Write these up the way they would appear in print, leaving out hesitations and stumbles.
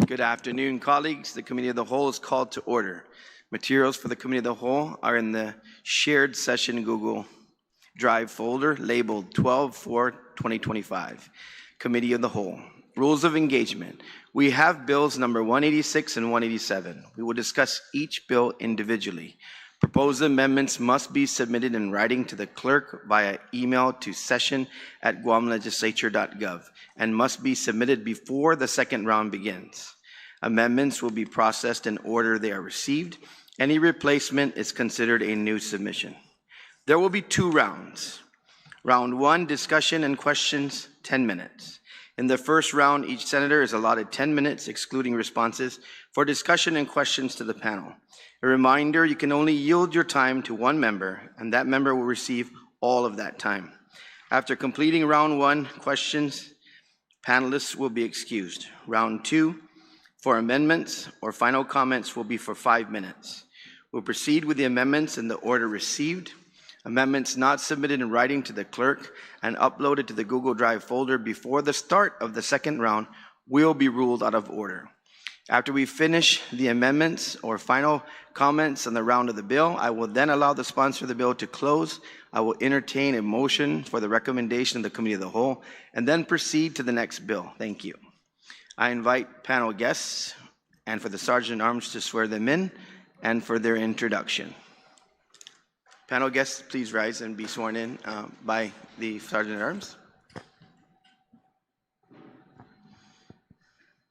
Good afternoon, colleagues. The Committee of the Whole is called to order. Materials for the Committee of the Whole are in the shared session Google Drive folder labeled 12/4/2025. Committee of the Whole. Rules of engagement. We have bills number 186 and 187. We will discuss each bill individually. Proposed amendments must be submitted in writing to the clerk via email to session@guamlegislature.gov and must be submitted before the second round begins. Amendments will be processed in order they are received. Any replacement is considered a new submission. There will be 2 rounds. Round 1, discussion and questions, 10 minutes. In the first round, each senator is allotted 10 minutes, excluding responses, for discussion and questions to the panel. A reminder, you can only yield your time to one member, and that member will receive all of that time. After completing round 1 questions, panelists will be excused. Round 2, for amendments or final comments, will be for 5 minutes. We'll proceed with the amendments in the order received. Amendments not submitted in writing to the clerk and uploaded to the Google Drive folder before the start of the second round will be ruled out of order. After we finish the amendments or final comments on the round of the bill, I will then allow the sponsor of the bill to close. I will entertain a motion for the recommendation of the Committee of the Whole and then proceed to the next bill. Thank you. I invite panel guests and for the Sergeant at Arms to swear them in and for their introduction. Panel guests, please rise and be sworn in by the Sergeant at Arms.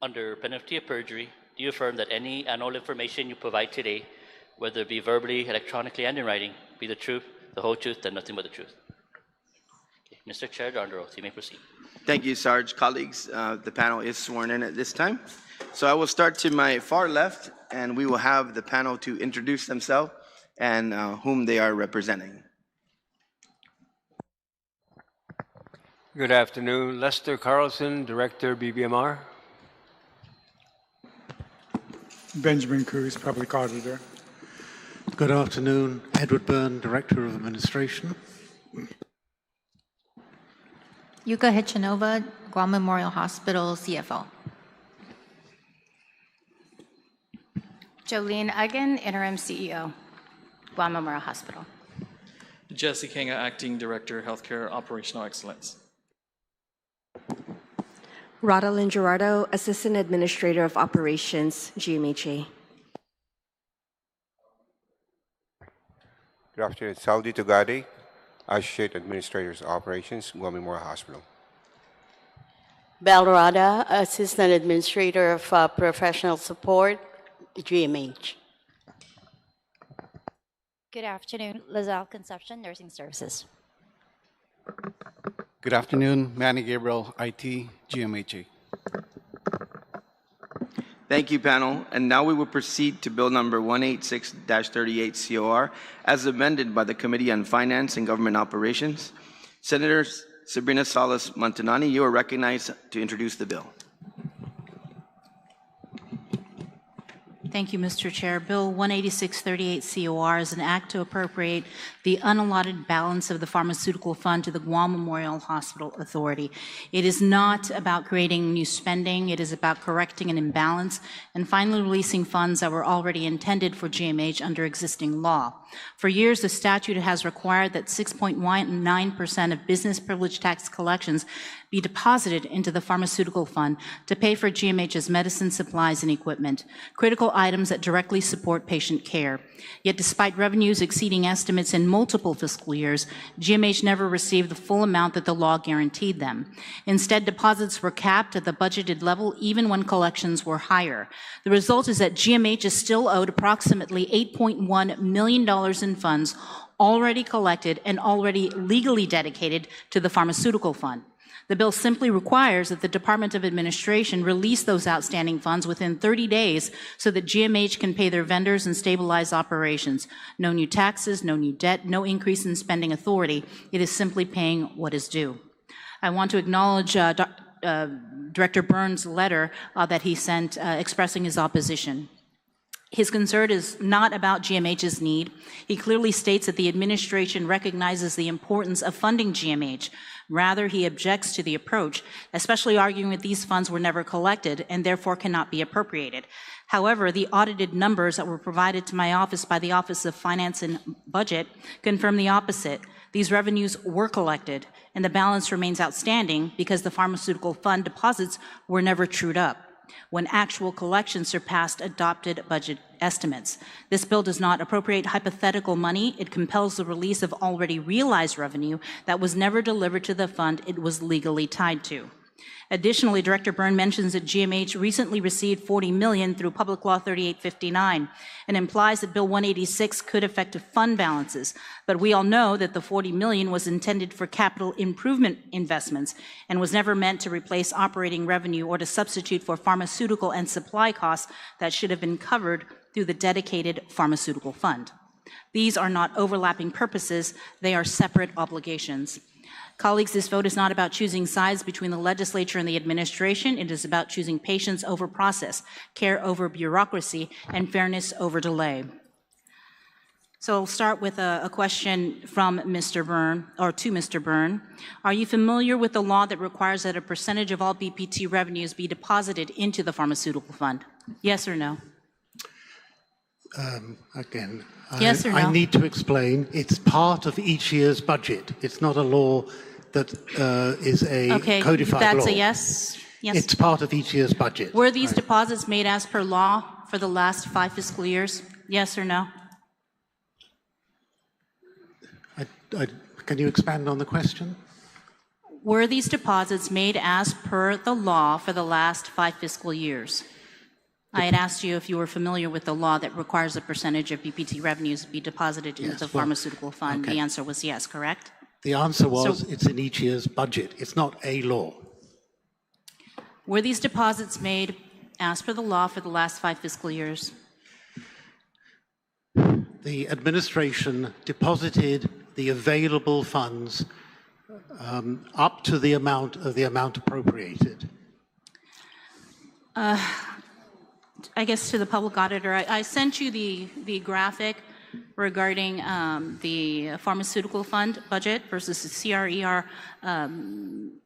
Under penalty of perjury, do you affirm that any and all information you provide today, whether it be verbally, electronically, and in writing, be the truth, the whole truth, and nothing but the truth? Okay. Mr. Chair, you're under oath. You may proceed. Thank you, Sarge. Colleagues, the panel is sworn in at this time. So I will start to my far left, and we will have the panel to introduce themselves and whom they are representing. Good afternoon. Lester Carlson, Director, BBMR. Benjamin Cruz, Public Auditor. Good afternoon. Edward Byrne, Director of Administration. Yuka Hichanova, Guam Memorial Hospital, CFO. Jolene Uggan, Interim CEO, Guam Memorial Hospital. Jesse Kinga, Acting Director, Healthcare Operational Excellence. Rodalyn Gerardo, Assistant Administrator of Operations, GMHA. Good afternoon. Saudi Tugade, Associate Administrator of Operations, Guam Memorial Hospital. Balrada, Assistant Administrator of Professional Support, GMH. Good afternoon. Lizelle Conception, Nursing Services. Good afternoon. Manny Gabriel, IT, GMHA. Thank you, panel. And now we will proceed to bill number 186-38 COR as amended by the Committee on Finance and Government Operations. Senator Sabrina Salas Montanani, you are recognized to introduce the bill. Thank you, Mr. Chair. Bill 186-38 COR is an act to appropriate the unallotted balance of the pharmaceutical fund to the Guam Memorial Hospital Authority. It is not about creating new spending. It is about correcting an imbalance and finally releasing funds that were already intended for GMH under existing law. For years, the statute has required that 6.19% of business privilege tax collections be deposited into the pharmaceutical fund to pay for GMH's medicine, supplies, and equipment, critical items that directly support patient care. Yet despite revenues exceeding estimates in multiple fiscal years, GMH never received the full amount that the law guaranteed them. Instead, deposits were capped at the budgeted level even when collections were higher. The result is that GMH is still owed approximately $8.1 million in funds already collected and already legally dedicated to the pharmaceutical fund. The bill simply requires that the Department of Administration release those outstanding funds within 30 days so that GMH can pay their vendors and stabilize operations. No new taxes, no new debt, no increase in spending authority. It is simply paying what is due. I want to acknowledge Director Burns' letter that he sent expressing his opposition. His concern is not about GMH's need. He clearly states that the administration recognizes the importance of funding GMH. Rather, he objects to the approach, especially arguing that these funds were never collected and therefore cannot be appropriated. However, the audited numbers that were provided to my office by the Office of Finance and Budget confirm the opposite. These revenues were collected, and the balance remains outstanding because the pharmaceutical fund deposits were never trued up when actual collections surpassed adopted budget estimates. This bill does not appropriate hypothetical money. It compels the release of already realized revenue that was never delivered to the fund it was legally tied to. Additionally, Director Byrne mentions that GMH recently received $40 million through Public Law 3859 and implies that Bill 186 could affect fund balances. But we all know that the $40 million was intended for capital improvement investments and was never meant to replace operating revenue or to substitute for pharmaceutical and supply costs that should have been covered through the dedicated pharmaceutical fund. These are not overlapping purposes, they are separate obligations. Colleagues, this vote is not about choosing sides between the legislature and the administration. It is about choosing patience over process, care over bureaucracy, and fairness over delay. So I'll start with a question from Mr. Byrne, or to Mr. Byrne. Are you familiar with the law that requires that a percentage of all BPT revenues be deposited into the pharmaceutical fund? Yes or no? Again, yes or no? I need to explain. It's part of each year's budget. It's not a law that is a codified law. That's a yes? Yes. It's part of each year's budget. Were these deposits made as per law for the last 5 fiscal years? Yes or no? Can you expand on the question? Were these deposits made as per the law for the last 5 fiscal years? I had asked you if you were familiar with the law that requires a percentage of BPT revenues be deposited into the pharmaceutical fund. The answer was yes, correct? The answer was it's in each year's budget. It's not a law. Were these deposits made as per the law for the last 5 fiscal years? The administration deposited the available funds up to the amount appropriated. I guess to the public auditor, I sent you the graphic regarding the pharmaceutical fund budget versus the CRER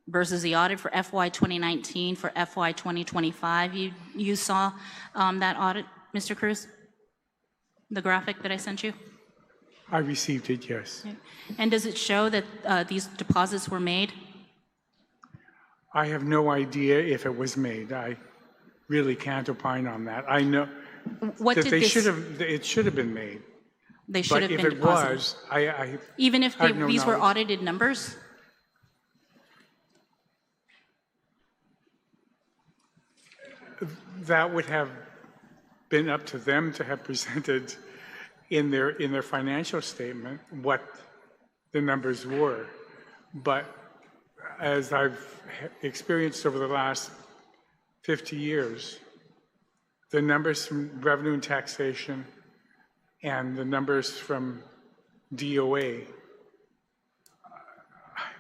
versus the audit for FY 2019 for FY 2025. You saw that audit, Mr. Cruz? The graphic that I sent you? I received it, yes. And does it show that these deposits were made? I have no idea if it was made. I really can't opine on that. I know that it should have been made. They should have been deposited. But if it was, even if these were audited numbers? That would have been up to them to have presented in their financial statement what the numbers were. But as I've experienced over the last 50 years, the numbers from revenue and taxation and the numbers from DOA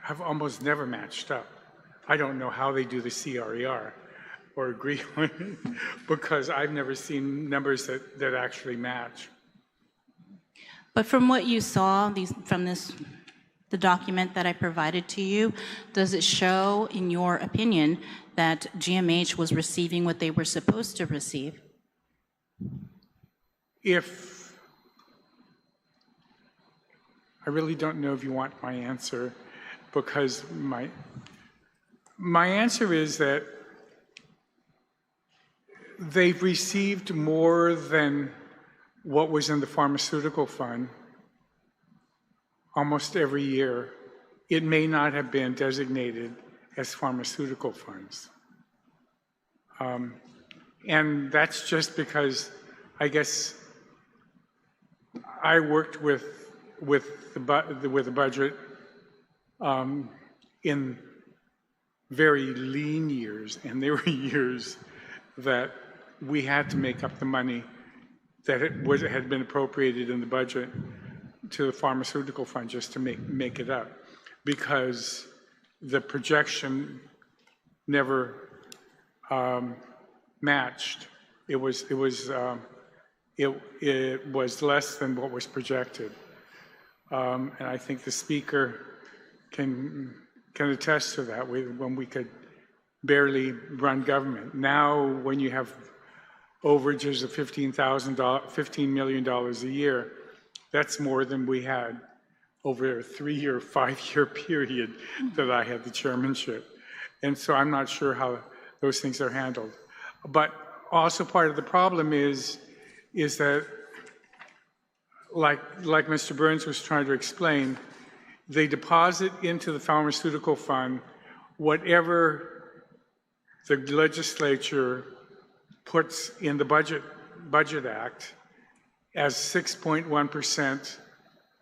have almost never matched up. I don't know how they do the CRER or agree on it because I've never seen numbers that actually match. But from what you saw the document that I provided to you, does it show, in your opinion, that GMH was receiving what they were supposed to receive? I really don't know if you want my answer, because my answer is that they've received more than what was in the pharmaceutical fund almost every year. It may not have been designated as pharmaceutical funds. And that's just because I guess I worked with the budget in very lean years, and there were years that we had to make up the money that had been appropriated in the budget to the pharmaceutical fund just to make it up, because the projection never matched. It it was less than what was projected. And I think the speaker can attest to that when we could barely run government. Now, when you have overages of $15 million a year, that's more than we had over a 3 or 5 year period that I had the chairmanship. And so I'm not sure how those things are handled. But also part of the problem is that, like Mr. Burns was trying to explain, they deposit into the pharmaceutical fund whatever the legislature puts in the Budget Act as 6.1%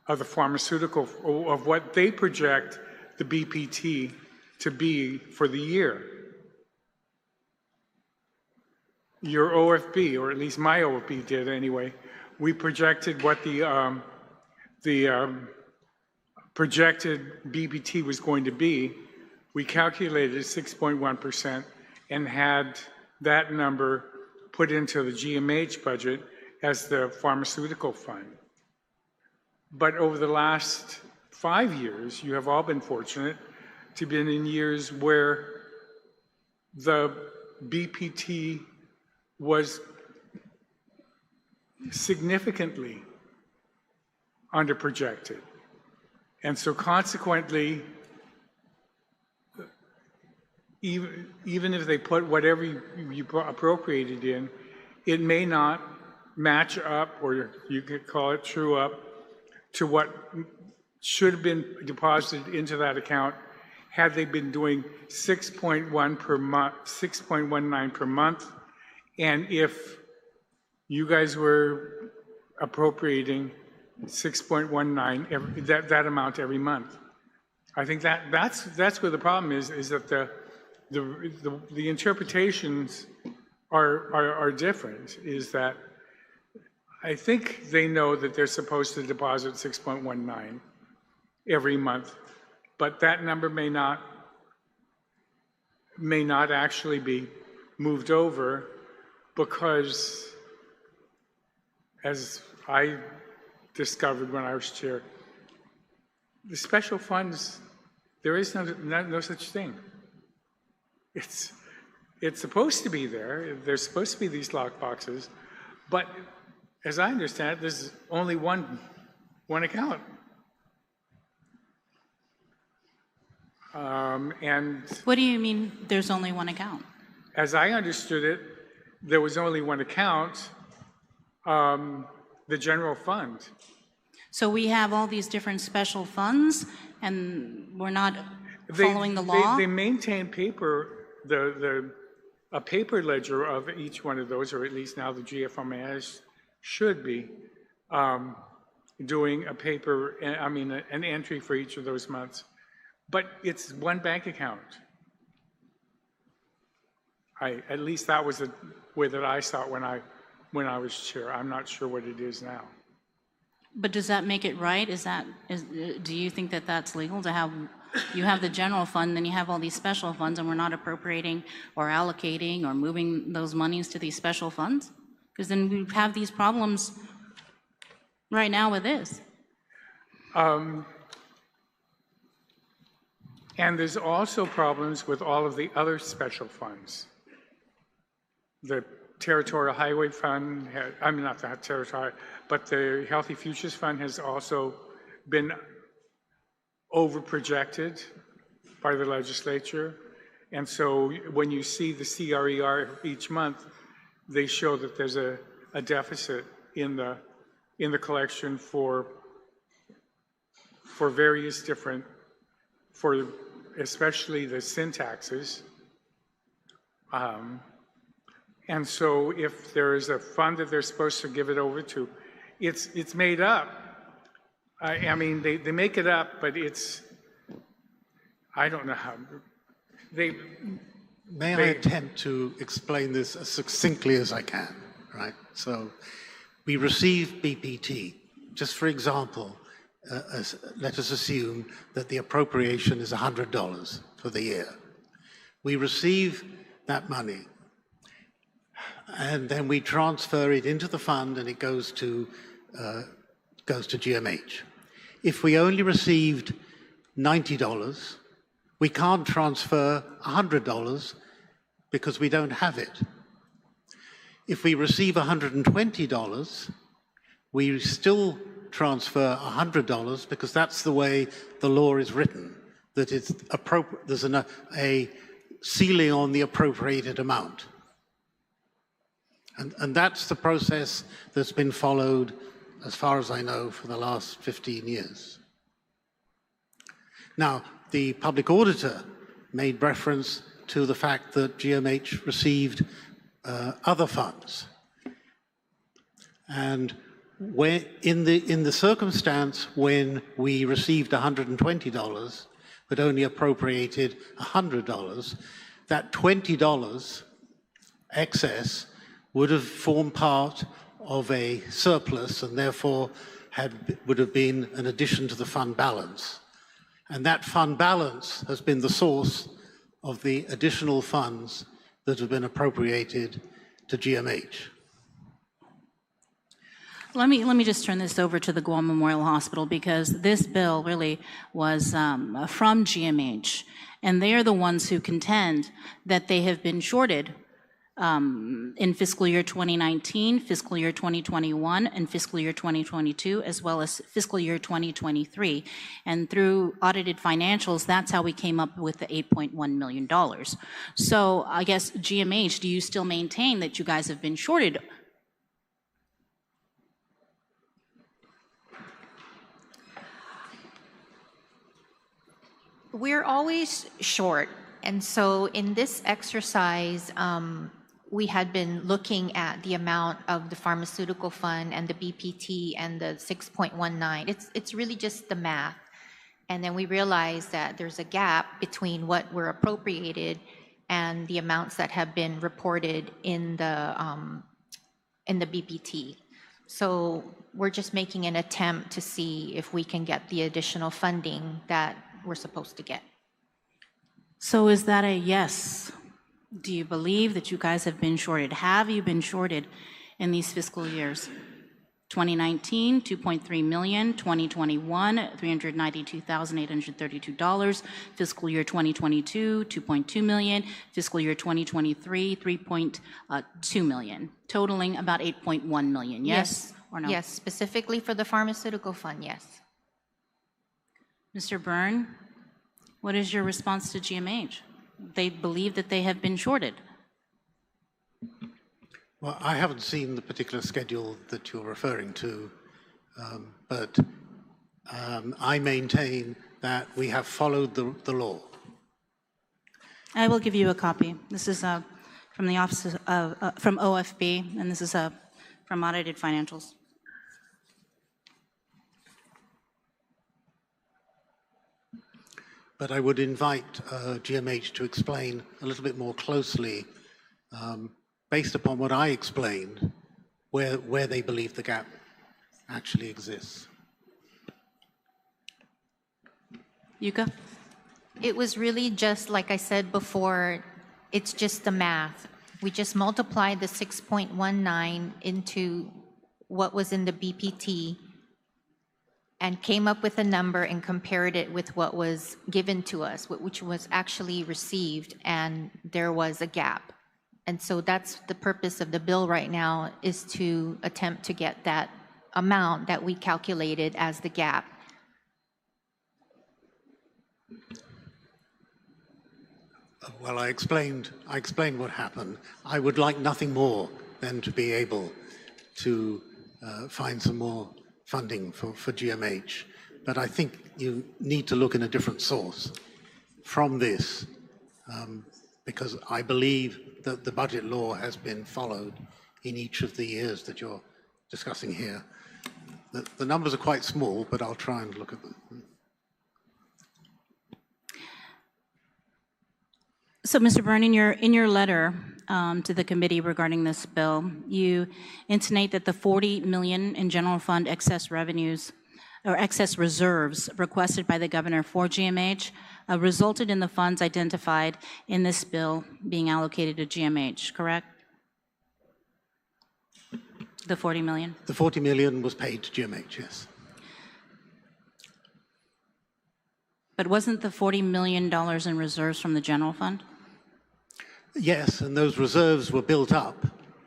of the pharmaceutical, of what they project the BPT to be for the year. Your OFB, or at least my OFB did anyway, we projected what the projected BPT was going to be. We calculated 6.1% and had that number put into the GMH budget as the pharmaceutical fund. But over the last 5 years, you have all been fortunate to be in years where the BPT was significantly underprojected. And so consequently, even if they put whatever you appropriated in, it may not match up, or you could call it true up, to what should have been deposited into that account had they been doing 6.1 per month, 6.19 per month, and if you guys were appropriating 6.19 that amount every month. I think that's where the problem is that the interpretations are different. Is that I think they know that they're supposed to deposit 6.19 every month, but that number may not actually be moved over, because as I discovered when I was chair, the special funds, there is no such thing. It's supposed to be there. There's supposed to be these lock boxes, but as I understand it, there's only one account. And What do you mean there's only one account? as I understood it, there was only one account, the general fund. So we have all these different special funds, and we're not following the law? They maintain a paper ledger of each one of those, or at least now the GFMS should be doing an entry for each of those months. But it's one bank account. At least that was the way that I saw it when I was chair. I'm not sure what it is now. But does that make it right? Do you think that that's legal to have, you have the general fund, then you have all these special funds, and we're not appropriating or allocating or moving those monies to these special funds? Because then we have these problems right now with this. And there's also problems with all of the other special funds. The Territorial Highway Fund, not the Territorial, but the Healthy Futures Fund has also been overprojected by the legislature. And so when you see the CRER each month, they show that there's a deficit in the collection for various different, especially the sin taxes. And so if there is a fund that they're supposed to give it over to, it's made up. I mean, they make it up, but I don't know how. May I attempt to explain this as succinctly as I can, right? So we receive BPT. Just for example, let us assume that the appropriation is $100 for the year. We receive that money. and then we transfer it into the fund and it goes to GMH. If we only received $90, we can't transfer $100 because we don't have it. If we receive $120, we still transfer $100 because that's the way the law is written, that it's there's a ceiling on the appropriated amount. And that's the process that's been followed, as far as I know, for the last 15 years. Now, the public auditor made reference to the fact that GMH received other funds. And when, in the circumstance when we received $120 but only appropriated $100, that $20 excess would have formed part of a surplus and therefore would have been an addition to the fund balance. And that fund balance has been the source of the additional funds that have been appropriated to GMH. Let me just turn this over to the Guam Memorial Hospital, because this bill really was from GMH, and they are the ones who contend that they have been shorted in fiscal year 2019, fiscal year 2021, and fiscal year 2022, as well as fiscal year 2023. And through audited financials, that's how we came up with the $8.1 million. So I guess, GMH, do you still maintain that you guys have been shorted? We're always short. And so in this exercise, we had been looking at the amount of the pharmaceutical fund and the BPT and the 6.19. It's really just the math. And then we realized that there's a gap between what were appropriated and the amounts that have been reported in the BPT. So we're just making an attempt to see if we can get the additional funding that we're supposed to get. So is that a yes? Do you believe that you guys have been shorted? Have you been shorted in these fiscal years? 2019, $2.3 million, 2021, $392,832, fiscal year 2022, $2.2 million, fiscal year 2023, $3.2 million, totaling about $8.1 million, yes or no? Yes, specifically for the pharmaceutical fund, yes. Mr. Byrne, what is your response to GMH? They believe that they have been shorted. Well, I haven't seen the particular schedule that you're referring to, but I maintain that we have followed the law. I will give you a copy. This is from the office of, from OFB, and this is from audited financials. But I would invite GMH to explain a little bit more closely, based upon what I explained, where they believe the gap actually exists. Yuka? It was really just, like I said before, it's just the math. We just multiplied the 6.19 into what was in the BPT and came up with a number and compared it with what was given to us, which was actually received, and there was a gap. And so that's the purpose of the bill right now, is to attempt to get that amount that we calculated as the gap. Well, I explained what happened. I would like nothing more than to be able to find some more funding for GMH. But I think you need to look in a different source from this, because I believe that the budget law has been followed in each of the years that you're discussing here. The numbers are quite small, but I'll try and look at them. So, Mr. Byrne, in your letter to the committee regarding this bill, you intimate that the $40 million in general fund excess revenues or excess reserves requested by the governor for GMH resulted in the funds identified in this bill being allocated to GMH, correct? The 40 million? The 40 million was paid to GMH, yes. But wasn't the $40 million in reserves from the general fund? Yes, and those reserves were built up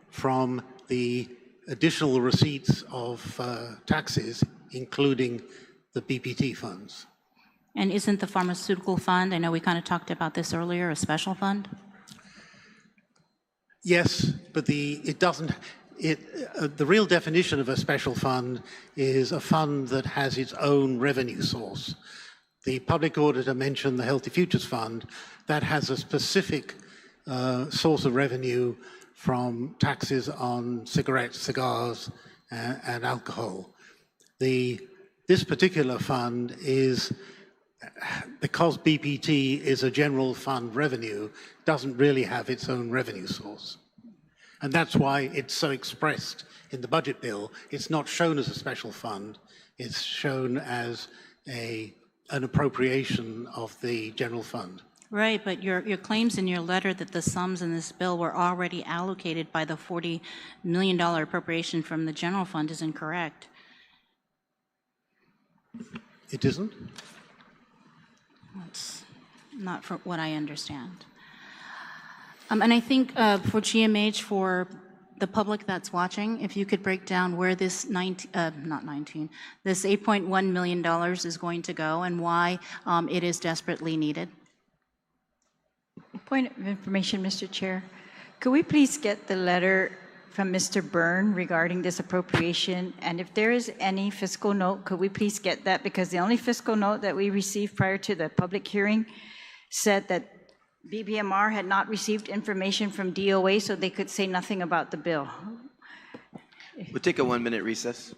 from the additional receipts of taxes, including the BPT funds. And isn't the pharmaceutical fund, I know we kind of talked about this earlier, a special fund? Yes, but the real definition of a special fund is a fund that has its own revenue source. The public auditor mentioned the Healthy Futures Fund. That has a specific source of revenue from taxes on cigarettes, cigars, and alcohol. This particular fund is, because BPT is a general fund revenue, doesn't really have its own revenue source. And that's why it's so expressed in the budget bill. It's not shown as a special fund. It's shown as an appropriation of the general fund. Right, but your claims in your letter that the sums in this bill were already allocated by the $40 million appropriation from the general fund is incorrect. It isn't? That's not from what I understand. And I think for GMH, for the public that's watching, if you could break down where this this $8.1 million is going to go and why it is desperately needed. Point of information, Mr. Chair. Could we please get the letter from Mr. Byrne regarding this appropriation? And if there is any fiscal note, could we please get that? Because the only fiscal note that we received prior to the public hearing said that BBMR had not received information from DOA, so they could say nothing about the bill. We'll take a 1-minute recess.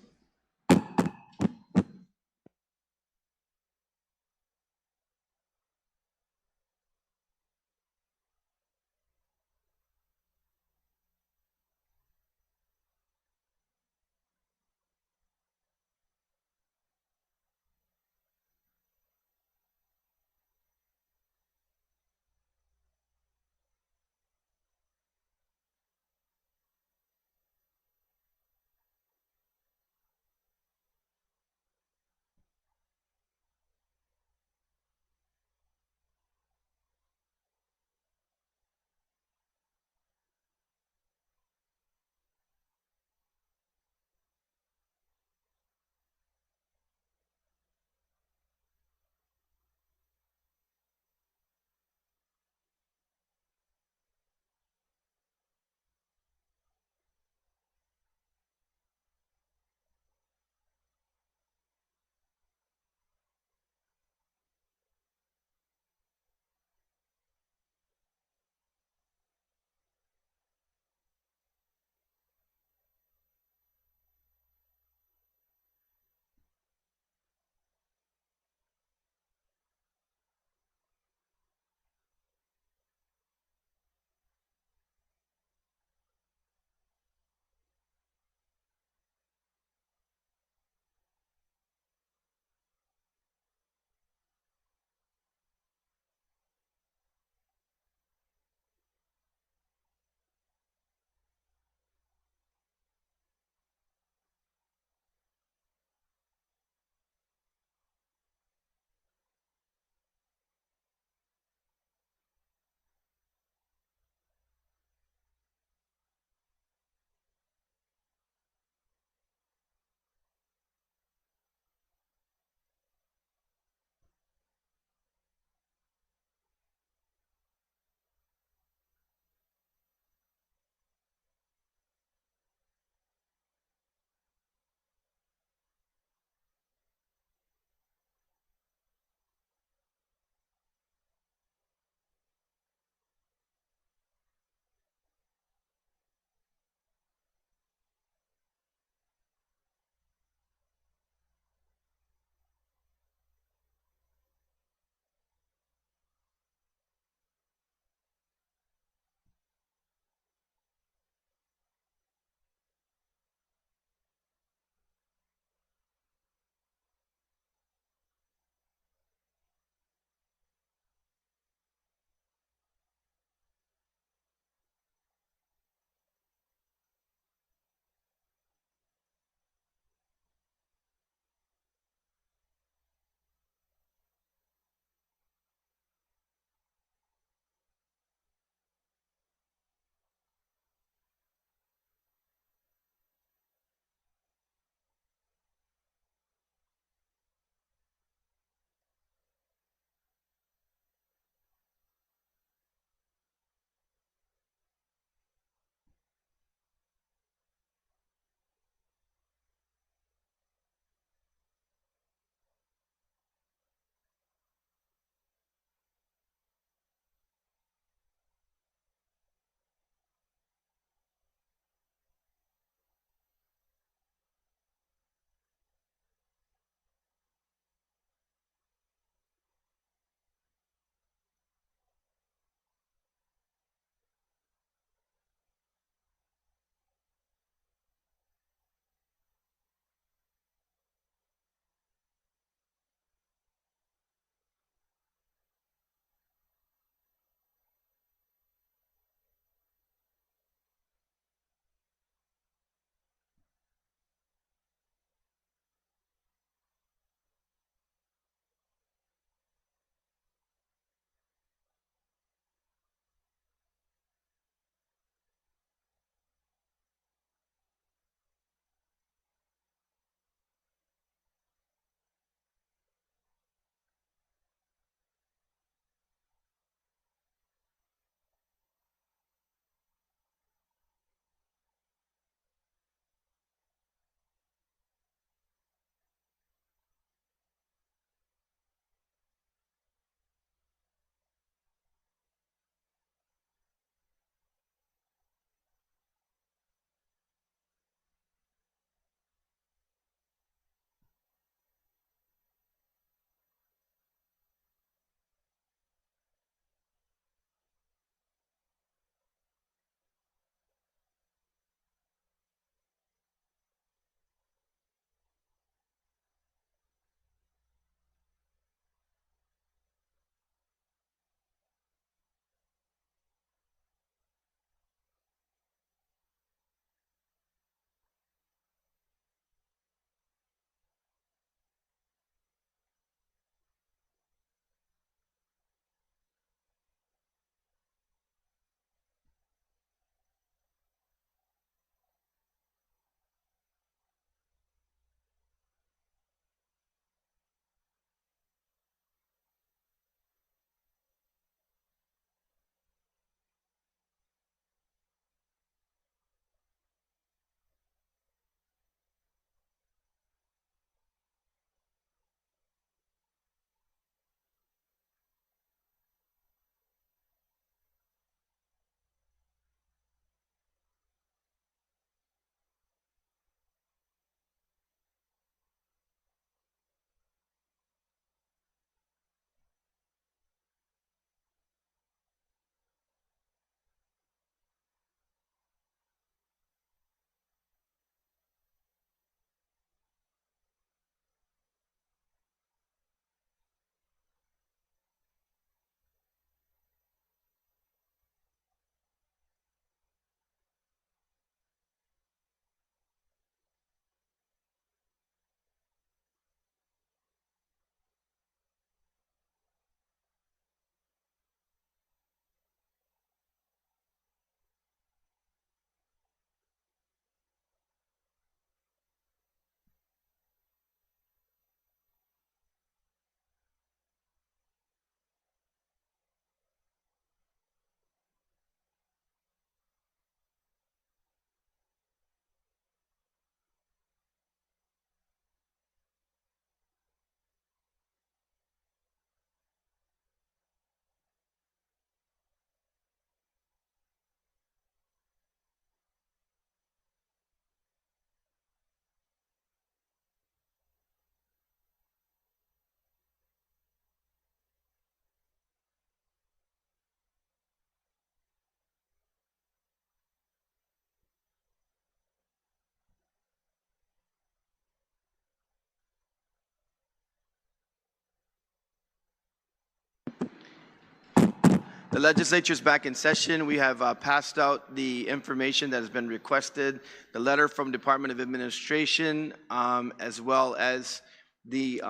The legislature is back in session. We have passed out the information that has been requested, the letter from Department of Administration, as well as the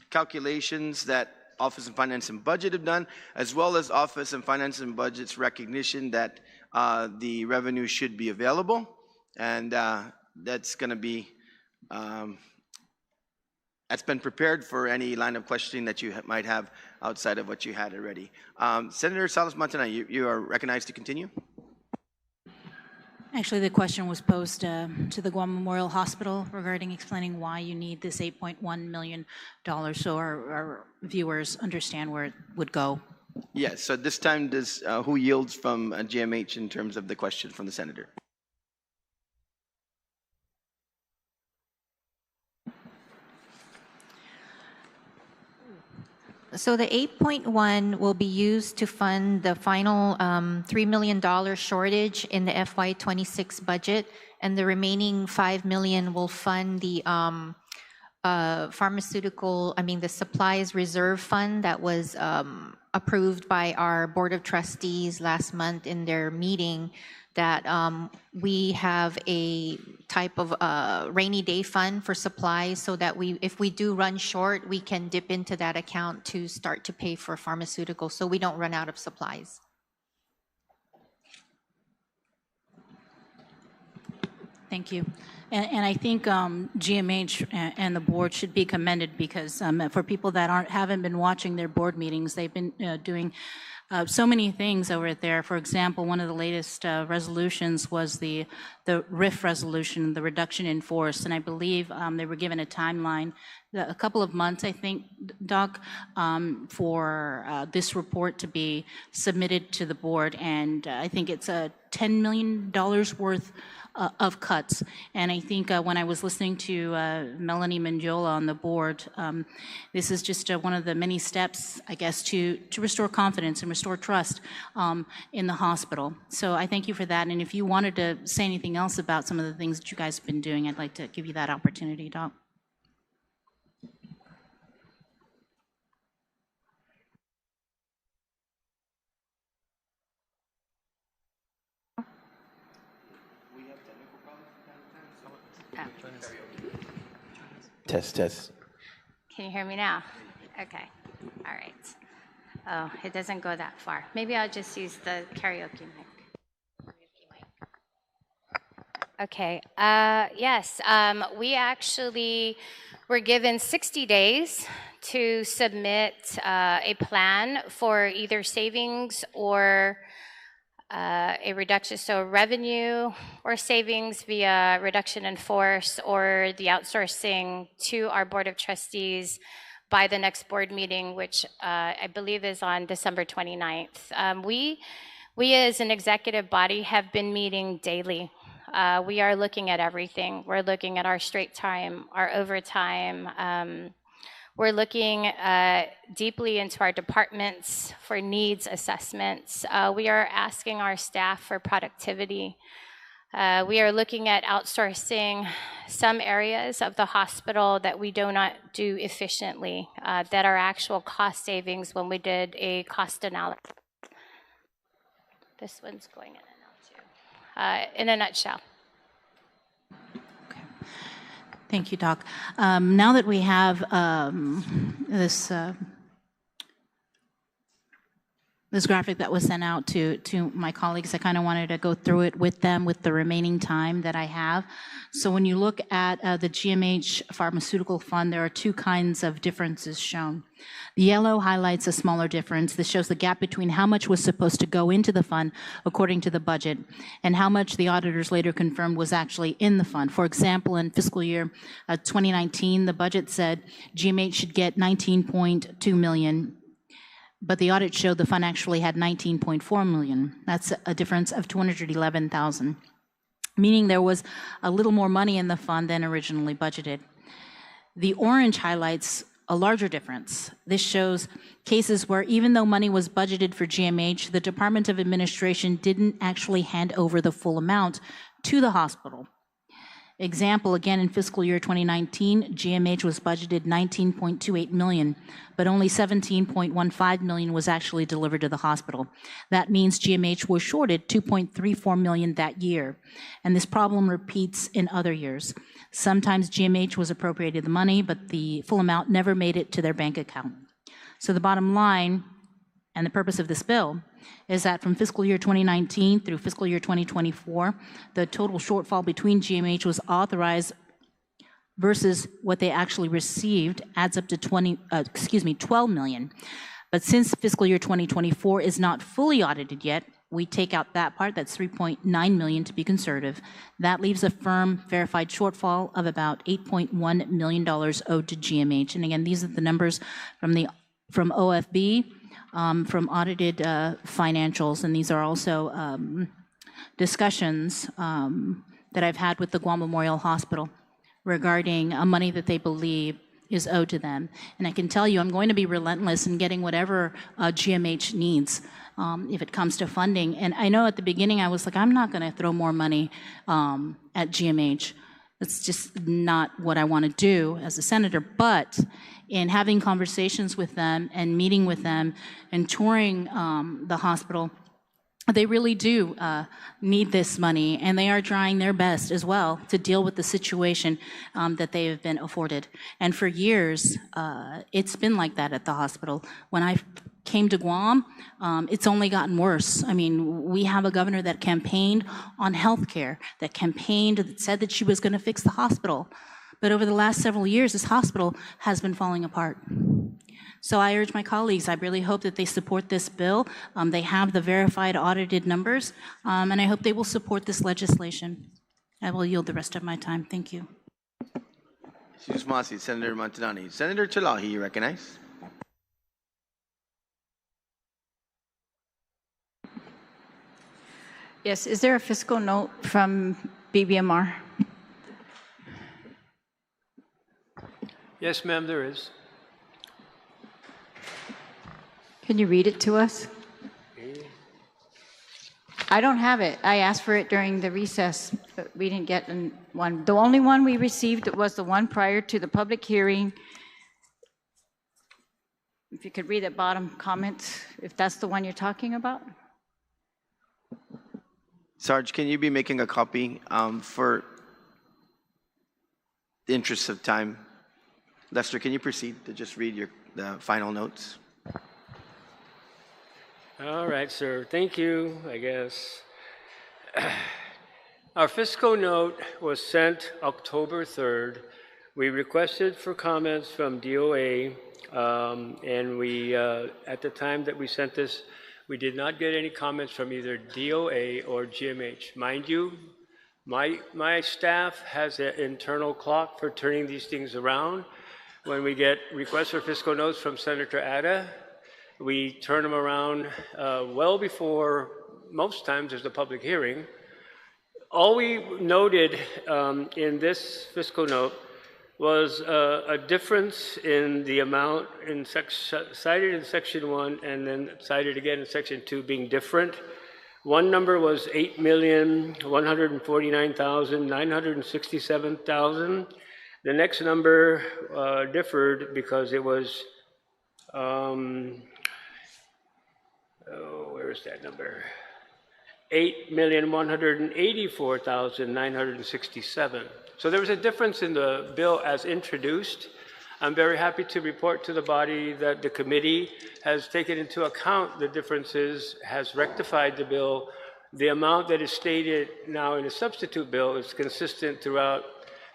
calculations that Office of Finance and Budget have done, as well as Office of Finance and Budget's recognition that the revenue should be available. And that's going to be, that's been prepared for any line of questioning that you might have outside of what you had already. Senator Salas-Montanay, you are recognized to continue. Actually, the question was posed to the Guam Memorial Hospital regarding explaining why you need this $8.1 million so our viewers understand where it would go. Yes, so this time does, who yields from GMH in terms of the question from the senator? So the 8.1 will be used to fund the final $3 million shortage in the FY26 budget, and the remaining $5 million will fund the the supplies reserve fund that was approved by our Board of Trustees last month in their meeting, that we have a type of rainy day fund for supplies so that if we do run short, we can dip into that account to start to pay for pharmaceuticals so we don't run out of supplies. Thank you. And I think GMH and the board should be commended because for people that haven't been watching their board meetings, they've been doing so many things over there. For example, one of the latest resolutions was the RIF resolution, the reduction in force, and I believe they were given a timeline, a couple of months, I think, Doc, for this report to be submitted to the board, and I think it's $10 million worth of cuts. And I think when I was listening to Melanie Mangiola on the board, this is just one of the many steps, I guess, to restore confidence and restore trust in the hospital. So I thank you for that. And if you wanted to say anything else about some of the things that you guys have been doing, I'd like to give you that opportunity, Doc. Test. Can you hear me now? Okay. All right. Oh, it doesn't go that far. Maybe I'll just use the karaoke mic. Okay. Yes. We actually were given 60 days to submit a plan for either savings or a reduction, so revenue or savings via reduction in force or the outsourcing to our Board of Trustees by the next board meeting, which I believe is on December 29th. We as an executive body have been meeting daily. We are looking at everything. We're looking at our straight time, our overtime. We're looking deeply into our departments for needs assessments. We are asking our staff for productivity. We are looking at outsourcing some areas of the hospital that we do not do efficiently, that are actual cost savings when we did a cost analysis. This one's going in and out too. In a nutshell. Thank you, Doc. Now that we have this graphic that was sent out to my colleagues, I kind of wanted to go through it with them with the remaining time that I have. So when you look at the GMH Pharmaceutical Fund, there are two kinds of differences shown. The yellow highlights a smaller difference. This shows the gap between how much was supposed to go into the fund according to the budget and how much the auditors later confirmed was actually in the fund. For example, in fiscal year 2019, the budget said GMH should get $19.2 million, but the audit showed the fund actually had $19.4 million. That's a difference of $211,000, meaning there was a little more money in the fund than originally budgeted. The orange highlights a larger difference. This shows cases where even though money was budgeted for GMH, the Department of Administration didn't actually hand over the full amount to the hospital. Example, again, in fiscal year 2019, GMH was budgeted 19.28 million, but only 17.15 million was actually delivered to the hospital. That means GMH was shorted 2.34 million that year. And this problem repeats in other years. Sometimes GMH was appropriated the money, but the full amount never made it to their bank account. So the bottom line, and the purpose of this bill, is that from fiscal year 2019 through fiscal year 2024, the total shortfall between GMH was authorized versus what they actually received adds up to 12 million. But since fiscal year 2024 is not fully audited yet, we take out that part, that's 3.9 million to be conservative. That leaves a firm verified shortfall of about $8.1 million owed to GMH. And again, these are the numbers from OFB, from audited financials, and these are also discussions that I've had with the Guam Memorial Hospital regarding money that they believe is owed to them. And I can tell you, I'm going to be relentless in getting whatever GMH needs if it comes to funding. And I know at the beginning I was like, I'm not going to throw more money at GMH. That's just not what I want to do as a senator. But in having conversations with them and meeting with them and touring the hospital, they really do need this money, and they are trying their best as well to deal with the situation that they have been afforded. And for years, it's been like that at the hospital. When I came to Guam, it's only gotten worse. I mean, we have a governor that campaigned on health care, that campaigned, that said that she was going to fix the hospital. But over the last several years, this hospital has been falling apart. So I urge my colleagues, I really hope that they support this bill. They have the verified audited numbers, and I hope they will support this legislation. I will yield the rest of my time. Thank you. Senator Montanani. Senator Chalahi, you recognize? Yes, is there a fiscal note from BBMR? Yes, ma'am, there is. Can you read it to us? I don't have it. I asked for it during the recess, but we didn't get one. The only one we received was the one prior to the public hearing. If you could read the bottom comment, if that's the one you're talking about. Sarge, can you be making a copy for the interest of time? Lester, can you proceed to just read the final notes? All right, sir. Thank you, I guess. Our fiscal note was sent October 3rd. We requested for comments from DOA, and we, at the time that we sent this, we did not get any comments from either DOA or GMH. Mind you, my staff has an internal clock for turning these things around. When we get requests for fiscal notes from Senator Atta, we turn them around well before, most times there's a public hearing. All we noted in this fiscal note was a difference in the amount cited in Section 1 and then cited again in Section 2 being different. One number was $8,149,967,000. The next number differed because it was, where is that number? $8,184,967. So there was a difference in the bill as introduced. I'm very happy to report to the body that the committee has taken into account the differences, has rectified the bill. The amount that is stated now in the substitute bill is consistent throughout,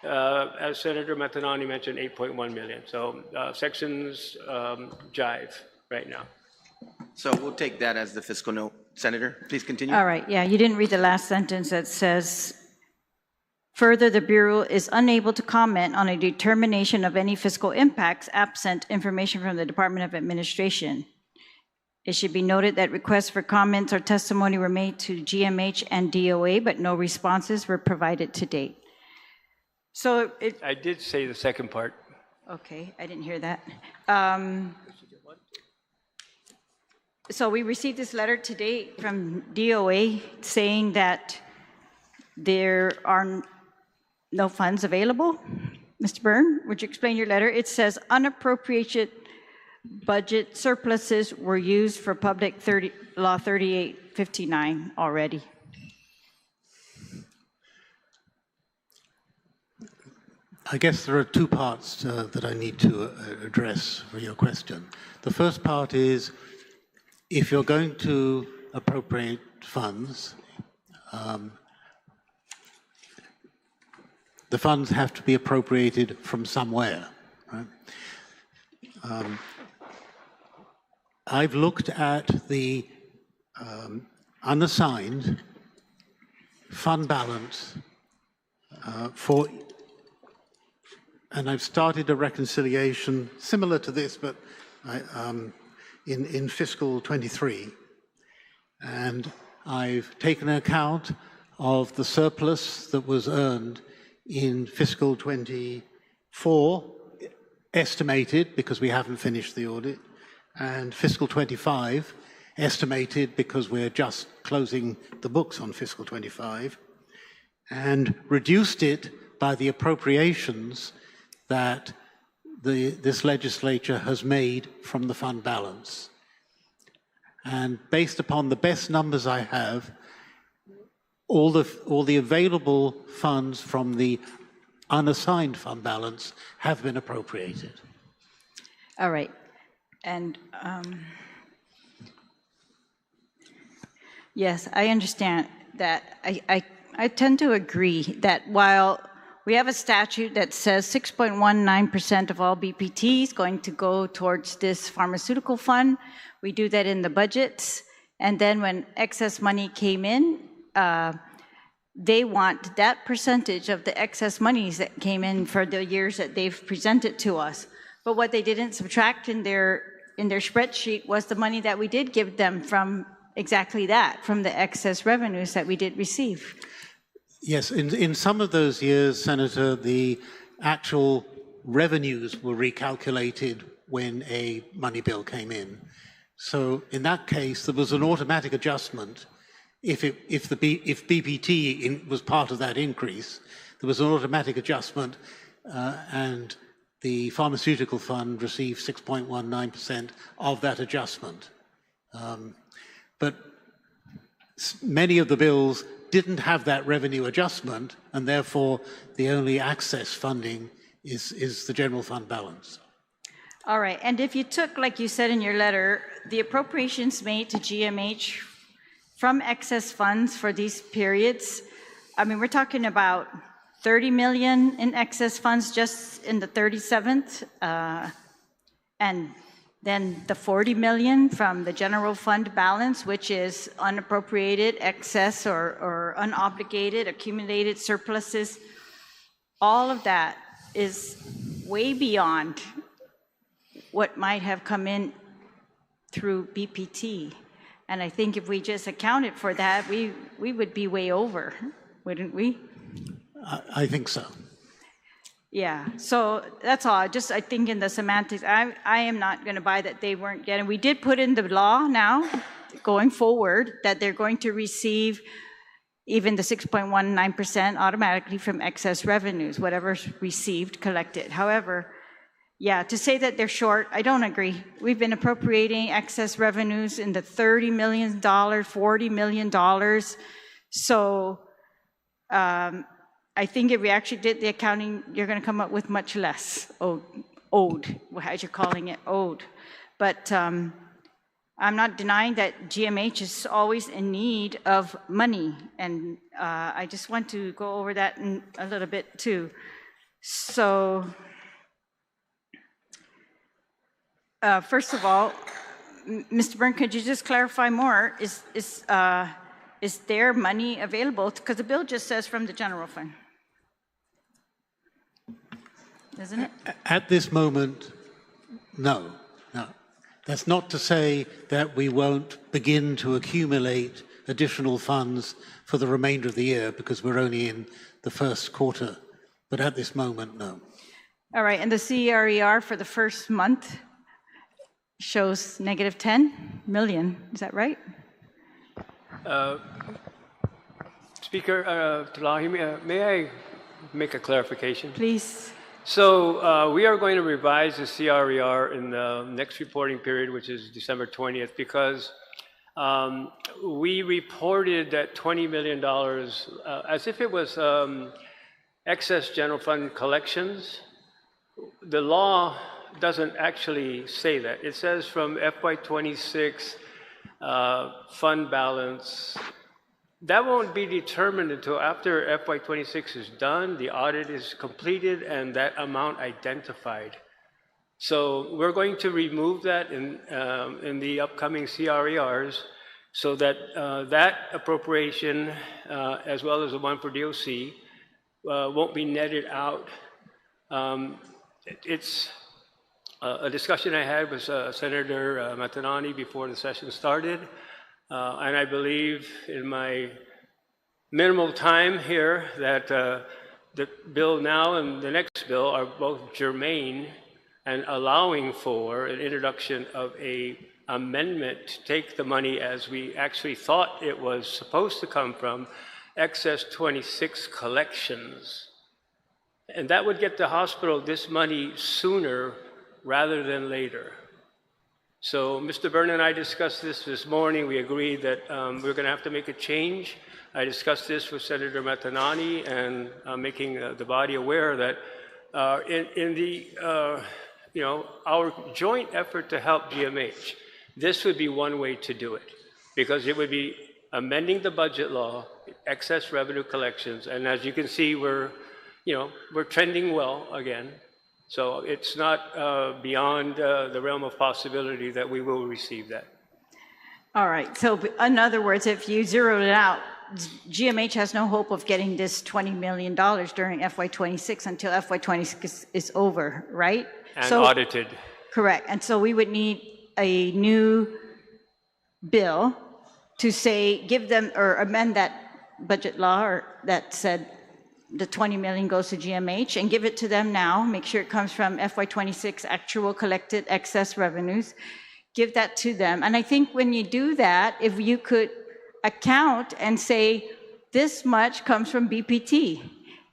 as Senator Matanani mentioned, 8.1 million. So sections jive right now. So we'll take that as the fiscal note. Senator, please continue. All right, yeah, you didn't read the last sentence that says, further, the Bureau is unable to comment on a determination of any fiscal impacts absent information from the Department of Administration. It should be noted that requests for comments or testimony were made to GMH and DOA, but no responses were provided to date. So I did say the second part. Okay, I didn't hear that. So we received this letter today from DOA saying that there are no funds available. Mr. Byrne, would you explain your letter? It says unappropriated budget surpluses were used for Public Law 3859 already. I guess there are two parts that I need to address for your question. The first part is, if you're going to appropriate funds, the funds have to be appropriated from somewhere, right? I've looked at the unassigned fund balance and I've started a reconciliation similar to this, but in fiscal 23. And I've taken account of the surplus that was earned in fiscal 24, estimated because we haven't finished the audit, and fiscal 25, estimated because we're just closing the books on fiscal 25, and reduced it by the appropriations that this legislature has made from the fund balance. And based upon the best numbers I have, all the available funds from the unassigned fund balance have been appropriated. All right. And yes, I understand that. I tend to agree that while we have a statute that says 6.19% of all BPT is going to go towards this pharmaceutical fund, we do that in the budgets. And then when excess money came in, they want that percentage of the excess monies that came in for the years that they've presented to us. But what they didn't subtract in their spreadsheet was the money that we did give them from exactly that, from the excess revenues that we did receive. Yes, in some of those years, Senator, the actual revenues were recalculated when a money bill came in. So in that case, there was an automatic adjustment. If BPT was part of that increase, there was an automatic adjustment, and the pharmaceutical fund received 6.19% of that adjustment. But many of the bills didn't have that revenue adjustment, and therefore the only access funding is the general fund balance. All right, and if you took, like you said in your letter, the appropriations made to GMH from excess funds for these periods, I mean, we're talking about 30 million in excess funds just in the 37th, and then the 40 million from the general fund balance, which is unappropriated excess or unobligated accumulated surpluses. All of that is way beyond what might have come in through BPT. And I think if we just accounted for that, we would be way over, wouldn't we? I think so. Yeah, so that's all. Just I think in the semantics, I am not going to buy that they weren't getting. We did put in the law now, going forward, that they're going to receive even the 6.19% automatically from excess revenues, whatever's received, collected. However, yeah, to say that they're short, I don't agree. We've been appropriating excess revenues in the $30 million, $40 million. So, I think if we actually did the accounting, you're going to come up with much less owed, as you're calling it, owed. But I'm not denying that GMH is always in need of money, and I just want to go over that in a little bit too. So, first of all, Mr. Byrne, could you just clarify more? Is there money available? Because the bill just says from the general fund. Isn't it? At this moment, no. That's not to say that we won't begin to accumulate additional funds for the remainder of the year, because we're only in the first quarter. But at this moment, no. All right, and the CERER for the first month shows negative 10 million. Is that right? Speaker Talahi, may I make a clarification? Please. So we are going to revise the CRER in the next reporting period, which is December 20th, because we reported that $20 million as if it was excess general fund collections. The law doesn't actually say that. It says from FY26 fund balance. That won't be determined until after FY26 is done, the audit is completed, and that amount identified. So we're going to remove that in the upcoming CRERs so that that appropriation, as well as the one for DOC, won't be netted out. It's a discussion I had with Senator Matanani before the session started. And I believe in my minimal time here that the bill now and the next bill are both germane and allowing for an introduction of an amendment to take the money as we actually thought it was supposed to come from excess 26 collections. And that would get the hospital this money sooner rather than later. So Mr. Byrne and I discussed this morning. We agreed that we're going to have to make a change. I discussed this with Senator Matanani and making the body aware that in the, our joint effort to help GMH, this would be one way to do it, because it would be amending the budget law, excess revenue collections, and as you can see, we're trending well again. So it's not beyond the realm of possibility that we will receive that. All right. So in other words, if you zeroed it out, GMH has no hope of getting this $20 million during FY26 until FY26 is over, right? And audited. Correct. And so we would need a new bill to say, give them or amend that budget law or that said the 20 million goes to GMH and give it to them now. Make sure it comes from FY26 actual collected excess revenues. Give that to them. And I think when you do that, if you could account and say, this much comes from BPT,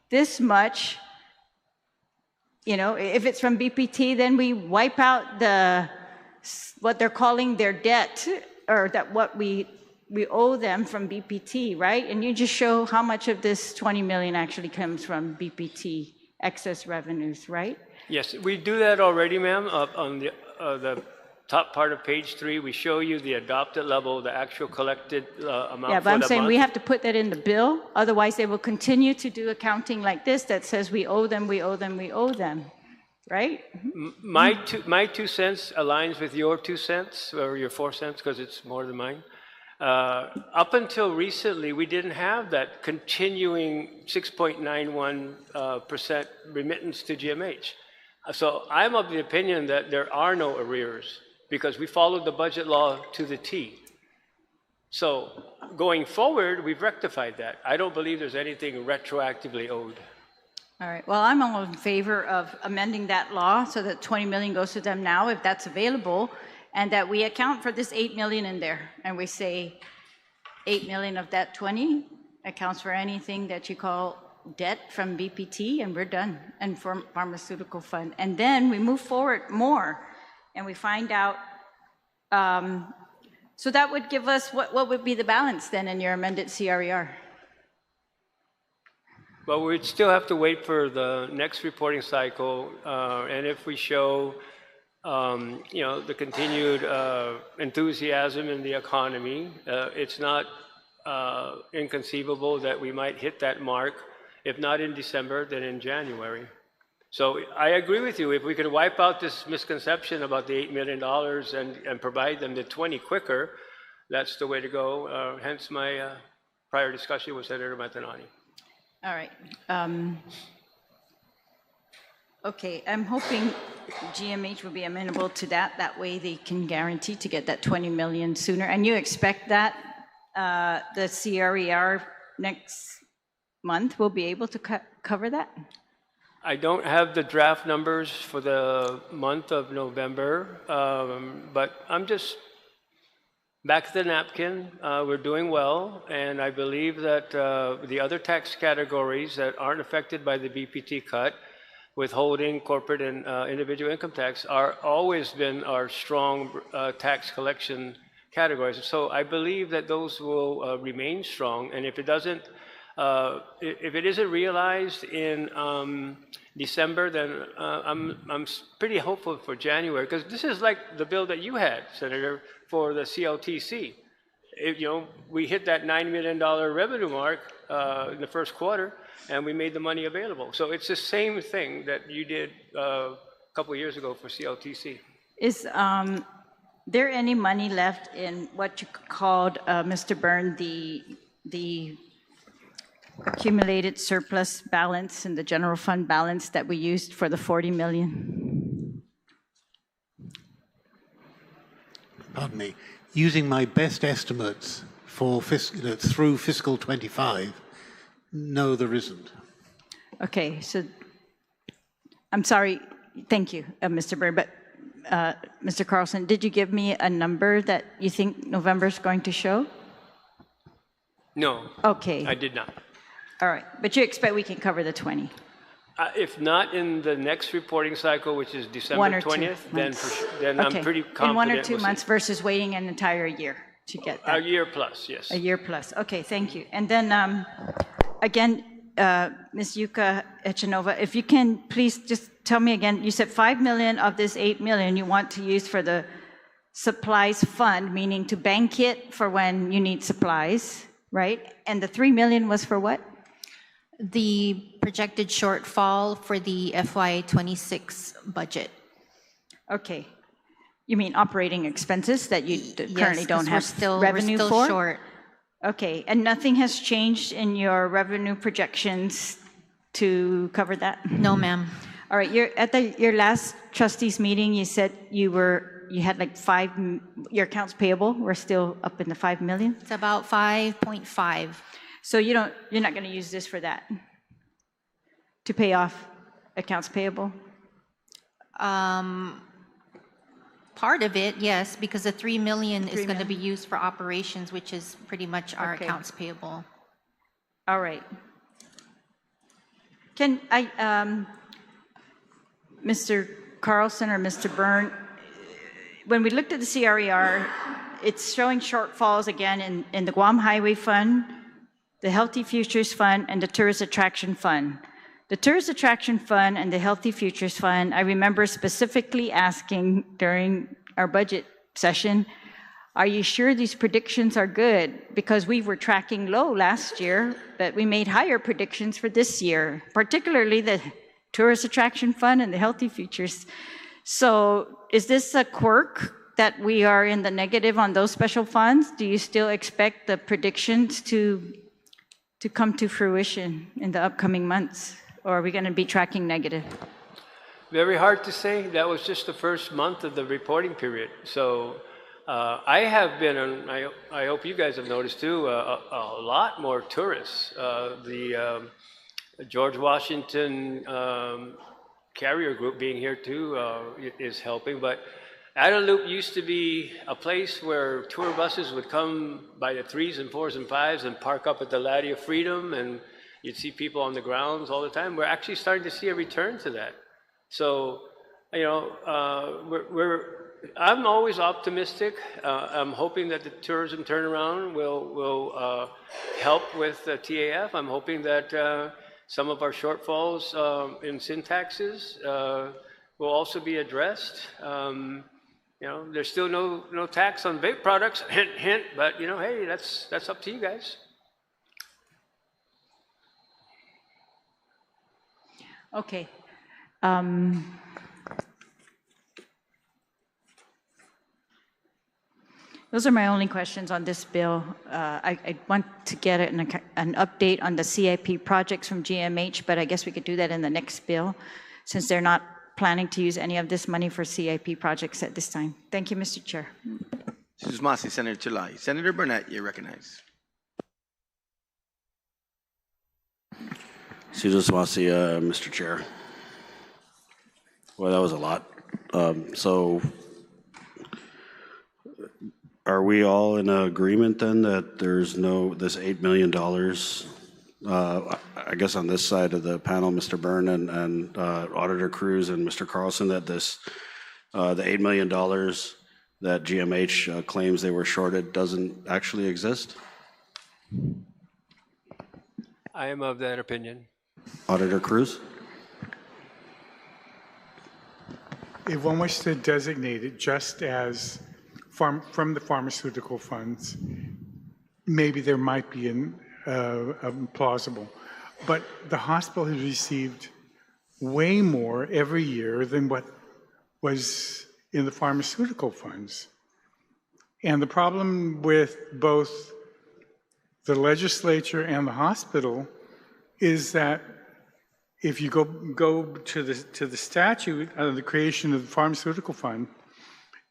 this much, if it's from BPT, then we wipe out what they're calling their debt, or that what we owe them from BPT, right? And you just show how much of this 20 million actually comes from BPT excess revenues, right? Yes, we do that already, ma'am. On the top part of page 3, we show you the adopted level, the actual collected amount. Yeah, but I'm saying we have to put that in the bill. Otherwise, they will continue to do accounting like this that says we owe them, we owe them, we owe them, right? My 2 cents aligns with your 2 cents or your 4 cents because it's more than mine. Up until recently, we didn't have that continuing 6.91% remittance to GMH. So I'm of the opinion that there are no arrears because we followed the budget law to the T. So going forward, we've rectified that. I don't believe there's anything retroactively owed. All right. Well, I'm all in favor of amending that law so that 20 million goes to them now, if that's available, and that we account for this 8 million in there. And we say 8 million of that 20 accounts for anything that you call debt from BPT, and we're done, and from pharmaceutical fund. And then we move forward more, and we find out, so that would give us, what would be the balance then in your amended CRER? Well, we'd still have to wait for the next reporting cycle, and if we show the continued enthusiasm in the economy, it's not inconceivable that we might hit that mark, if not in December, then in January. So I agree with you. If we could wipe out this misconception about the $8 million and provide them the 20 quicker, that's the way to go. Hence my prior discussion with Senator Matanani. All right. Okay, I'm hoping GMH will be amenable to that. That way they can guarantee to get that 20 million sooner. And you expect that the CRER next month will be able to cover that? I don't have the draft numbers for the month of November, but I'm just Back to the napkin, we're doing well, and I believe that the other tax categories that aren't affected by the BPT cut, withholding, corporate, and individual income tax, are always been our strong tax collection categories. So I believe that those will remain strong, and if it doesn't, if it isn't realized in December, then I'm pretty hopeful for January, because this is like the bill that you had, Senator, for the CLTC. We hit that $9 million revenue mark in the first quarter, and we made the money available. So it's the same thing that you did a couple of years ago for CLTC. Is there any money left in what you called, Mr. Byrne, the accumulated surplus balance and the general fund balance that we used for the 40 million? Pardon me. Using my best estimates for through fiscal 25, no, there isn't. Okay, so I'm sorry. Thank you, Mr. Byrne, but Mr. Carlson, did you give me a number that you think November is going to show? No. Okay. I did not. All right, but you expect we can cover the 20? If not in the next reporting cycle, which is December 20th, then okay. I'm pretty confident. In 1 or 2 months versus waiting an entire year to get that? A year plus, yes. A year plus. Okay, thank you. And then again, Ms. Yuka Echanova, if you can please just tell me again, you said 5 million of this 8 million you want to use for the supplies fund, meaning to bank it for when you need supplies, right? And the 3 million was for what? The projected shortfall for the FY26 budget. Okay. You mean operating expenses that you currently don't have revenue we're still for? Short. Okay, and nothing has changed in your revenue projections to cover that? No, ma'am. All right, your last trustees meeting, you said you had like your accounts payable were still up in the 5 million? It's about 5.5. So you're not going to use this for that? To pay off accounts payable? Part of it, yes, because the 3 million is going to be used for operations, which is pretty much our accounts payable. All right. Can I, Mr. Carlson or Mr. Byrne, when we looked at the CRER, it's showing shortfalls again in the Guam Highway Fund, the Healthy Futures Fund, and the Tourist Attraction Fund. The Tourist Attraction Fund and the Healthy Futures Fund, I remember specifically asking during our budget session, are you sure these predictions are good? Because we were tracking low last year, but we made higher predictions for this year, particularly the Tourist Attraction Fund and the Healthy Futures. So is this a quirk that we are in the negative on those special funds? Do you still expect the predictions to come to fruition in the upcoming months? Or are we going to be tracking negative? Very hard to say. That was just the first month of the reporting period. So I have been, and I hope you guys have noticed too, a lot more tourists. The George Washington carrier group being here too is helping. But Adelaide Loop used to be a place where tour buses would come by the 3s and 4s and 5s and park up at the Ladder of Freedom, and you'd see people on the grounds all the time. We're actually starting to see a return to that. So, I'm always optimistic. I'm hoping that the tourism turnaround will help with TAF. I'm hoping that some of our shortfalls in sin taxes will also be addressed. There's still no tax on vape products, hint, hint, but hey, that's up to you guys. Okay. Those are my only questions on this bill. I want to get an update on the CIP projects from GMH, but I guess we could do that in the next bill, since they're not planning to use any of this money for CIP projects at this time. Thank you, Mr. Chair. Susmasi, Senator Chilai. Senator Burnett, you're recognized. Susmasi, Mr. Chair. Well, that was a lot. So are we all in agreement then that there's this $8 million? I guess on this side of the panel, Mr. Byrne and Auditor Cruz and Mr. Carlson, that the $8 million that GMH claims they were shorted doesn't actually exist? I am of that opinion. Auditor Cruz? If one was to designate it just as from the pharmaceutical funds, maybe there might be a plausible. But the hospital has received way more every year than what was in the pharmaceutical funds. And the problem with both the legislature and the hospital is that if you go to the statute of the creation of the pharmaceutical fund,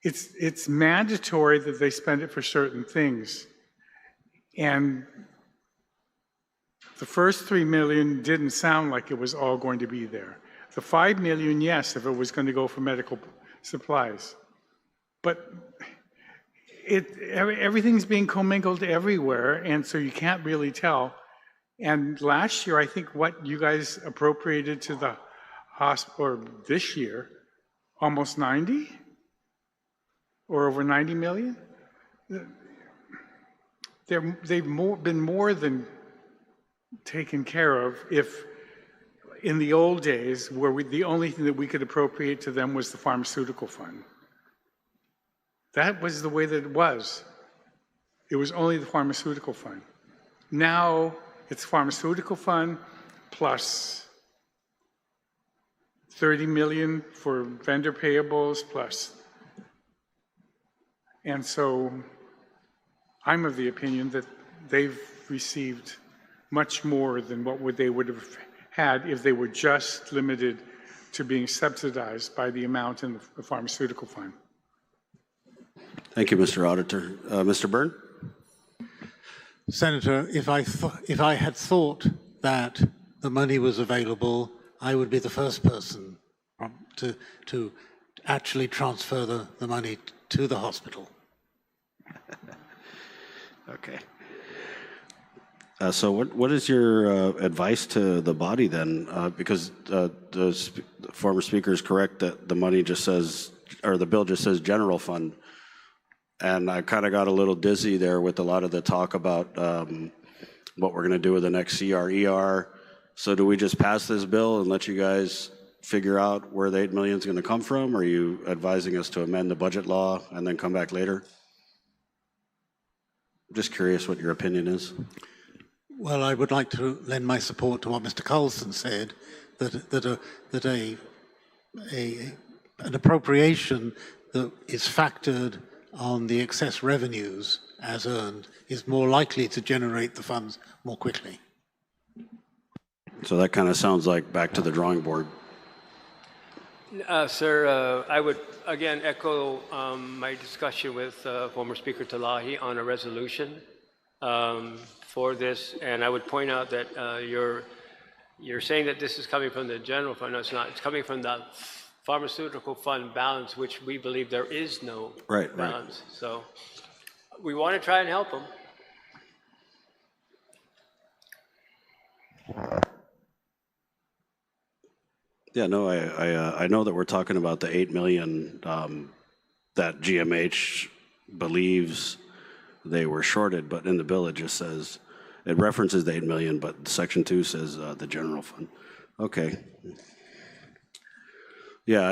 it's mandatory that they spend it for certain things. And the first $3 million didn't sound like it was all going to be there. The $5 million, yes, if it was going to go for medical supplies. But everything's being commingled everywhere, and so you can't really tell. And last year, I think what you guys appropriated to the hospital, or this year, almost 90? Or over 90 million? They've been more than taken care of if in the old days where the only thing that we could appropriate to them was the pharmaceutical fund. That was the way that it was. It was only the pharmaceutical fund. Now it's pharmaceutical fund plus 30 million for vendor payables plus. And so I'm of the opinion that they've received much more than what they would have had if they were just limited to being subsidized by the amount in the pharmaceutical fund. Thank you, Mr. Auditor. Mr. Byrne? Senator, if I had thought that the money was available, I would be the first person to actually transfer the money to the hospital. Okay. So what is your advice to the body then? Because the former speaker is correct that the money just says, or the bill just says general fund. And I kind of got a little dizzy there with a lot of the talk about what we're going to do with the next CRER. So do we just pass this bill and let you guys figure out where the $8 million is going to come from? Or are you advising us to amend the budget law and then come back later? I'm just curious what your opinion is. Well, I would like to lend my support to what Mr. Carlson said, that an appropriation that is factored on the excess revenues as earned is more likely to generate the funds more quickly. So that kind of sounds like back to the drawing board. Sir, I would again echo my discussion with former Speaker Talahi on a resolution for this, and I would point out that you're saying that this is coming from the general fund. No, it's not. It's coming from the pharmaceutical fund balance, which we believe there is no balance. Right. So we want to try and help them. Yeah, no, I know that we're talking about the $8 million that GMH believes they were shorted, but in the bill it just says, it references the $8 million, but Section 2 says the general fund. Okay. Yeah,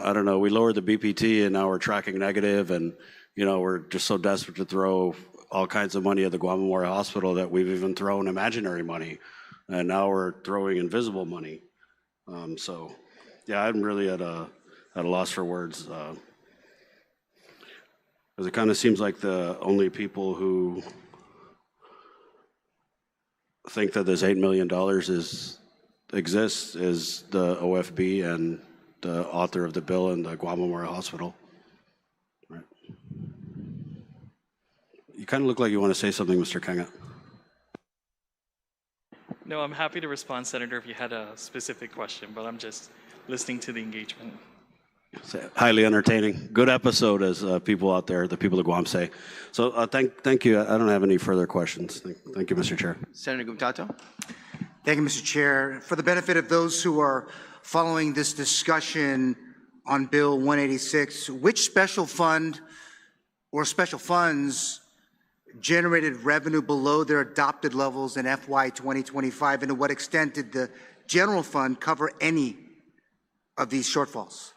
I don't know. We lowered the BPT and now we're tracking negative, and we're just so desperate to throw all kinds of money at the Guam Memorial Hospital that we've even thrown imaginary money, and now we're throwing invisible money. So, yeah, I'm really at a loss for words. Because it kind of seems like the only people who think that this $8 million exists is the OFB and the author of the bill and the Guam Memorial Hospital. Right. You kind of look like you want to say something, Mr. Kanga. No, I'm happy to respond, Senator, if you had a specific question, but I'm just listening to the engagement. Highly entertaining. Good episode, as people out there, the people of Guam say. So thank you. I don't have any further questions. Thank you, Mr. Chair. Senator Gumtato. Thank you, Mr. Chair. For the benefit of those who are following this discussion on Bill 186, which special fund or special funds generated revenue below their adopted levels in FY 2025, and to what extent did the general fund cover any of these shortfalls?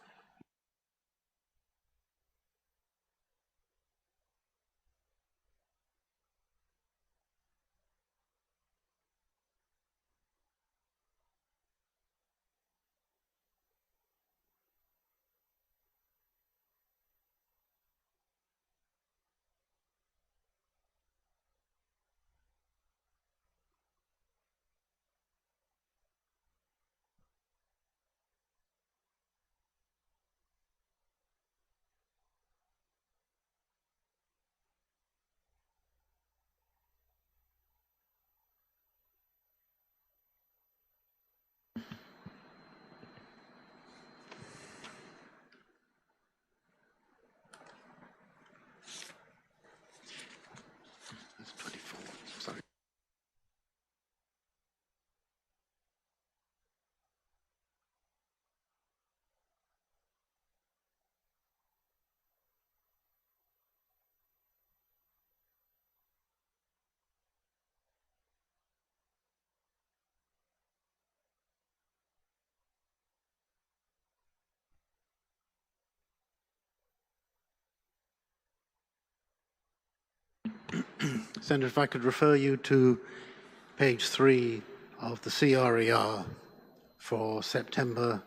Senator, if I could refer you to page 3 of the CRER for September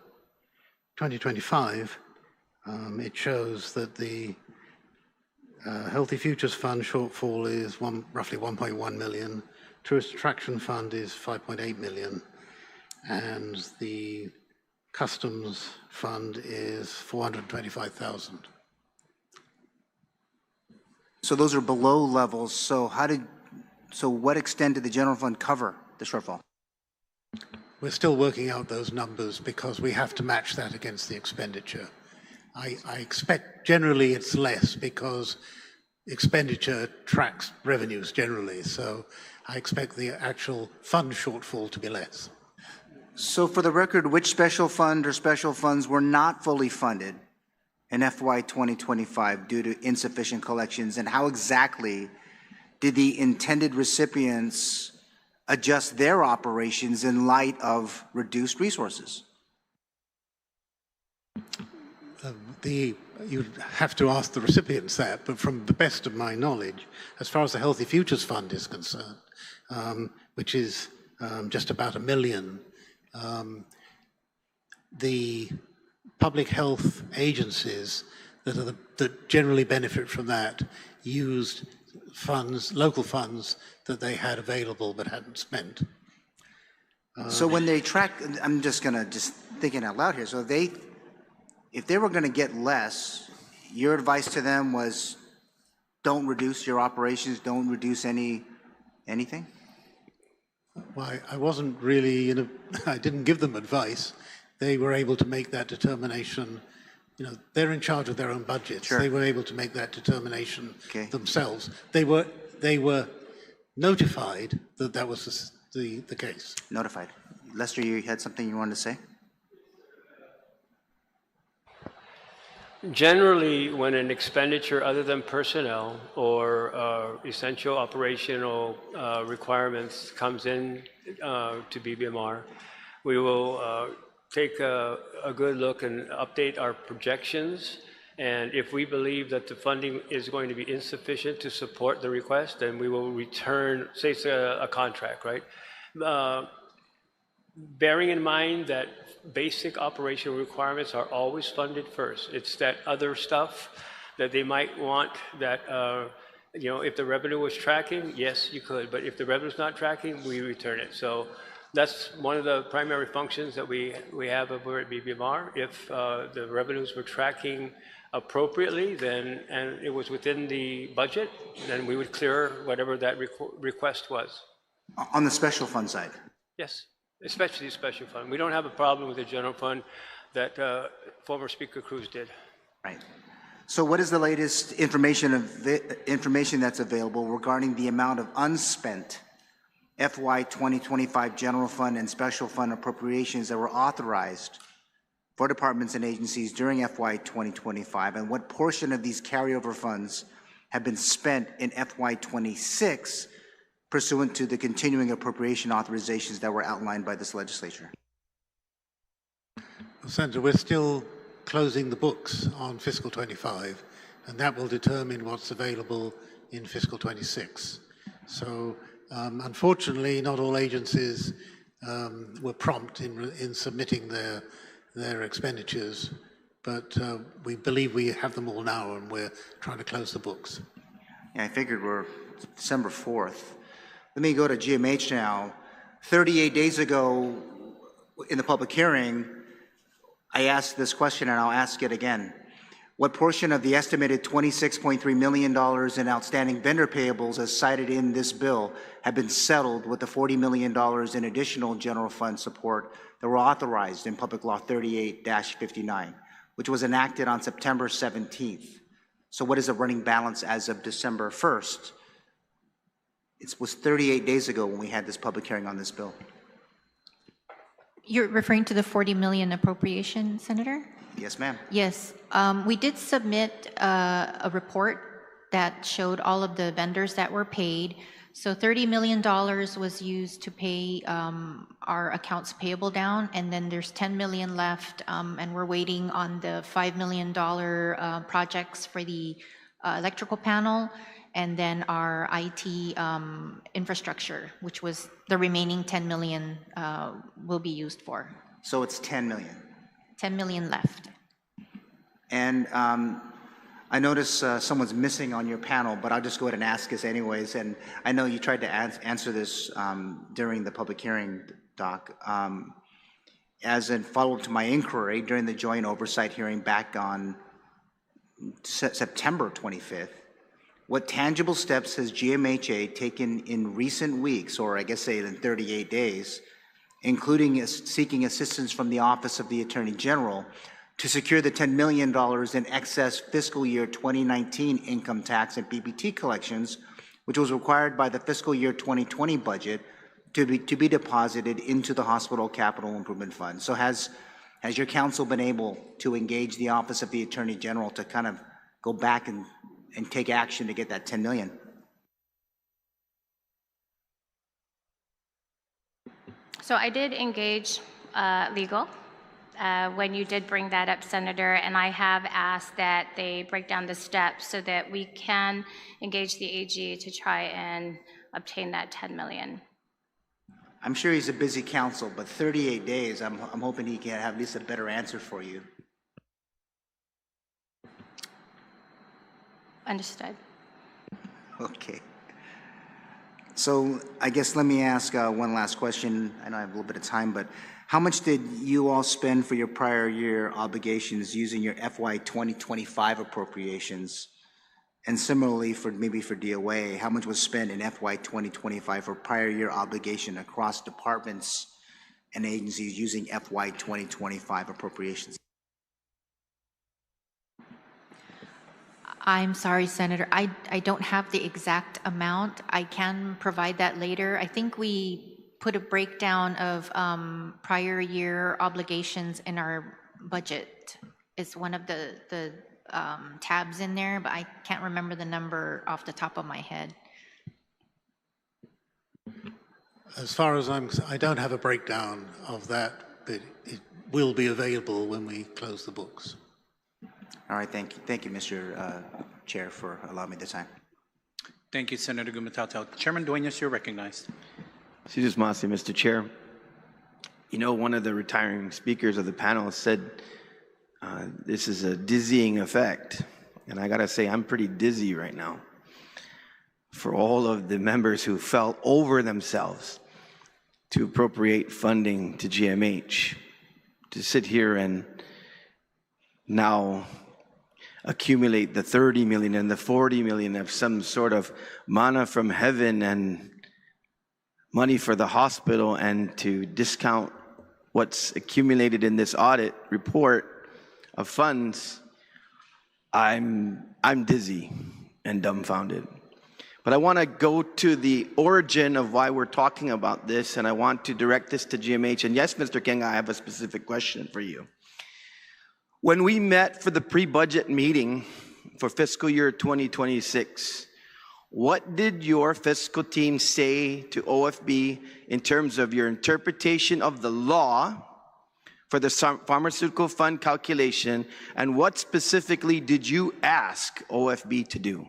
2025. It shows that the Healthy Futures Fund shortfall is roughly 1.1 million. Tourist Attraction Fund is 5.8 million. And the Customs Fund is 425,000. So those are below levels. So what extent did the general fund cover the shortfall? We're still working out those numbers because we have to match that against the expenditure. I expect generally it's less because expenditure tracks revenues generally. So I expect the actual fund shortfall to be less. So for the record, which special fund or special funds were not fully funded in FY 2025 due to insufficient collections, and how exactly did the intended recipients adjust their operations in light of reduced resources? You'd have to ask the recipients that, but from the best of my knowledge, as far as the Healthy Futures Fund is concerned, which is just about $1 million, the public health agencies that generally benefit from that used funds, local funds that they had available but hadn't spent. So when they track, I'm just thinking out loud here. So if they were going to get less, your advice to them was, don't reduce your operations, don't reduce anything? Well, I wasn't really I didn't give them advice. They were able to make that determination. You know, they're in charge of their own budgets. Sure. They were able to make that determination themselves. They were notified that that was the case. Notified. Lester, you had something you wanted to say? Generally, when an expenditure other than personnel or essential operational requirements comes in to BBMR, we will take a good look and update our projections. And if we believe that the funding is going to be insufficient to support the request, then we will return, say it's a contract, right? Bearing in mind that basic operational requirements are always funded first. It's that other stuff that they might want that, you know, if the revenue was tracking, yes, you could. But if the revenue's not tracking, we return it. So that's one of the primary functions that we have over at BBMR. If the revenues were tracking appropriately, then, and it was within the budget, then we would clear whatever that request was. On the special fund side? Yes, especially the special fund. We don't have a problem with the general fund. that former Speaker Cruz did. Right. So what is the latest information that's available regarding the amount of unspent FY 2025 general fund and special fund appropriations that were authorized for departments and agencies during FY 2025, and what portion of these carryover funds have been spent in FY 26 pursuant to the continuing appropriation authorizations that were outlined by this legislature? Senator, we're still closing the books on fiscal 25, and that will determine what's available in fiscal 26. So unfortunately, not all agencies were prompt in submitting their expenditures, but we believe we have them all now, and we're trying to close the books. Yeah, I figured we're December 4th. Let me go to GMH now. 38 days ago in the public hearing, I asked this question, and I'll ask it again. What portion of the estimated $26.3 million in outstanding vendor payables as cited in this bill have been settled with the $40 million in additional general fund support that were authorized in Public Law 38-59, which was enacted on September 17th? So what is the running balance as of December 1st? It was 38 days ago when we had this public hearing on this bill. You're referring to the 40 million appropriation, Senator? Yes, ma'am. Yes. We did submit a report that showed all of the vendors that were paid. So $30 million was used to pay our accounts payable down, and then there's $10 million left, and we're waiting on the $5 million projects for the electrical panel, and then our IT infrastructure, which was the remaining 10 million will be used for. So it's 10 million. 10 million left. And I notice someone's missing on your panel, but I'll just go ahead and ask this anyways. And I know you tried to answer this during the public hearing, Doc. As a follow-up to my inquiry during the joint oversight hearing back on September 25th, what tangible steps has GMHA taken in recent weeks, or I guess say in 38 days, including seeking assistance from the Office of the Attorney General to secure the $10 million in excess fiscal year 2019 income tax and PPT collections, which was required by the fiscal year 2020 budget to be deposited into the Hospital Capital Improvement Fund? So has your council been able to engage the Office of the Attorney General to kind of go back and take action to get that 10 million? So I did engage legal when you did bring that up, Senator, and I have asked that they break down the steps so that we can engage the AG to try and obtain that 10 million. I'm sure he's a busy counsel, but 38 days, I'm hoping he can have at least a better answer for you. Understood. Okay. So I guess let me ask one last question. I know I have a little bit of time, but how much did you all spend for your prior year obligations using your FY 2025 appropriations? And similarly, maybe for DOA, how much was spent in FY 2025 for prior year obligation across departments and agencies using FY 2025 appropriations? I'm sorry, Senator. I don't have the exact amount. I can provide that later. I think we put a breakdown of prior year obligations in our budget. It's one of the tabs in there, but I can't remember the number off the top of my head. As far as I don't have a breakdown of that, but it will be available when we close the books. All right, thank you. Thank you, Mr. Chair, for allowing me the time. Thank you, Senator Gumatao. Chairman Dueñas, you're recognized. Excuse me, Mr. Chair. You know, one of the retiring speakers of the panel said this is a dizzying effect. And I gotta say, I'm pretty dizzy right now for all of the members who fell over themselves to appropriate funding to GMH, to sit here and now accumulate the 30 million and the 40 million of some sort of manna from heaven and money for the hospital, and to discount what's accumulated in this audit report of funds, I'm dizzy and dumbfounded. But I want to go to the origin of why we're talking about this, and I want to direct this to GMH. And yes, Mr. King, I have a specific question for you. When we met for the pre-budget meeting for fiscal year 2026, what did your fiscal team say to OFB in terms of your interpretation of the law for the pharmaceutical fund calculation, and what specifically did you ask OFB to do?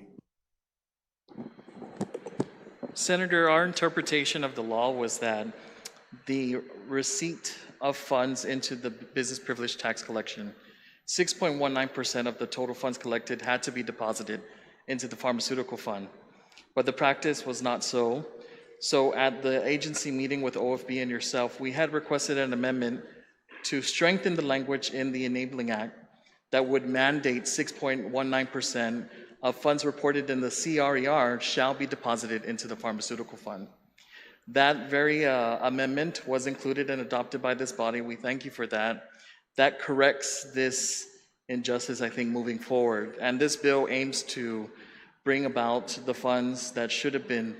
Senator, our interpretation of the law was that the receipt of funds into the business privilege tax collection, 6.19% of the total funds collected had to be deposited into the pharmaceutical fund. But the practice was not so. So at the agency meeting with OFB and yourself, we had requested an amendment to strengthen the language in the Enabling Act that would mandate 6.19% of funds reported in the CRER shall be deposited into the pharmaceutical fund. That very amendment was included and adopted by this body. We thank you for that. That corrects this injustice, I think, moving forward. And this bill aims to bring about the funds that should have been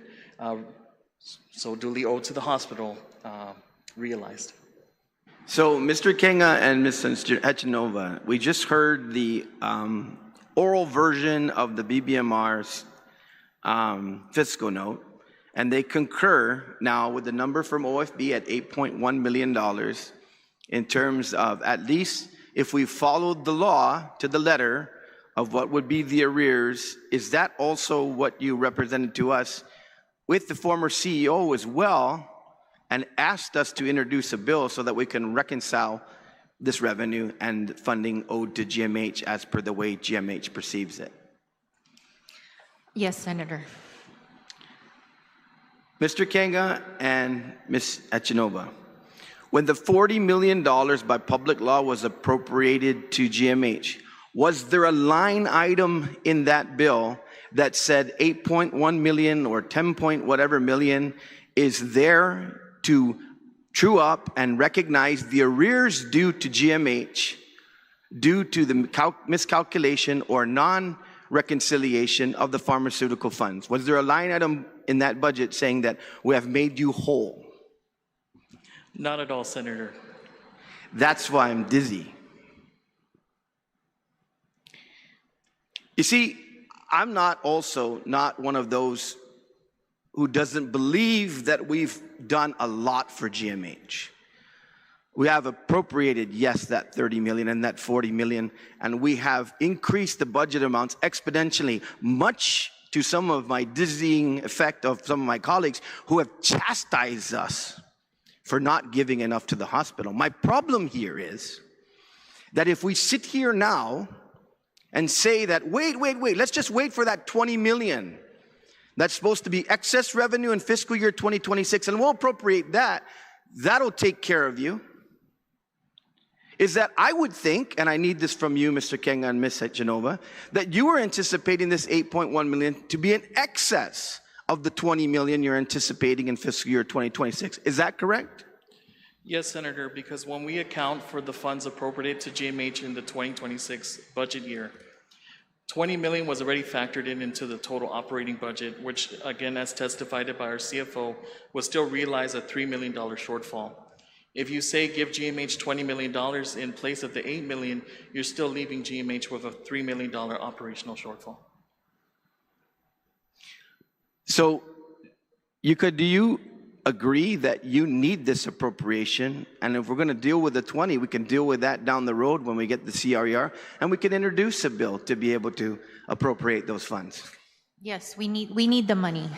so duly owed to the hospital realized. So, Mr. Kenga and Ms. Echanova, we just heard the oral version of the BBMR's fiscal note, and they concur now with the number from OFB at $8.1 million in terms of, at least if we followed the law to the letter of what would be the arrears. Is that also what you represented to us with the former CEO as well, and asked us to introduce a bill so that we can reconcile this revenue and funding owed to GMH as per the way GMH perceives it? Yes, Senator. Mr. Kenga and Ms. Echanova, when the $40 million by public law was appropriated to GMH, was there a line item in that bill that said 8.1 million or 10 point whatever million is there to true up and recognize the arrears due to GMH due to the miscalculation or non-reconciliation of the pharmaceutical funds? Was there a line item in that budget saying that we have made you whole? Not at all, Senator. That's why I'm dizzy. You see, I'm not one of those who doesn't believe that we've done a lot for GMH. We have appropriated, yes, that 30 million and that 40 million, and we have increased the budget amounts exponentially, much to some of my dizzying effect of some of my colleagues who have chastised us for not giving enough to the hospital. My problem here is that if we sit here now and say that, wait, let's just wait for that 20 million that's supposed to be excess revenue in fiscal year 2026, and we'll appropriate that, that'll take care of you. Is that I would think, and I need this from you, Mr. Kenga and Ms. Genova, that you were anticipating this 8.1 million to be in excess of the 20 million you're anticipating in fiscal year 2026. Is that correct? Yes, Senator, because when we account for the funds appropriated to GMH in the 2026 budget year, 20 million was already factored into the total operating budget, which again, as testified by our CFO, will still realize a $3 million shortfall. If you say give GMH $20 million in place of the 8 million, you're still leaving GMH with a $3 million operational shortfall. So, do you agree that you need this appropriation? And if we're going to deal with the 20, we can deal with that down the road when we get the CRER, and we can introduce a bill to be able to appropriate those funds. Yes, we need the money.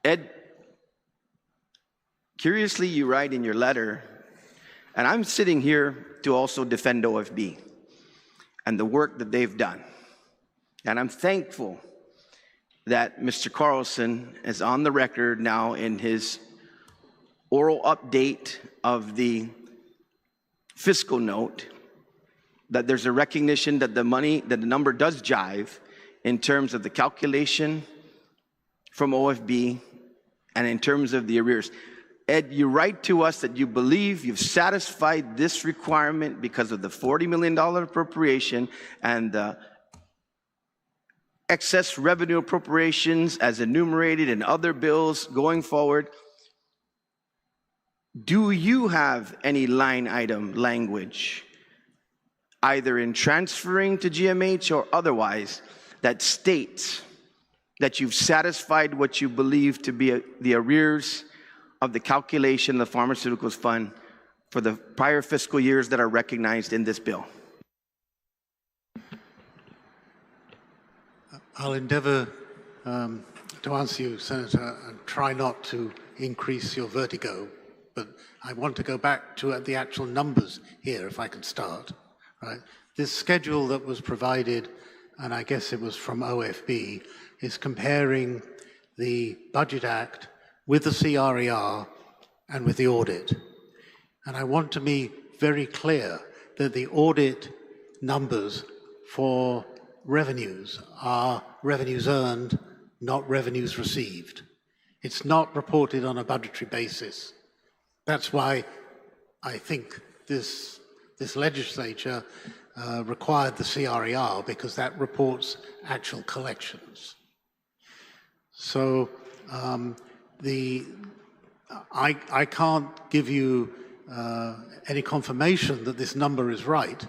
Ed, curiously, you write in your letter, and I'm sitting here to also defend OFB and the work that they've done. And I'm thankful that Mr. Carlson is on the record now in his oral update of the fiscal note, that there's a recognition that the number does jive in terms of the calculation from OFB and in terms of the arrears. Ed, you write to us that you believe you've satisfied this requirement because of the $40 million appropriation and the excess revenue appropriations as enumerated in other bills going forward. Do you have any line item language, either in transferring to GMH or otherwise, that states that you've satisfied what you believe to be the arrears of the calculation of the Pharmaceuticals Fund for the prior fiscal years that are recognized in this bill? I'll endeavor to answer you, Senator, and try not to increase your vertigo, but I want to go back to the actual numbers here, if I can start. Right? This schedule that was provided, and I guess it was from OFB, is comparing the Budget Act with the CRER and with the audit. And I want to be very clear that the audit numbers for revenues are revenues earned, not revenues received. It's not reported on a budgetary basis. That's why I think this legislature required the CRER, because that reports actual collections. So I can't give you any confirmation that this number is right,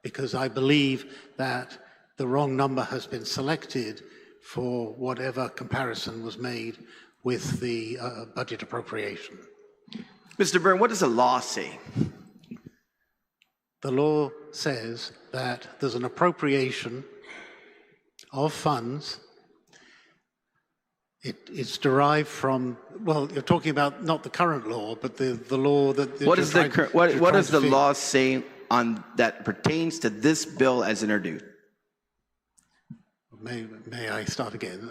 because I believe that the wrong number has been selected for whatever comparison was made with the budget appropriation. Mr. Byrne, what does the law say? The law says that there's an appropriation of funds. It's derived from, well, you're talking about not the current law, but the law that... What does the law say on that pertains to this bill as introduced? May I start again?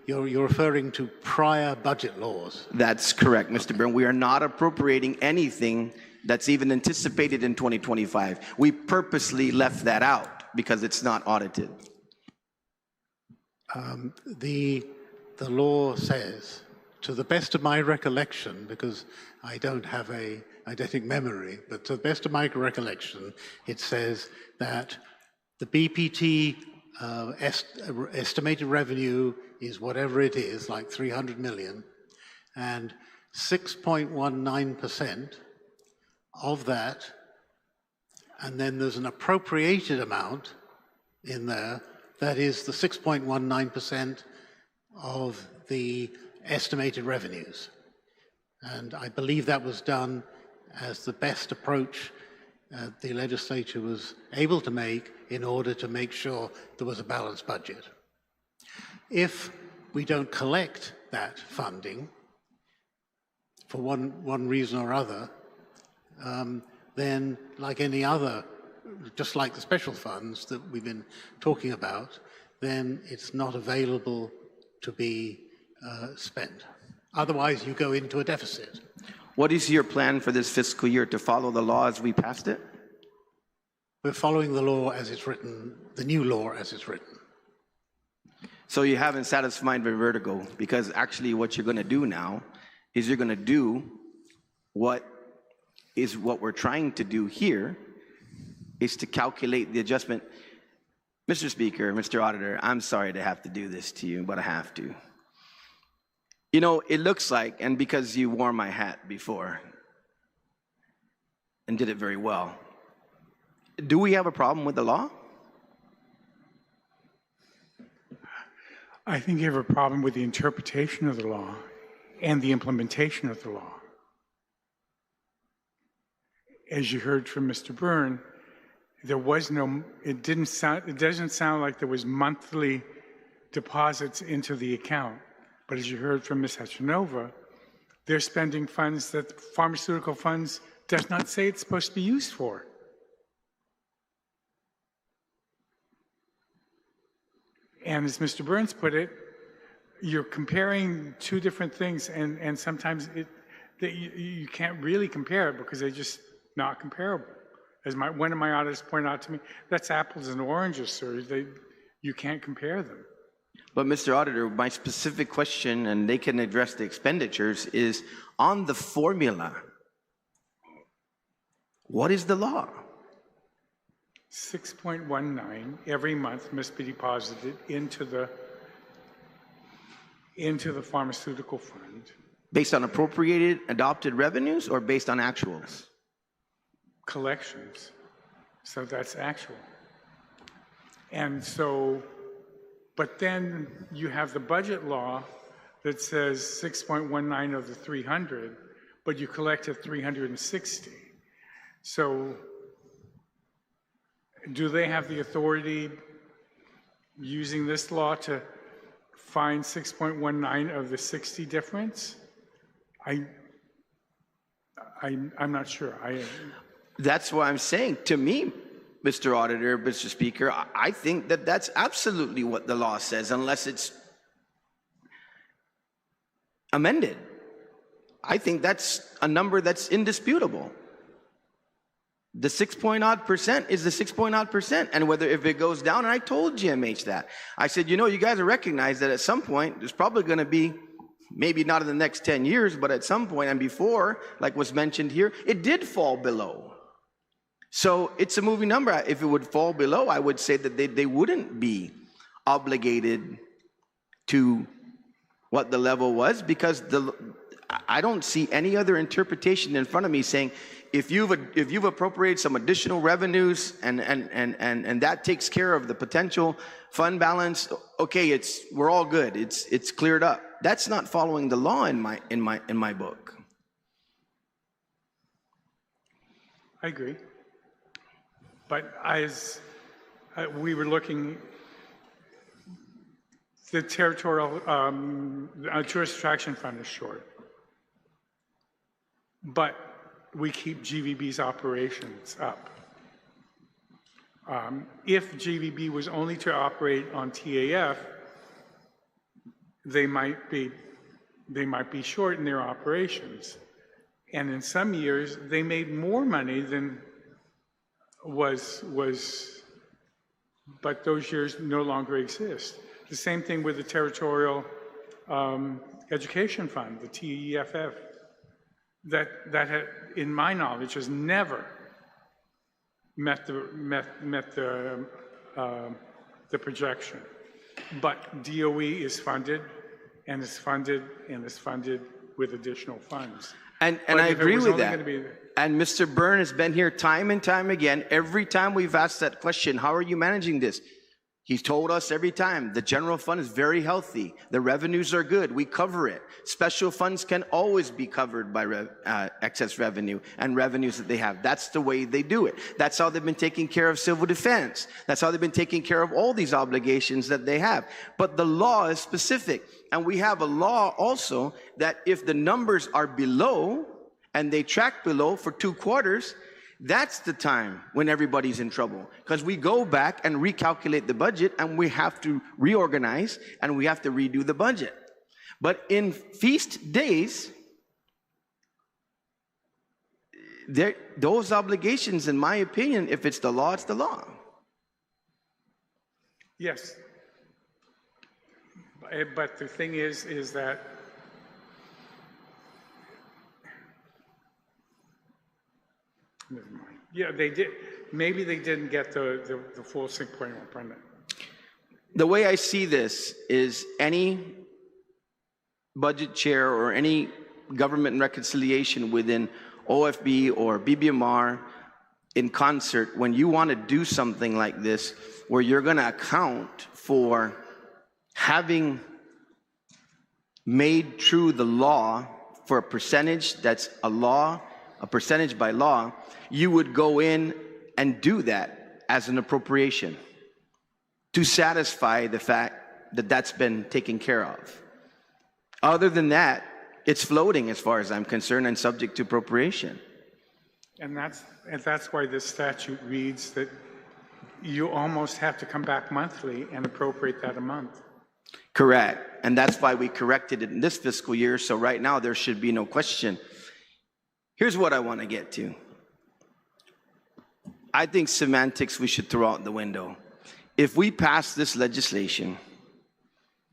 You're referring to prior budget laws. That's correct, Mr. Byrne. We are not appropriating anything that's even anticipated in 2025. We purposely left that out because it's not audited. The law says, to the best of my recollection, because I don't have a eidetic memory, but to the best of my recollection, it says that the BPT estimated revenue is whatever it is, like 300 million, and 6.19% of that, and then there's an appropriated amount in there that is the 6.19% of the estimated revenues. And I believe that was done as the best approach the legislature was able to make in order to make sure there was a balanced budget. If we don't collect that funding for one reason or other, then like any other, just like the special funds that we've been talking about, then it's not available to be spent. Otherwise, you go into a deficit. What is your plan for this fiscal year, to follow the law as we passed it? We're following the law as it's written, the new law as it's written. So you haven't satisfied my vertigo, because actually what you're going to do now is you're going to do what we're trying to do here, is to calculate the adjustment. Mr. Speaker, Mr. Auditor, I'm sorry to have to do this to you, but I have to. You know, it looks like, and because you wore my hat before and did it very well, do we have a problem with the law? I think you have a problem with the interpretation of the law and the implementation of the law. As you heard from Mr. Byrne, there was no, it doesn't sound like there was monthly deposits into the account. But as you heard from Ms. Hachinova, they're spending funds that pharmaceutical funds does not say it's supposed to be used for. And as Mr. Burns put it, you're comparing two different things, and sometimes you can't really compare it because they're just not comparable. As one of my auditors pointed out to me, that's apples and oranges, sir. You can't compare them. But Mr. Auditor, my specific question, and they can address the expenditures, is on the formula. What is the law? 6.19 every month must be deposited into the pharmaceutical fund. Based on appropriated adopted revenues or based on actuals? Collections. So that's actual. And so, but then you have the budget law that says 6.19 of the 300, but you collected 360. So do they have the authority using this law to find 6.19 of the 60 difference? I'm not sure. That's why I'm saying, to me, Mr. Auditor, Mr. Speaker, I think that that's absolutely what the law says, unless it's amended. I think that's a number that's indisputable. The 6-point-odd% is the 6-point-odd%, and whether if it goes down, and I told GMH that. I said, you know, you guys recognize that at some point, there's probably going to be, maybe not in the next 10 years, but at some point, and before, like was mentioned here, it did fall below. So it's a moving number. If it would fall below, I would say that they wouldn't be obligated to what the level was, because I don't see any other interpretation in front of me saying, if you've appropriated some additional revenues and that takes care of the potential fund balance, okay, we're all good. It's cleared up. That's not following the law in my book. I agree. But as we were looking, the territorial tourist attraction fund is short. But we keep GVB's operations up. If GVB was only to operate on TAF, they might be short in their operations. And in some years, they made more money than but those years no longer exist. The same thing with the Territorial Education Fund, the TEFF, that had, in my knowledge, has never met the projection. But DOE is funded and is funded and is funded with additional funds. And I agree with that. And Mr. Byrne has been here time and time again. Every time we've asked that question, how are you managing this? He's told us every time, the general fund is very healthy. The revenues are good. We cover it. Special funds can always be covered by excess revenue and revenues that they have. That's the way they do it. That's how they've been taking care of civil defense. That's how they've been taking care of all these obligations that they have. But the law is specific. And we have a law also that if the numbers are below and they track below for 2 quarters, that's the time when everybody's in trouble, because we go back and recalculate the budget and we have to reorganize and we have to redo the budget. But in feast days, those obligations, in my opinion, if it's the law, it's the law. Yes. But the thing is that never mind. Yeah, they did. Maybe they didn't get the full 6.1%. The way I see this is any budget chair or any government reconciliation within OFB or BBMR in concert, when you want to do something like this, where you're going to account for having made true the law for a percentage that's a law, a percentage by law, you would go in and do that as an appropriation to satisfy the fact that that's been taken care of. Other than that, it's floating as far as I'm concerned and subject to appropriation. And that's why this statute reads that you almost have to come back monthly and appropriate that a month. Correct. And that's why we corrected it in this fiscal year. So right now there should be no question. Here's what I want to get to. I think semantics we should throw out the window. If we pass this legislation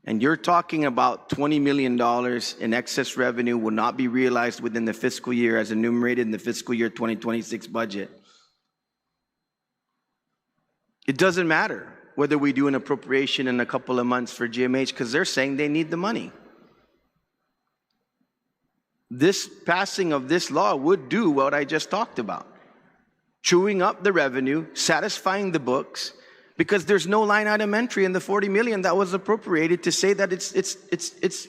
And you're talking about $20 million in excess revenue will not be realized within the fiscal year as enumerated in the fiscal year 2026 budget. It doesn't matter whether we do an appropriation in a couple of months for GMH because they're saying they need the money. This passing of this law would do what I just talked about. Chewing up the revenue, satisfying the books, because there's no line item entry in the 40 million that was appropriated to say that it's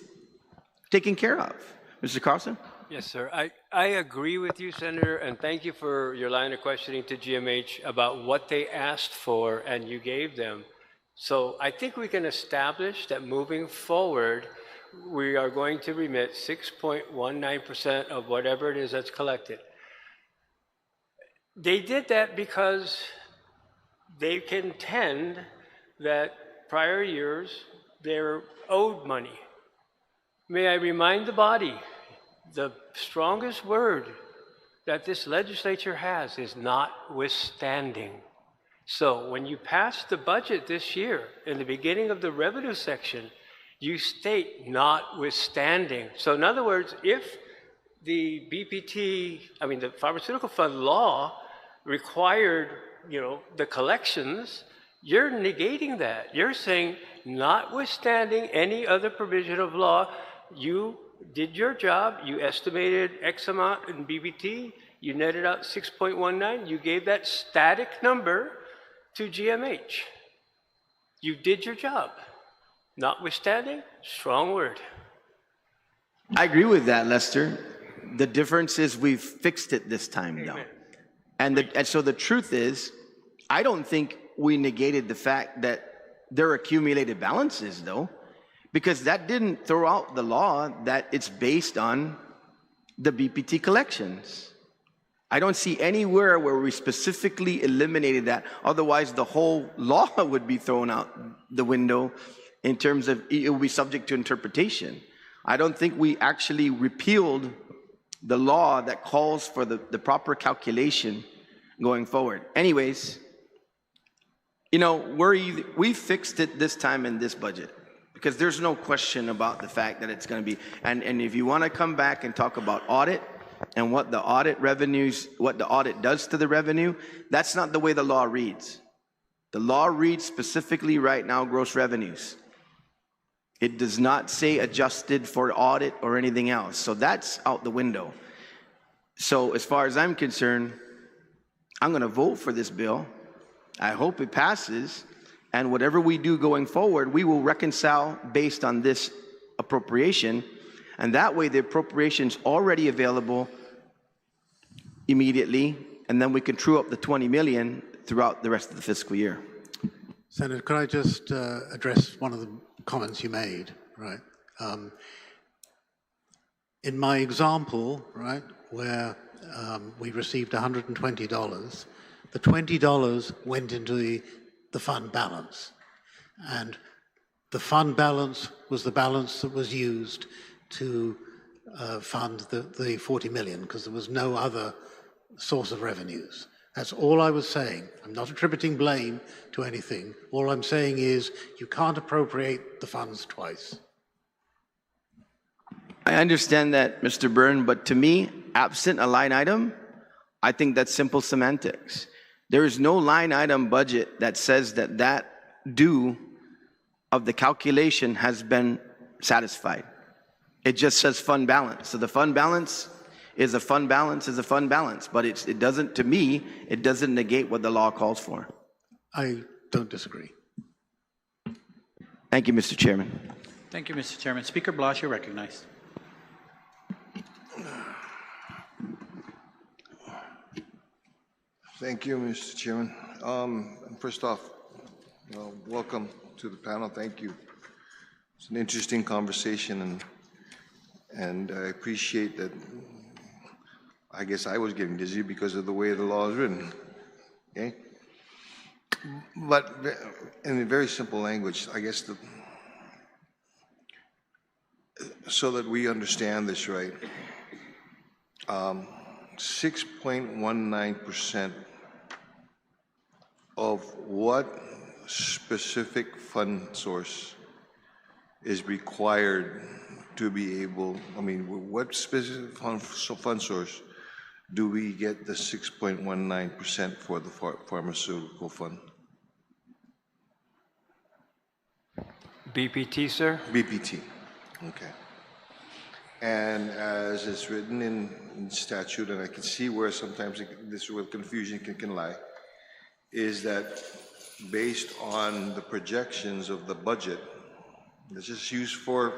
taken care of. Mr. Carlson? Yes, sir. I agree with you, Senator, and thank you for your line of questioning to GMH about what they asked for and you gave them. So I think we can establish that moving forward, we are going to remit 6.19% of whatever it is that's collected. They did that because they contend that prior years they're owed money. May I remind the body, the strongest word that this legislature has is notwithstanding. So when you pass the budget this year, in the beginning of the revenue section, you state notwithstanding. So in other words, if the BPT, the Pharmaceutical Fund law required, the collections, you're negating that. You're saying, notwithstanding any other provision of law, you did your job, you estimated X amount in BBT, you netted out 6.19, you gave that static number to GMH. You did your job. Notwithstanding, strong word. I agree with that, Lester. The difference is we've fixed it this time, though. And so the truth is, I don't think we negated the fact that there are accumulated balances, though, because that didn't throw out the law that it's based on the BPT collections. I don't see anywhere where we specifically eliminated that. Otherwise, the whole law would be thrown out the window in terms of it will be subject to interpretation. I don't think we actually repealed the law that calls for the proper calculation going forward. Anyways, we fixed it this time in this budget because there's no question about the fact that it's going to be, and if you want to come back and talk about audit and what the audit revenues, what the audit does to the revenue, that's not the way the law reads. The law reads specifically right now gross revenues. It does not say adjusted for audit or anything else. So that's out the window. So as far as I'm concerned, I'm going to vote for this bill. I hope it passes. And whatever we do going forward, we will reconcile based on this appropriation. And that way the appropriation's already available immediately. And then we can true up the 20 million throughout the rest of the fiscal year. Senator, could I just address one of the comments you made, right? In my example, right, where we received $120, the $20 went into the fund balance. And the fund balance was the balance that was used to fund the 40 million because there was no other source of revenues. That's all I was saying. I'm not attributing blame to anything. All I'm saying is you can't appropriate the funds twice. I understand that, Mr. Byrne, but to me, absent a line item, I think that's simple semantics. There is no line item budget that says that due of the calculation has been satisfied. It just says fund balance. So the fund balance is a fund balance is a fund balance, but it doesn't, to me, it doesn't negate what the law calls for. I don't disagree. Thank you, Mr. Chairman. Thank you, Mr. Chairman. Speaker Blas, you're recognized. Thank you, Mr. Chairman. First off, welcome to the panel. Thank you. It's an interesting conversation, and I appreciate that. I guess I was getting dizzy because of the way the law is written. Okay, but in a very simple language, I guess so that we understand this right. 6.19% of what specific fund source is required to be able, I mean, what specific fund source do we get the 6.19% for the pharmaceutical fund? BPT, sir? BPT, okay. And as it's written in statute, and I can see where sometimes this is where confusion can lie, is that based on the projections of the budget, let's just use for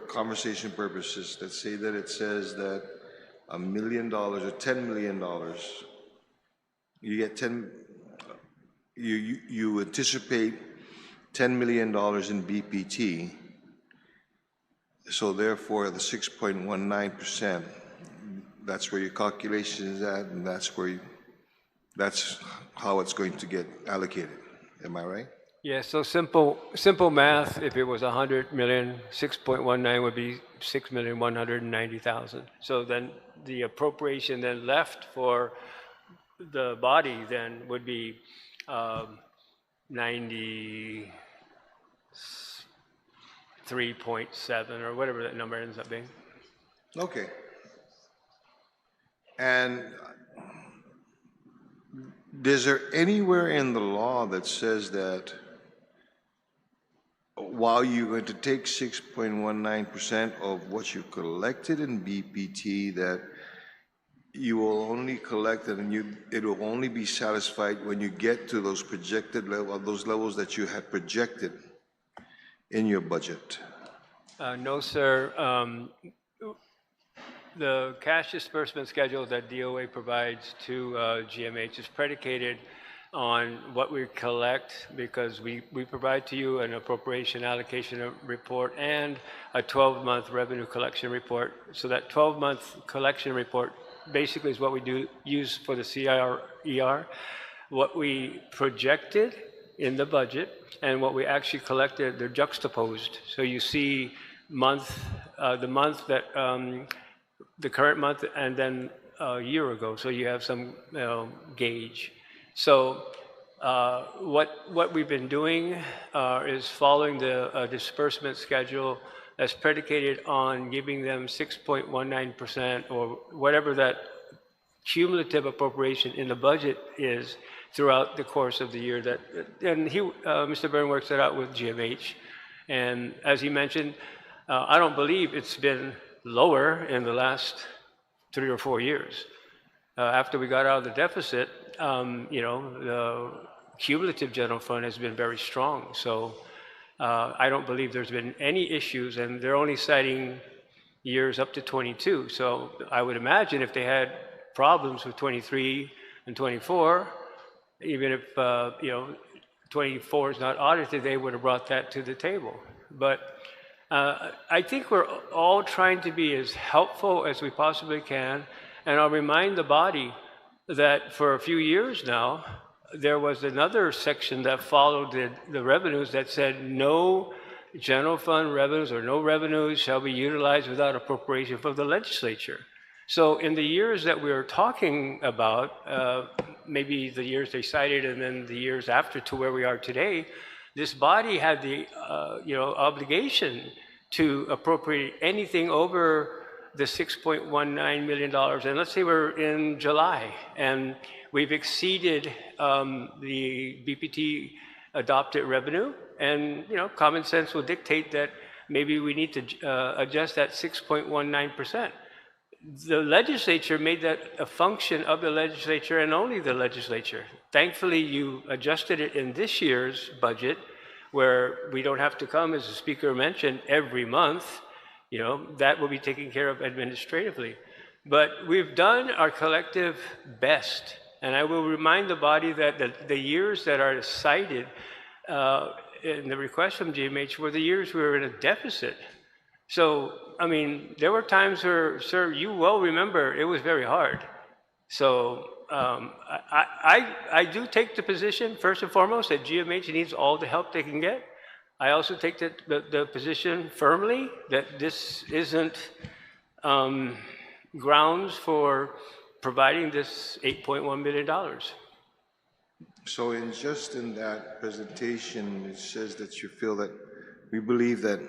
conversation purposes, let's say that it says that $1 million or $10 million, you get you anticipate $10 million in BPT, so therefore the 6.19%, that's where your calculation is at, and that's how it's going to get allocated. Am I right? Yeah, so simple math, if it was 100 million, 6.19 would be 6,190,000. So then the appropriation then left for the body then would be 93.7 or whatever that number ends up being. Okay. And is there anywhere in the law that says that while you're going to take 6.19% of what you collected in BPT, that you will only collect it and it will only be satisfied when you get to those projected those levels that you had projected in your budget? No, sir. The cash disbursement schedule that DOA provides to GMH is predicated on what we collect, because we provide to you an appropriation allocation report and a 12-month revenue collection report. So that 12-month collection report basically is what we use for the CIR, what we projected in the budget and what we actually collected. They're juxtaposed. So you see the month that the current month and then a year ago, so you have some gauge. So what we've been doing is following the disbursement schedule that's predicated on giving them 6.19% or whatever that cumulative appropriation in the budget is throughout the course of the year. And Mr. Byrne works that out with GMH. And as he mentioned, I don't believe it's been lower in the last 3 or 4 years. After we got out of the deficit, the cumulative general fund has been very strong. So I don't believe there's been any issues, and they're only citing years up to 22. So I would imagine if they had problems with 23 and 24, even if 24 is not audited, they would have brought that to the table. But I think we're all trying to be as helpful as we possibly can. And I'll remind the body that for a few years now, there was another section that followed the revenues that said no general fund revenues or no revenues shall be utilized without appropriation from the legislature. So in the years that we were talking about, maybe the years they cited and then the years after to where we are today, this body had the obligation to appropriate anything over the $6.19 million. And let's say we're in July and we've exceeded the BPT adopted revenue, and common sense will dictate that maybe we need to adjust that 6.19%. The legislature made that a function of the legislature and only the legislature. Thankfully, you adjusted it in this year's budget, where we don't have to come, as the speaker mentioned, every month. That will be taken care of administratively. But we've done our collective best. And I will remind the body that the years that are cited in the request from GMH were the years we were in a deficit. So, I mean, there were times where, sir, you well remember, it was very hard. So I do take the position, first and foremost, that GMH needs all the help they can get. I also take the position firmly that this isn't grounds for providing this $8.1 million. So in that presentation, it says that you feel that we believe that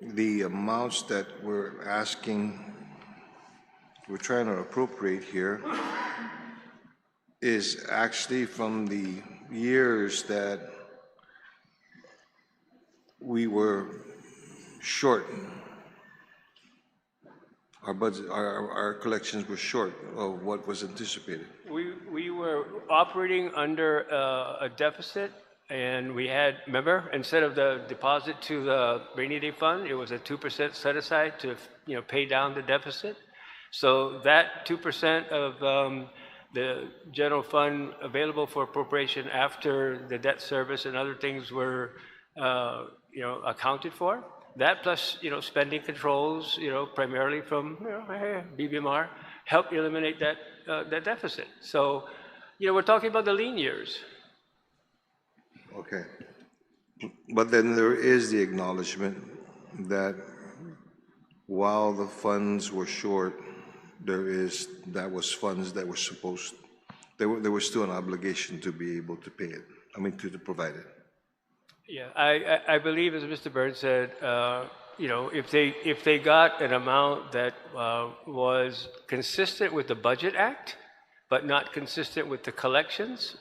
the amounts that we're trying to appropriate here is actually from the years that we were short. Our budget, our collections were short of what was anticipated. We were operating under a deficit, and we had, remember, instead of the deposit to the rainy day fund, it was a 2% set aside to, pay down the deficit. So that 2% of the general fund available for appropriation after the debt service and other things were, accounted for. That plus, spending controls, primarily from BBMR, helped eliminate that deficit. So, we're talking about the lean years. Okay. But then there is the acknowledgement that while the funds were short, that was funds that were supposed, there was still an obligation to be able to pay it, to provide it. Yeah, I believe, as Mr. Byrd said, if they got an amount that was consistent with the Budget Act, but not consistent with the collections,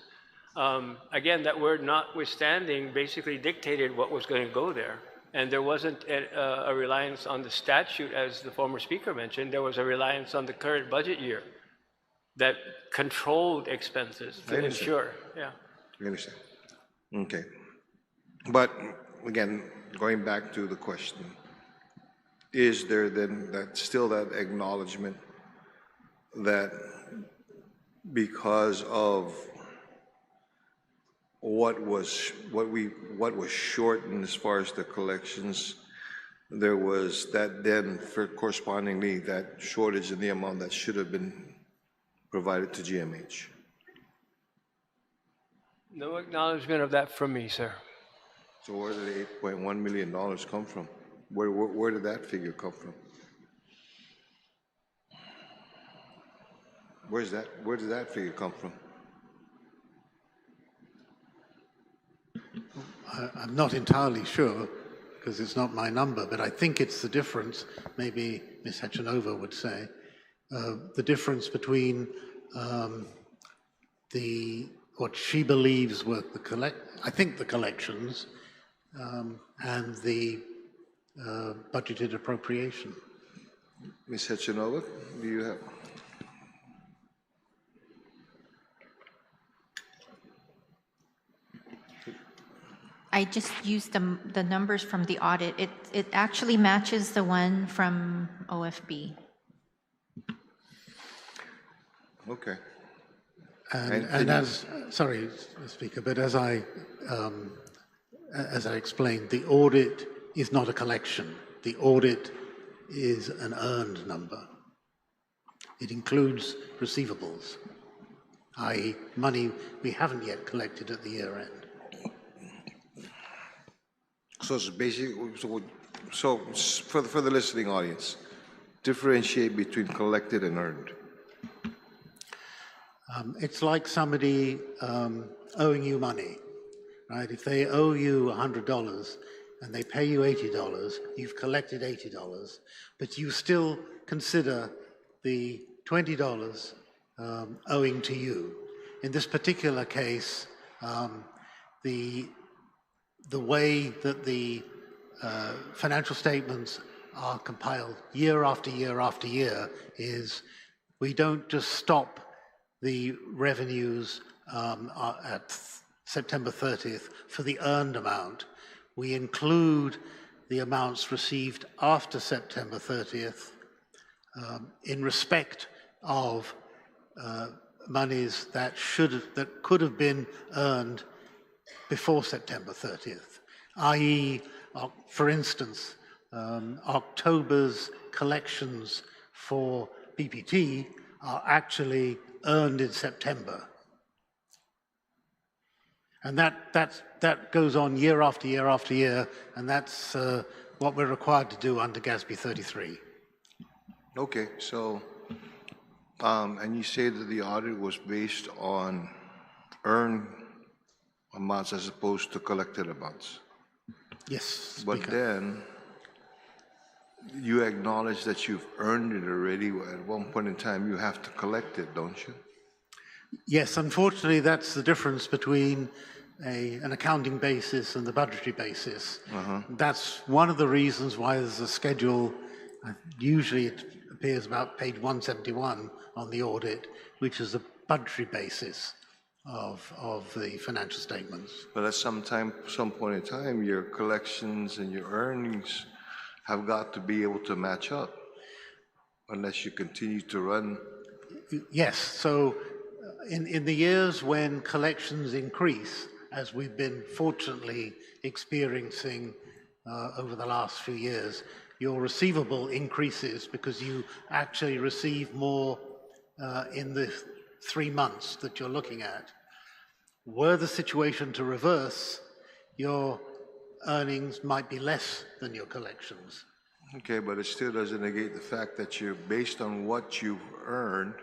again, that word notwithstanding basically dictated what was going to go there. And there wasn't a reliance on the statute, as the former speaker mentioned. There was a reliance on the current budget year that controlled expenses to ensure. Yeah. I understand. Okay. But again, going back to the question, is there then still that acknowledgement that because of what was short in as far as the collections, there was that then correspondingly that shortage in the amount that should have been provided to GMH? No acknowledgement of that from me, sir. So where did the $8.1 million come from? Where did that figure come from? Where did that figure come from? I'm not entirely sure, because it's not my number, but I think it's the difference, maybe Ms. Hechanova would say, the difference between what she believes were the collections, and the budgeted appropriation. Ms. Hechanova, do you have? I just used the numbers from the audit. It actually matches the one from OFB. Okay. And as, sorry, Speaker, but as I explained, the audit is not a collection. The audit is an earned number. It includes receivables, i.e. money we haven't yet collected at the year end. So it's basically, so for the listening audience, differentiate between collected and earned. It's like somebody owing you money, right? If they owe you $100 and they pay you $80, you've collected $80, but you still consider the $20 owing to you. In this particular case, the way that the financial statements are compiled year after year after year is we don't just stop the revenues at September 30th for the earned amount. We include the amounts received after September 30th in respect of monies that could have been earned before September 30th, i.e., for instance, October's collections for BPT are actually earned in September. And that goes on year after year after year, and that's what we're required to do under GASB 33. Okay, so, and you say that the audit was based on earned amounts as opposed to collected amounts. Yes, But Speaker. then you acknowledge that you've earned it already. At one point in time, you have to collect it, don't you? Yes, unfortunately, that's the difference between an accounting basis and the budgetary basis. That's one of the reasons why there's a schedule. Usually it appears about page 171 on the audit, which is the budgetary basis of the financial statements. But at some point in time, your collections and your earnings have got to be able to match up, unless you continue to run. Yes, so in the years when collections increase, as we've been fortunately experiencing over the last few years, your receivable increases because you actually receive more in the 3 months that you're looking at. Were the situation to reverse, your earnings might be less than your collections. Okay, but it still doesn't negate the fact that you're based on what you've earned,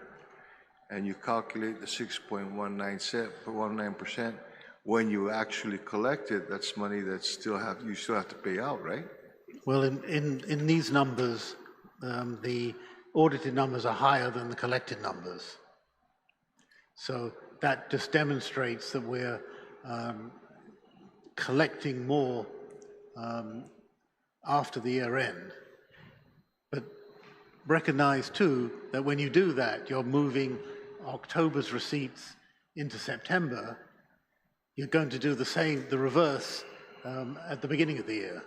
and you calculate the 6.19%. When you actually collect it, that's money that you still have to pay out, right? Well, in these numbers, the audited numbers are higher than the collected numbers. So that just demonstrates that we're collecting more after the year end. But recognize too that when you do that, you're moving October's receipts into September. You're going to do the reverse at the beginning of the year.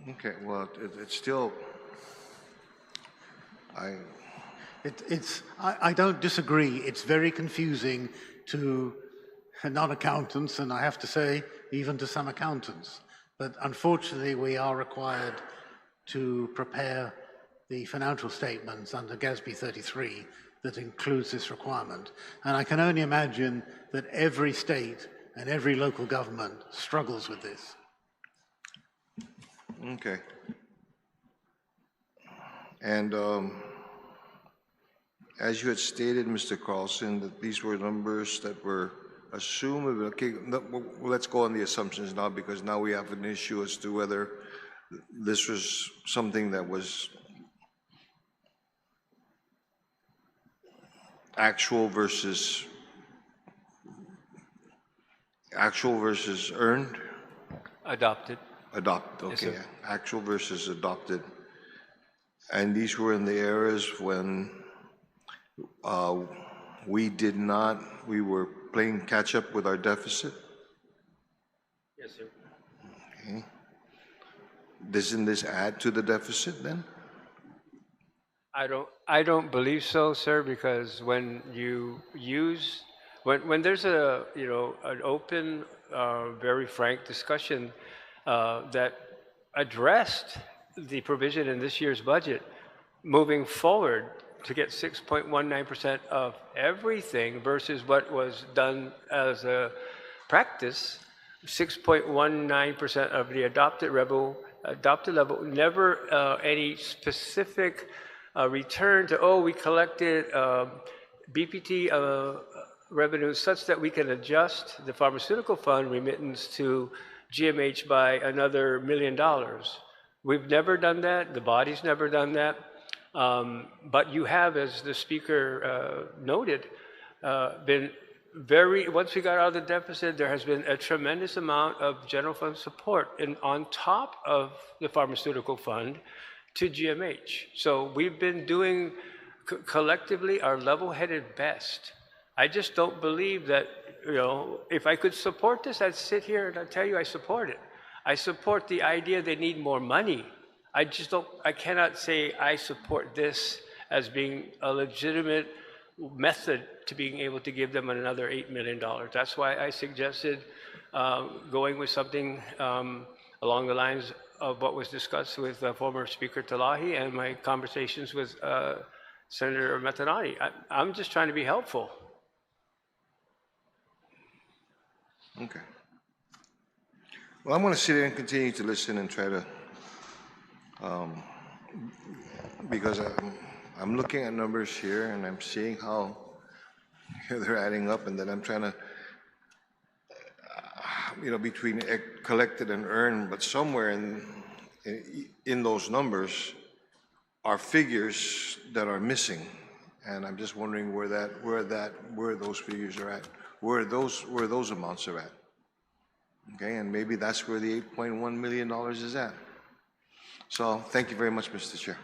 Okay, well, it's still, I don't disagree. It's very confusing to non-accountants, and I have to say, even to some accountants. But unfortunately, we are required to prepare the financial statements under GASB 33 that includes this requirement. And I can only imagine that every state and every local government struggles with this. okay. And as you had stated, Mr. Carlson, that these were numbers that were assumed. Okay, let's go on the assumptions now, because now we have an issue as to whether this was something that was actual versus earned? Adopted. Adopted, Yes, okay. sir. Actual versus adopted. And these were in the areas when we were playing catch up with our deficit? Yes, sir. Okay. Doesn't this add to the deficit then? I don't believe so, sir, because when you use, when there's an open, very frank discussion that addressed the provision in this year's budget, moving forward to get 6.19% of everything versus what was done as a practice, 6.19% of the adopted level, never any specific return to, we collected BPT revenue such that we can adjust the pharmaceutical fund remittance to GMH by another $1 million. We've never done that. The body's never done that. But you have, as the speaker noted, been once we got out of the deficit, there has been a tremendous amount of general fund support on top of the pharmaceutical fund to GMH. So we've been doing collectively our level-headed best. I just don't believe that, if I could support this, I'd sit here and I'd tell you I support it. I support the idea they need more money. I cannot say I support this as being a legitimate method to being able to give them another $8 million. That's why I suggested going with something along the lines of what was discussed with former Speaker Talahi and my conversations with Senator Metanati. I'm just trying to be helpful. Okay. Well, I'm going to sit here and continue to listen and try to, because I'm looking at numbers here and I'm seeing how they're adding up, and then I'm trying to, between collected and earned, but somewhere in those numbers are figures that are missing, and I'm just wondering where those figures are at, where those amounts are at. Okay, and maybe that's where the $8.1 million is at. So thank you very much, Mr. Chair.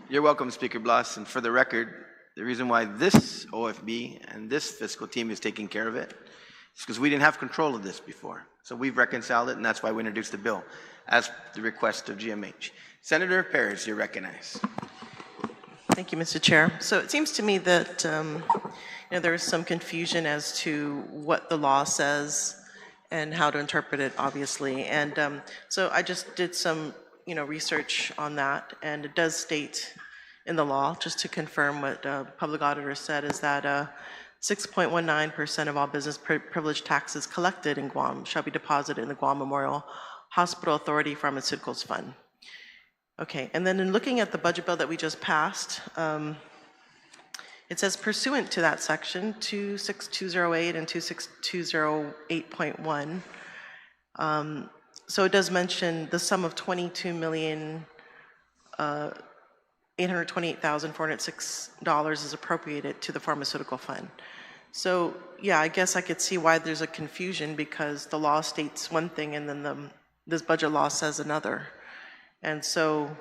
You're welcome, Speaker Blas. And for the record, the reason why this OFB and this fiscal team is taking care of it is because we didn't have control of this before. So we've reconciled it, and that's why we introduced the bill as the request of GMH. Senator Perez, you're recognized. Thank you, Mr. Chair. So it seems to me that there is some confusion as to what the law says and how to interpret it, obviously. And so I just did some research on that, and it does state in the law, just to confirm what public auditor said, is that 6.19% of all business privilege taxes collected in Guam shall be deposited in the Guam Memorial Hospital Authority Pharmaceuticals Fund. Okay, and then in looking at the budget bill that we just passed, it says pursuant to that section 26208 and 26208.1. So it does mention the sum of $22,828,406 is appropriated to the pharmaceutical fund. So yeah, I guess I could see why there's a confusion, because the law states one thing and then this budget law says another. And so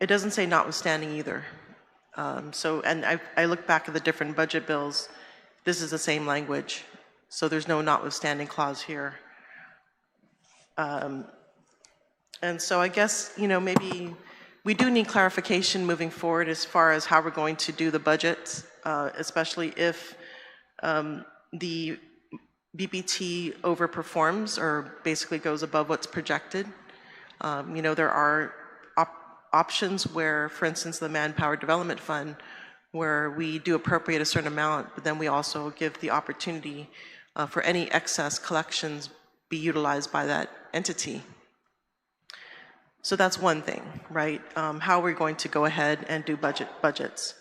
it doesn't say notwithstanding either. And I look back at the different budget bills, this is the same language. So there's no notwithstanding clause here. And so I guess, maybe we do need clarification moving forward as far as how we're going to do the budget, especially if the BPT overperforms or basically goes above what's projected. There are options where, for instance, the Manpower Development Fund, where we do appropriate a certain amount, but then we also give the opportunity for any excess collections be utilized by that entity. So that's one thing, right? How we're going to go ahead and do budgets.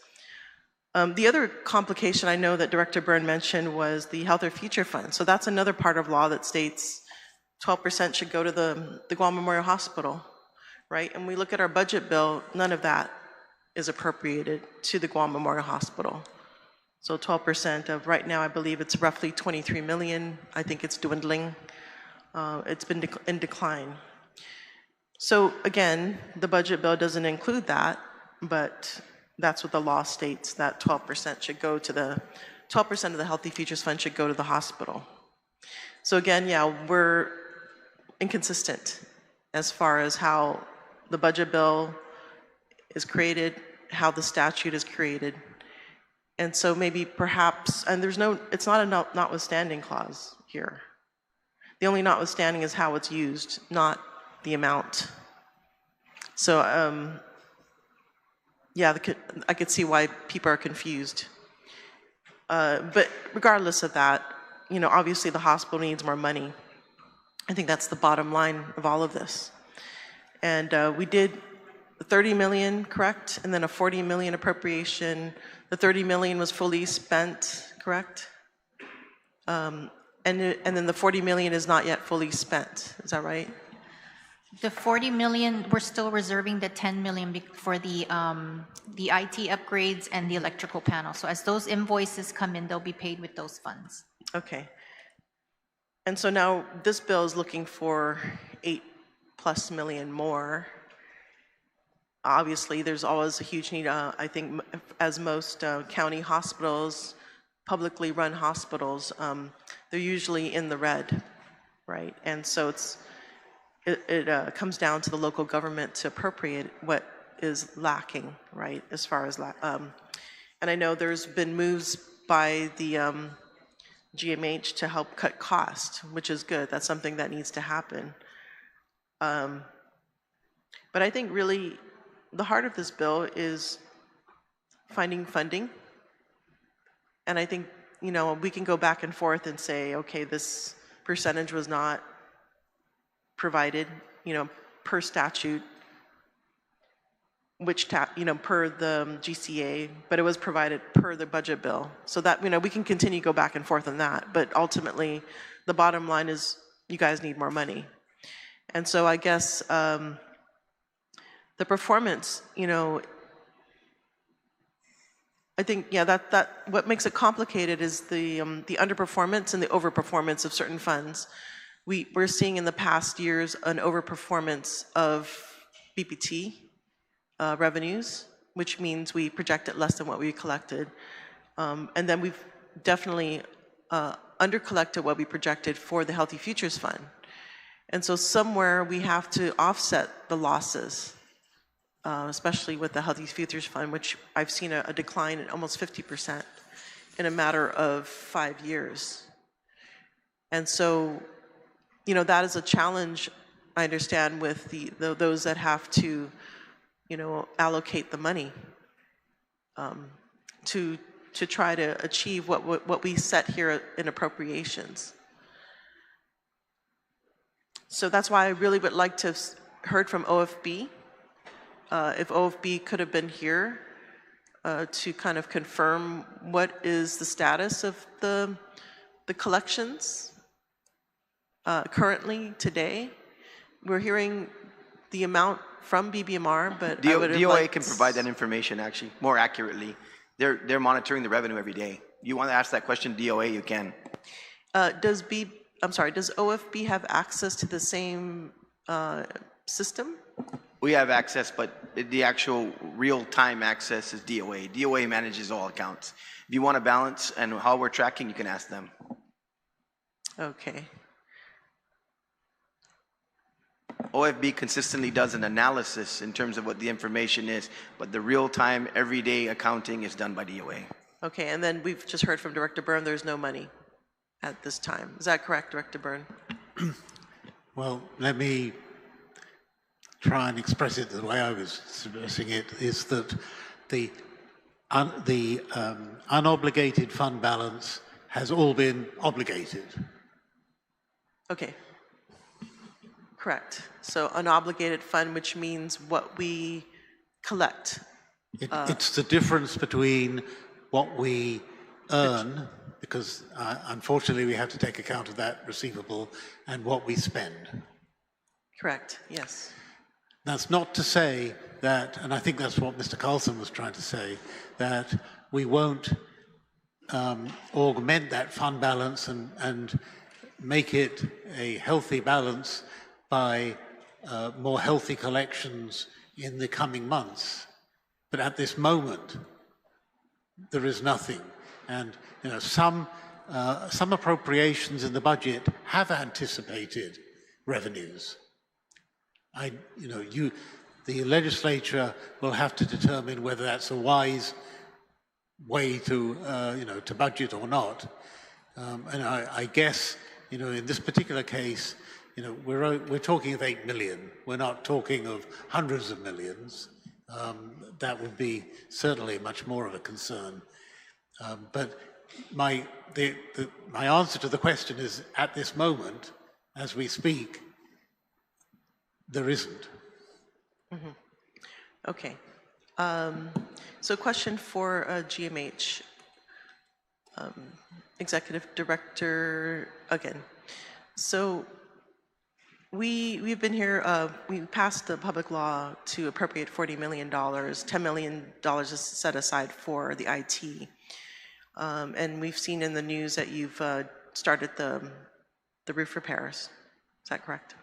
The other complication I know that Director Byrne mentioned was the Healthier Future Fund. So that's another part of law that states 12% should go to the Guam Memorial Hospital, right? And we look at our budget bill, none of that is appropriated to the Guam Memorial Hospital. So 12% of, right now I believe it's roughly 23 million. I think it's dwindling. It's been in decline. So again, the budget bill doesn't include that, but that's what the law states, that 12% should go to 12% of the Healthy Futures Fund should go to the hospital. So again, yeah, we're inconsistent as far as how the budget bill is created, how the statute is created. And so maybe perhaps, and it's not a notwithstanding clause here. The only notwithstanding is how it's used, not the amount. So yeah, I could see why people are confused. But regardless of that, obviously the hospital needs more money. I think that's the bottom line of all of this. And we did 30 million, correct? And then a 40 million appropriation. The 30 million was fully spent, correct? And then the 40 million is not yet fully spent, is that right? The 40 million, we're still reserving the 10 million for the IT upgrades and the electrical panel. So as those invoices come in, they'll be paid with those funds. Okay. And so now this bill is looking for 8+ million more. Obviously, there's always a huge need. I think as most county hospitals, publicly run hospitals, they're usually in the red, right? And so it comes down to the local government to appropriate what is lacking, right, as far as, and I know there's been moves by the GMH to help cut costs, which is good. That's something that needs to happen. But I think really the heart of this bill is finding funding. And I think, we can go back and forth and say, okay, this percentage was not provided, per statute. which per the GCA, but it was provided per the budget bill. So that, we can continue to go back and forth on that, but ultimately, the bottom line is you guys need more money. And so I guess the performance, I think, yeah, that what makes it complicated is the underperformance and the overperformance of certain funds. We're seeing in the past years an overperformance of BPT revenues, which means we projected less than what we collected. And then we've definitely undercollected what we projected for the Healthy Futures Fund. And so somewhere we have to offset the losses, especially with the Healthy Futures Fund, which I've seen a decline in almost 50% in a matter of 5 years. And so, that is a challenge, I understand, with those that have to, allocate the money to try to achieve what we set here in appropriations. So that's why I really would like to have heard from OFB. If OFB could have been here to kind of confirm what is the status of the collections currently today. We're hearing the amount from BBMR, but I would have DOA liked... can provide that information actually more accurately. They're monitoring the revenue every day. You want to ask that question, DOA, you can. Does OFB have access to the same system? We have access, but the actual real-time access is DOA. DOA manages all accounts. If you want a balance and how we're tracking, you can ask them. Okay. OFB consistently does an analysis in terms of what the information is, but the real-time, everyday accounting is done by DOA. Okay, and then we've just heard from Director Byrne, there's no money at this time. Is that correct, Director Byrne? Well, let me try and express it the way I was expressing it, is that the unobligated fund balance has all been obligated. Okay. Correct. So unobligated fund, which means what we collect. It's the difference between what we earn, because unfortunately we have to take account of that receivable, and what we spend. Correct, yes. That's not to say that, and I think that's what Mr. Carlson was trying to say, that we won't augment that fund balance and make it a healthy balance by more healthy collections in the coming months. But at this moment, there is nothing. And some appropriations in the budget have anticipated revenues. The legislature will have to determine whether that's a wise way to budget or not. And I guess, in this particular case, we're talking of 8 million. We're not talking of hundreds of millions. That would be certainly much more of a concern. But my answer to the question is, at this moment, as we speak, there isn't. Mm-hmm. Okay. So question for GMH. Executive Director, again. So we've been here, we passed the public law to appropriate $40 million. $10 million is set aside for the IT. And we've seen in the news that you've started the roof repairs. Is that correct?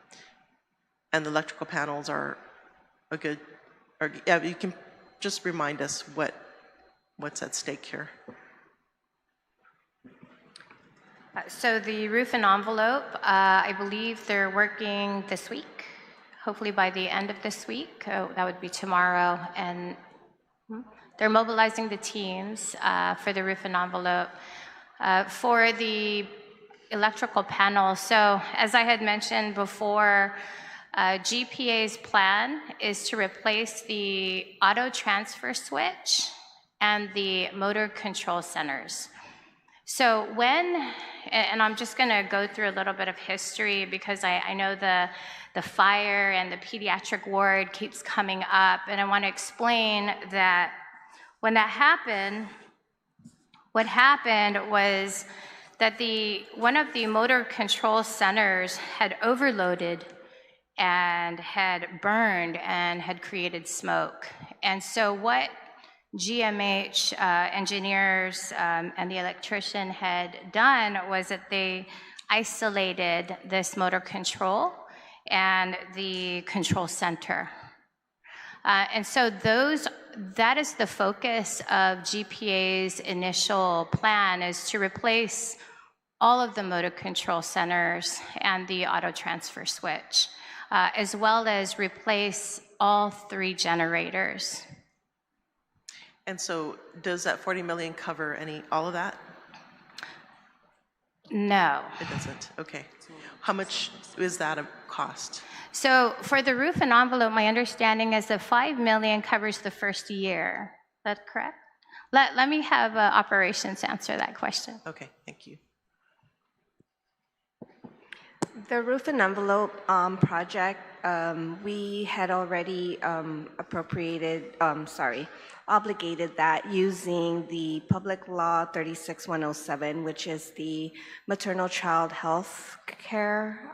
And the electrical panels are a good, yeah, you can just remind us what's at stake here. So the roof and envelope, I believe they're working this week, hopefully by the end of this week. Oh, that would be tomorrow. And they're mobilizing the teams for the roof and envelope. For the electrical panel, so as I had mentioned before, GPA's plan is to replace the auto transfer switch and the motor control centers. So and I'm just going to go through a little bit of history because I know the fire and the pediatric ward keeps coming up, and I want to explain that when that happened, what happened was that one of the motor control centers had overloaded and had burned and had created smoke. And so what GMH engineers and the electrician had done was that they isolated this motor control and the control center. And so that is the focus of GPA's initial plan, is to replace all of the motor control centers and the auto transfer switch, as well as replace all 3 generators. And so does that 40 million cover all of that? No. It doesn't, okay. How much is that a cost? So for the roof and envelope, my understanding is that 5 million covers the first year. Is that correct? Let me have operations answer that question. Okay, thank you. The roof and envelope project, we had already obligated that using the Public Law 36107, which is the maternal child health care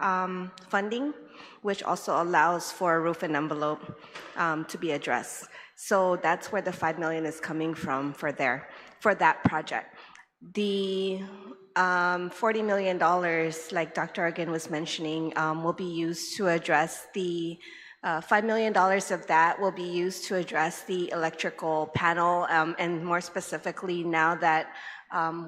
funding, which also allows for a roof and envelope to be addressed. So that's where the 5 million is coming from for that project. The $40 million, like Dr. Argan was mentioning, will be used to address the $5 million of that will be used to address the electrical panel, and more specifically, now that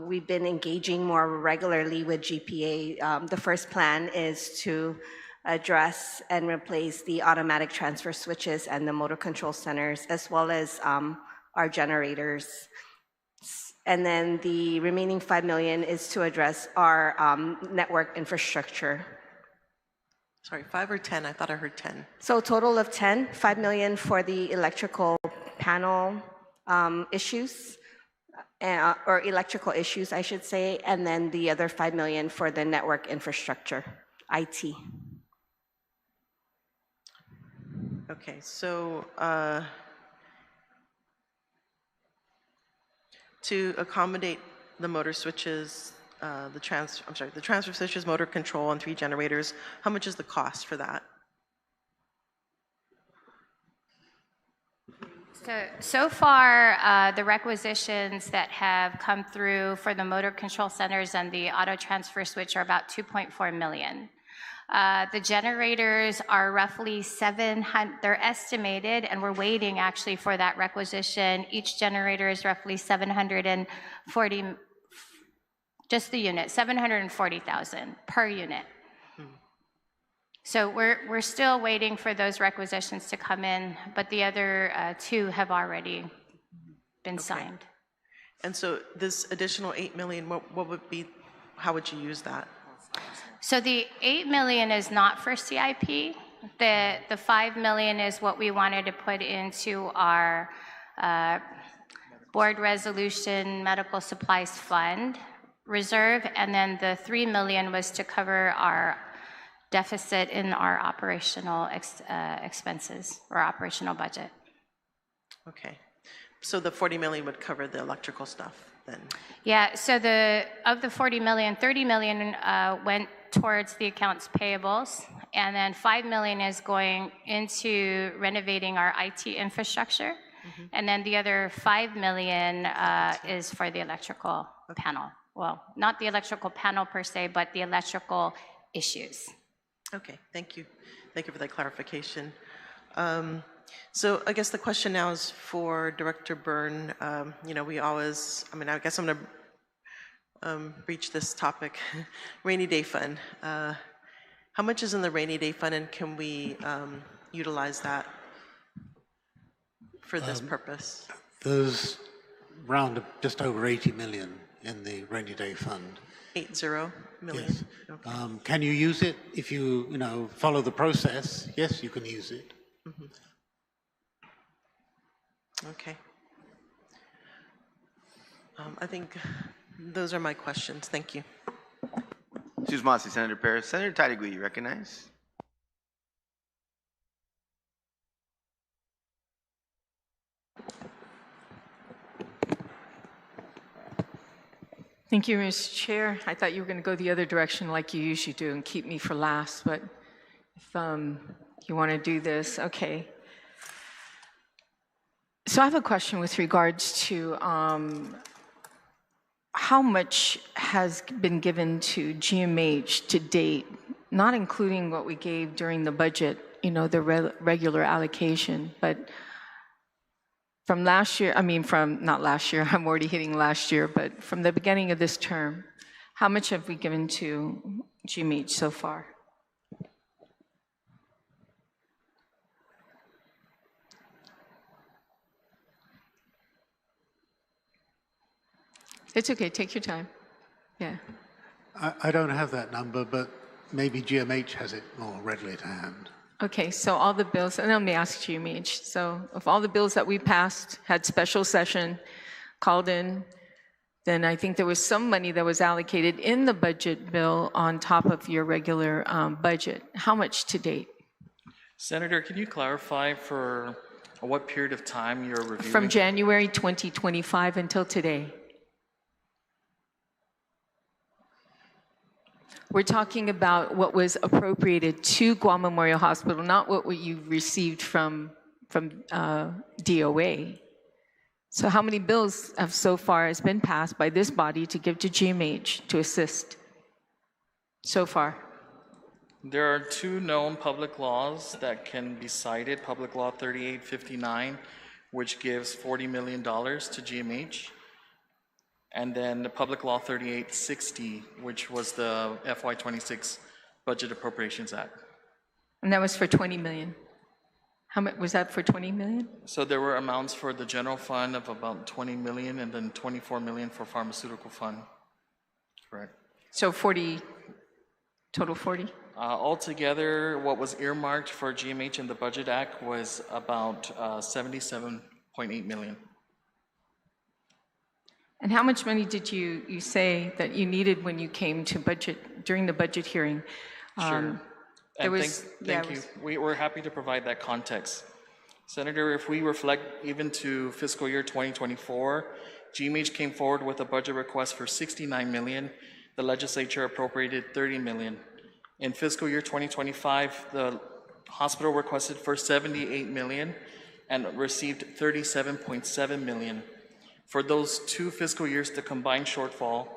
we've been engaging more regularly with GPA, the first plan is to address and replace the automatic transfer switches and the motor control centers, as well as our generators. And then the remaining 5 million is to address our network infrastructure. Sorry, 5 or 10? I thought I heard 10. So a total of 10, 5 million for the electrical panel issues, or electrical issues, I should say, and then the other 5 million for the network infrastructure, IT. Okay, so to accommodate the motor switches, the transfer switches, motor control, and 3 generators, how much is the cost for that? So far, the requisitions that have come through for the motor control centers and the auto transfer switch are about 2.4 million. The generators are roughly 700, they're estimated, and we're waiting actually for that requisition. Each generator is roughly 740, just the unit, 740,000 per unit. So we're still waiting for those requisitions to come in, but the other 2 have already been signed. And so this additional 8 million, what would be, how would you use that? So the 8 million is not for CIP. The 5 million is what we wanted to put into our board resolution medical supplies fund reserve, and then the 3 million was to cover our deficit in our operational expenses or operational budget. Okay, so the 40 million would cover the electrical stuff then? Yeah, so of the 40 million, 30 million went towards the accounts payables, and then 5 million is going into renovating our IT infrastructure, and then the other 5 million is for the electrical panel. Well, not the electrical panel per se, but the electrical issues. Okay, thank you. Thank you for that clarification. So I guess the question now is for Director Byrne. You know, we always, I guess I'm gonna breach this topic. Rainy Day Fund. How much is in the Rainy Day Fund, and can we utilize that for this purpose? There's around just over 80 million in the Rainy Day Fund. 80 million? Yes. Okay. Can you use it if you follow the process? Yes, you can use it. Okay. I think Those are my questions. Thank you. Excuse me, Senator Perez. Senator Tidigui, you recognize? Thank you, Mr. Chair. I thought you were going to go the other direction like you usually do and keep me for last, but if you want to do this, okay. So I have a question with regards to how much has been given to GMH to date, not including what we gave during the budget, you know, the regular allocation, but from last year, not last year, I'm already hitting last year, but from the beginning of this term, how much have we given to GMH so far? It's okay, take your time. Yeah. I don't have that number, but maybe GMH has it more readily to hand. Okay, so all the bills, and let me ask GMH. So if all the bills that we passed had special session called in, then I think there was some money that was allocated in the budget bill on top of your regular budget. How much to date? Senator, can you clarify for what period of time you're reviewing? From January 2025 until today. We're talking about what was appropriated to Guam Memorial Hospital, not what you received from DOA. So how many bills have so far has been passed by this body to give to GMH to assist so far? There are two known public laws that can be cited. Public Law 3859, which gives $40 million to GMH. And then the Public Law 3860, which was the FY26 Budget Appropriations Act. And that was for 20 million. How much was that for 20 million? So there were amounts for the general fund of about 20 million and then 24 million for pharmaceutical fund. Correct. So 40, total 40? Altogether, what was earmarked for GMH in the Budget Act was about 77.8 million. And how much money did you say that you needed when you came to budget, during the budget hearing? Sure. Thank you. We're happy to provide that context. Senator, if we reflect even to fiscal year 2024, GMH came forward with a budget request for 69 million. The legislature appropriated 30 million. In fiscal year 2025, the hospital requested for 78 million and received 37.7 million. For those two fiscal years, the combined shortfall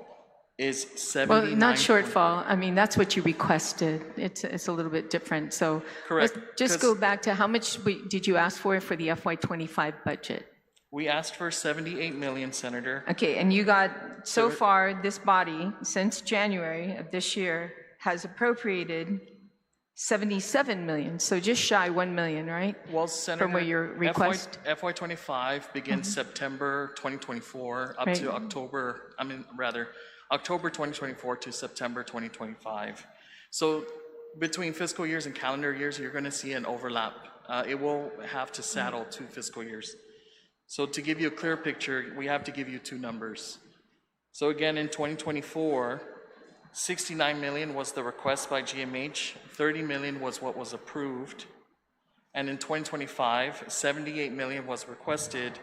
is 79. Well, not shortfall. I mean, that's what you requested. It's a little bit different. So correct. Let's just go back to how much did you ask for the FY25 budget? We asked for 78 million, Senator. Okay, and you got, so far, this body, since January of this year, has appropriated 77 million, so just shy 1 million, right? Well, Senator, from where your request? FY25 begins September 2024 up to October, October 2024 to September 2025. So between fiscal years and calendar years, you're gonna see an overlap. It will have to saddle 2 fiscal years. So to give you a clear picture, we have to give you 2 numbers. So again, in 2024, 69 million was the request by GMH, 30 million was what was approved, and in 2025, 78 million was requested,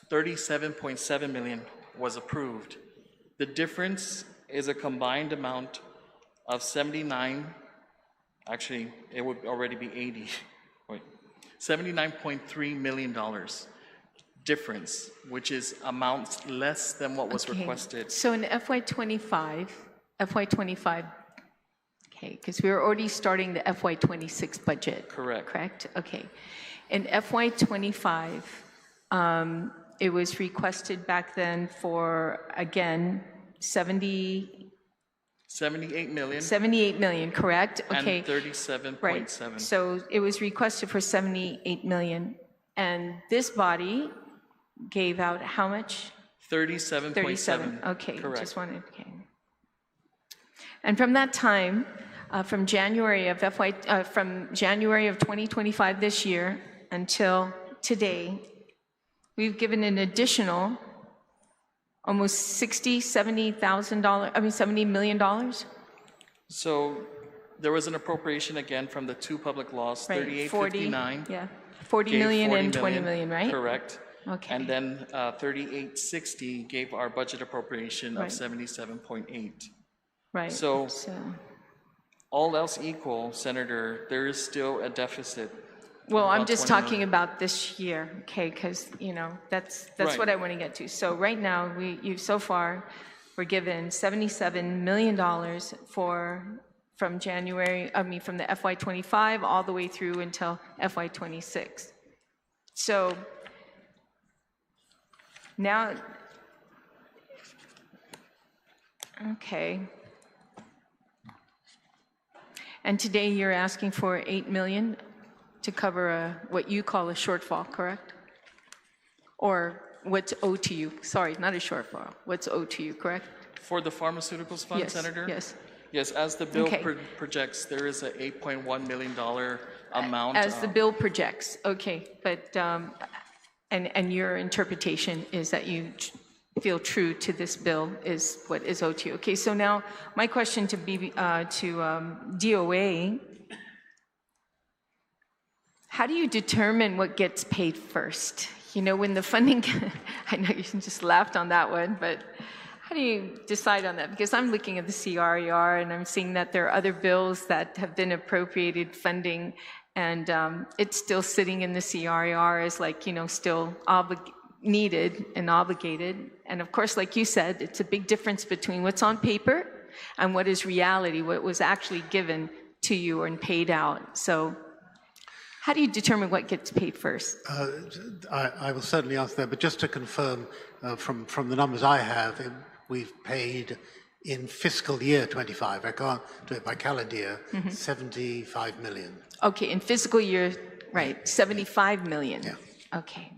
37.7 million was approved. The difference is a combined amount of 79, actually, it would already be 80, wait, $79.3 million difference, which is amounts less than what was requested. So in FY25, okay, because we were already starting the FY26 budget. Correct? Okay. In FY25, it was requested back then for, again, 78 million. 78 million, correct? Okay. And 37.7. Right. So it was requested for 78 million. And this body gave out how much? 37.7. 37. Okay. Correct. Just wanted, okay. And from that time, from January of 2025 this year until today, we've given an additional Almost $70,000, $70 million? So there was an appropriation again from the two public laws, Right, 3859. Yeah, 40 gave million 40 and 20 million, right? Correct. Okay. And then 3860 gave our budget appropriation of Right. 77.8. Right. So all else equal, Senator, there is still a deficit. Well, I'm about just 20 talking million. about this year, okay, because, that's Right. what I want to get to. So right now, so far, we're given $77 million from from the FY '25 all the way through until FY '26. So now, okay. And today you're asking for 8 million to cover what you call a shortfall, correct? Or what's owed to you? Sorry, not a shortfall. What's owed to you, correct? For the pharmaceuticals fund, Yes, Senator? yes. Yes, as the bill Okay. projects, there is a $8.1 million amount. As the bill projects, okay, but, and your interpretation is that you feel true to this bill is what is owed to you. Okay, so now my question to DOA, how do you determine what gets paid first? When the funding, I know you just laughed on that one, but how do you decide on that? Because I'm looking at the CRER and I'm seeing that there are other bills that have been appropriated funding and it's still sitting in the CRER as still needed and obligated. And of course, like you said, it's a big difference between what's on paper and what is reality, what was actually given to you and paid out. So how do you determine what gets paid first? I will certainly answer that, but just to confirm from the numbers I have, we've paid in fiscal year 25, I can't do it by calendar year, 75 million. Okay, in fiscal year, right, 75 million. Yeah. Okay.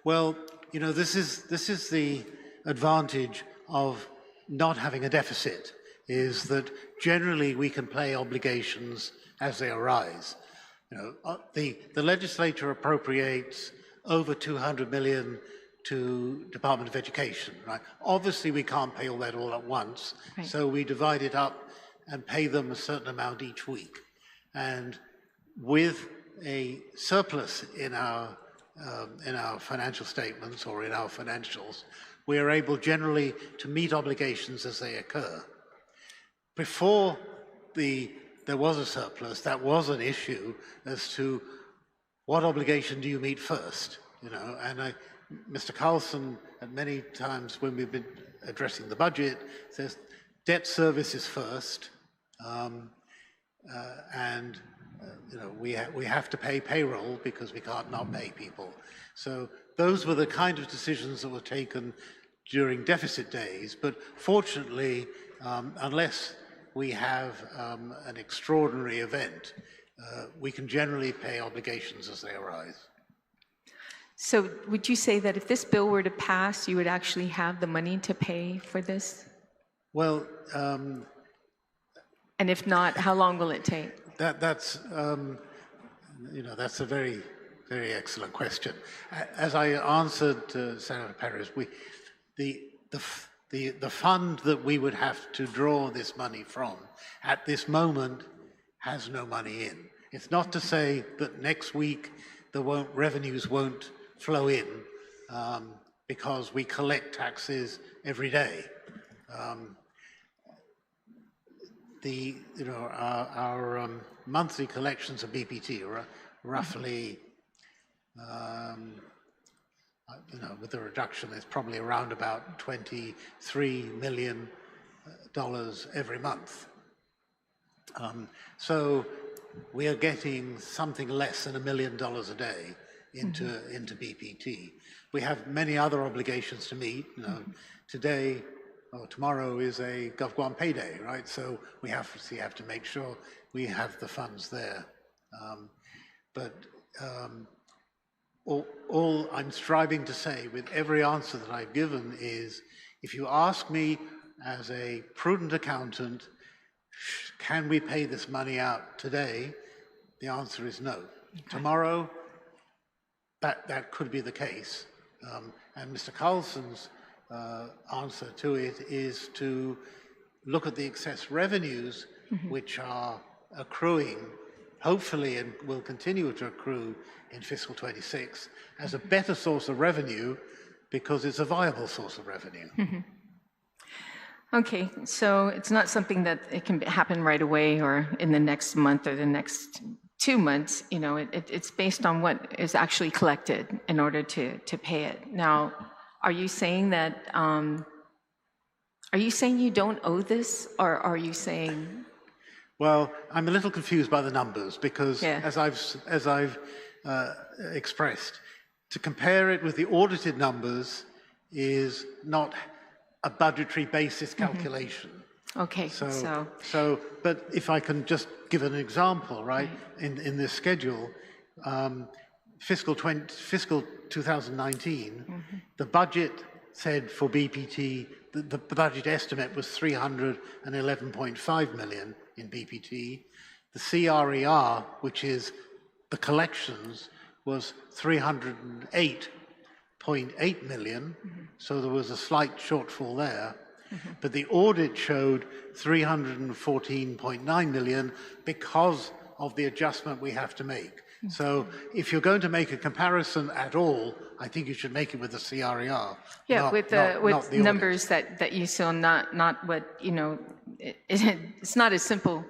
Well, this is the advantage of not having a deficit, is that generally we can pay obligations as they arise. The legislature appropriates over 200 million to Department of Education, right? Obviously, we can't pay all that all at once, Right. so we divide it up and pay them a certain amount each week. And with a surplus in our financial statements or in our financials, we are able generally to meet obligations as they occur. Before there was a surplus, that was an issue as to what obligation do you meet first, and Mr. Carlson, at many times when we've been addressing the budget, says debt service is first, and we have to pay payroll because we can't not pay people. So those were the kind of decisions that were taken during deficit days, but fortunately, unless we have an extraordinary event, we can generally pay obligations as they arise. So would you say that if this bill were to pass, you would actually have the money to pay for this? Well, and if not, how long will it take? That's a very, very excellent question. As I answered Senator Perez, the fund that we would have to draw this money from at this moment has no money in. It's not to say that next week revenues won't flow in because we collect taxes every day. Our monthly collections of BPT are roughly, with the reduction, it's probably around about $23 million every month. So we are getting something less than $1 million a day into BPT. We have many other obligations to meet. Today or tomorrow is a GovGuam payday, right? So we have to make sure we have the funds there. All I'm striving to say with every answer that I've given is, if you ask me as a prudent accountant, can we pay this money out today? The answer is no. Okay. Tomorrow, that could be the case. And Mr. Carlson's answer to it is to look at the excess revenues which are accruing, hopefully, and will continue to accrue in fiscal 26 as a better source of revenue because it's a viable source of revenue. Okay, so it's not something that it can happen right away or in the next month or the next 2 months. You know, it's based on what is actually collected in order to pay it. Now, are you saying that, are you saying you don't owe this, or are you saying? Well, I'm a little confused by the numbers because, as I've expressed, to compare it with the audited numbers is not a budgetary basis calculation. Okay, but if I can just give an example, right? In this schedule, fiscal 2019, the budget said for BPT, the budget estimate was 311.5 million in BPT. The CRER, which is the collections, was 308.8 million, so there was a slight shortfall there. But the audit showed 314.9 million because of the adjustment we have to make. So if you're going to make a comparison at all, I think you should make it with the CRER. Yeah, with the numbers that you saw, not what, you know, it's not as simple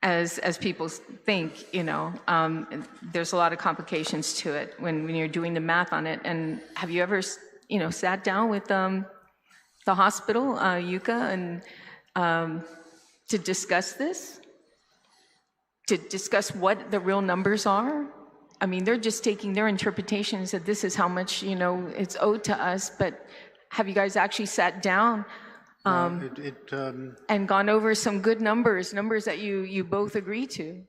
as people think, you know. There's a lot of complications to it when you're doing the math on it. And have you ever, you know, sat down with the hospital, Yuka, and to discuss this? To discuss what the real numbers are? I mean, they're just taking their interpretations that this is how much, you know, it's owed to us, but have you guys actually sat down and gone over some good numbers that you both agree to?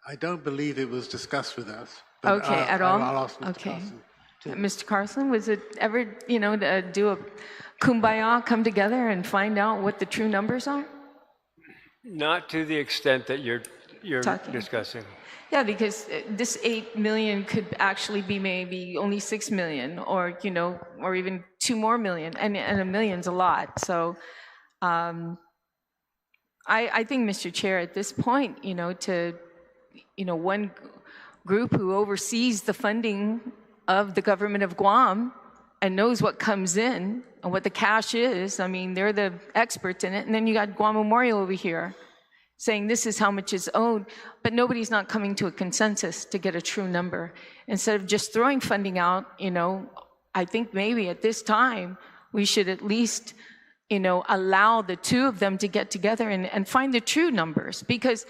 I don't believe it was discussed with us. Okay, at all? I'll ask Mr. Okay. Carson. Mr. Carson, was it ever, you know, to do a kumbaya, come together and find out what the true numbers are? Not to the extent that you're discussing. Yeah, because this 8 million could actually be maybe only 6 million, or, you know, or even 2 more million, and a million's a lot. So I think, Mr. Chair, at this point, you know, one group who oversees the funding of the government of Guam and knows what comes in and what the cash is, I mean, they're the experts in it. And then you got Guam Memorial over here saying this is how much is owed, but nobody's not coming to a consensus to get a true number. Instead of just throwing funding out, you know, I think maybe at this time we should at least, you know, allow the two of them to get together and find the true numbers. Because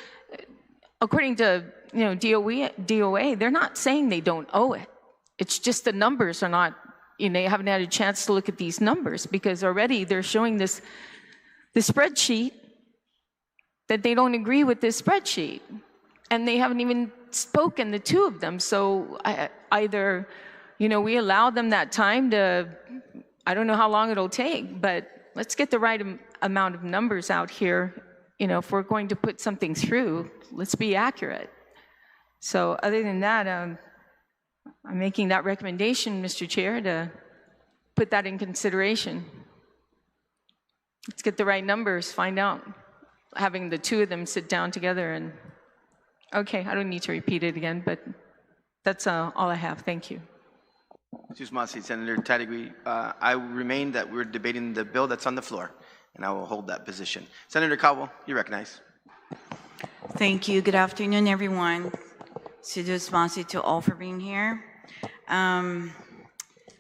according to, you know, DOA, they're not saying they don't owe it. It's just the numbers are not, you know, you haven't had a chance to look at these numbers because already they're showing the spreadsheet that they don't agree with this spreadsheet. And they haven't even spoken, the two of them. So either, you know, we allow them that time to, I don't know how long it'll take, but let's get the right amount of numbers out here. You know, if we're going to put something through, let's be accurate. So other than that, I'm making that recommendation, Mr. Chair, to put that in consideration. Let's get the right numbers, find out. Having the two of them sit down together and, okay, I don't need to repeat it again, but that's all I have. Thank you. Senator Tadigui, I remain that we're debating the bill that's on the floor, and I will hold that position. Senator Cowell, you recognize. Thank you. Good afternoon, everyone. Sidus Masi to all for being here.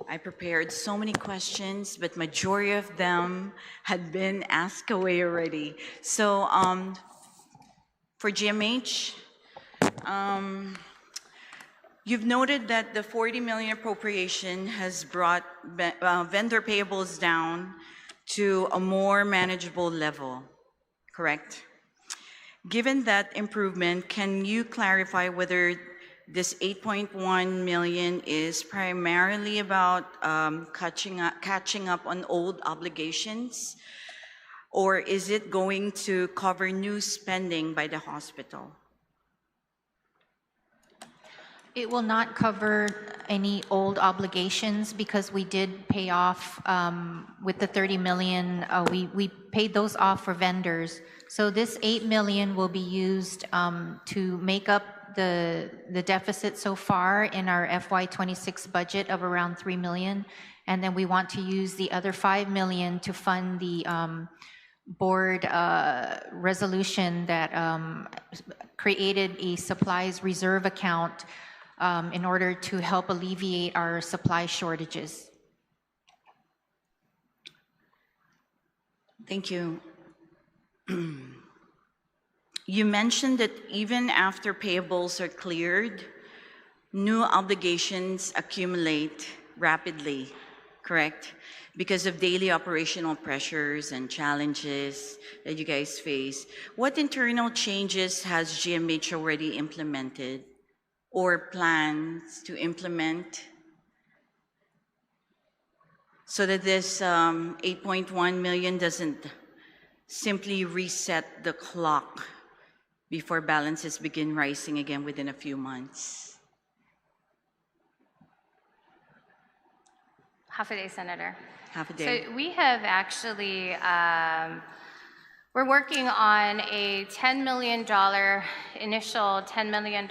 I prepared so many questions, but majority of them had been asked away already. So for GMH, you've noted that the 40 million appropriation has brought vendor payables down to a more manageable level, correct? Given that improvement, can you clarify whether this 8.1 million is primarily about catching up on old obligations, or is it going to cover new spending by the hospital? It will not cover any old obligations because we did pay off with the 30 million, we paid those off for vendors. So this 8 million will be used to make up the deficit so far in our FY26 budget of around 3 million. And then we want to use the other 5 million to fund the board resolution that created a supplies reserve account in order to help alleviate our supply shortages. Thank you. You mentioned that even after payables are cleared, new obligations accumulate rapidly, correct? Because of daily operational pressures and challenges that you guys face. What internal changes has GMH already implemented or plans to implement so that this 8.1 million doesn't simply reset the clock before balances begin rising again within a few months? Half a day, Senator. Half a day. So we have actually, we're working on a $10 million, initial $10 million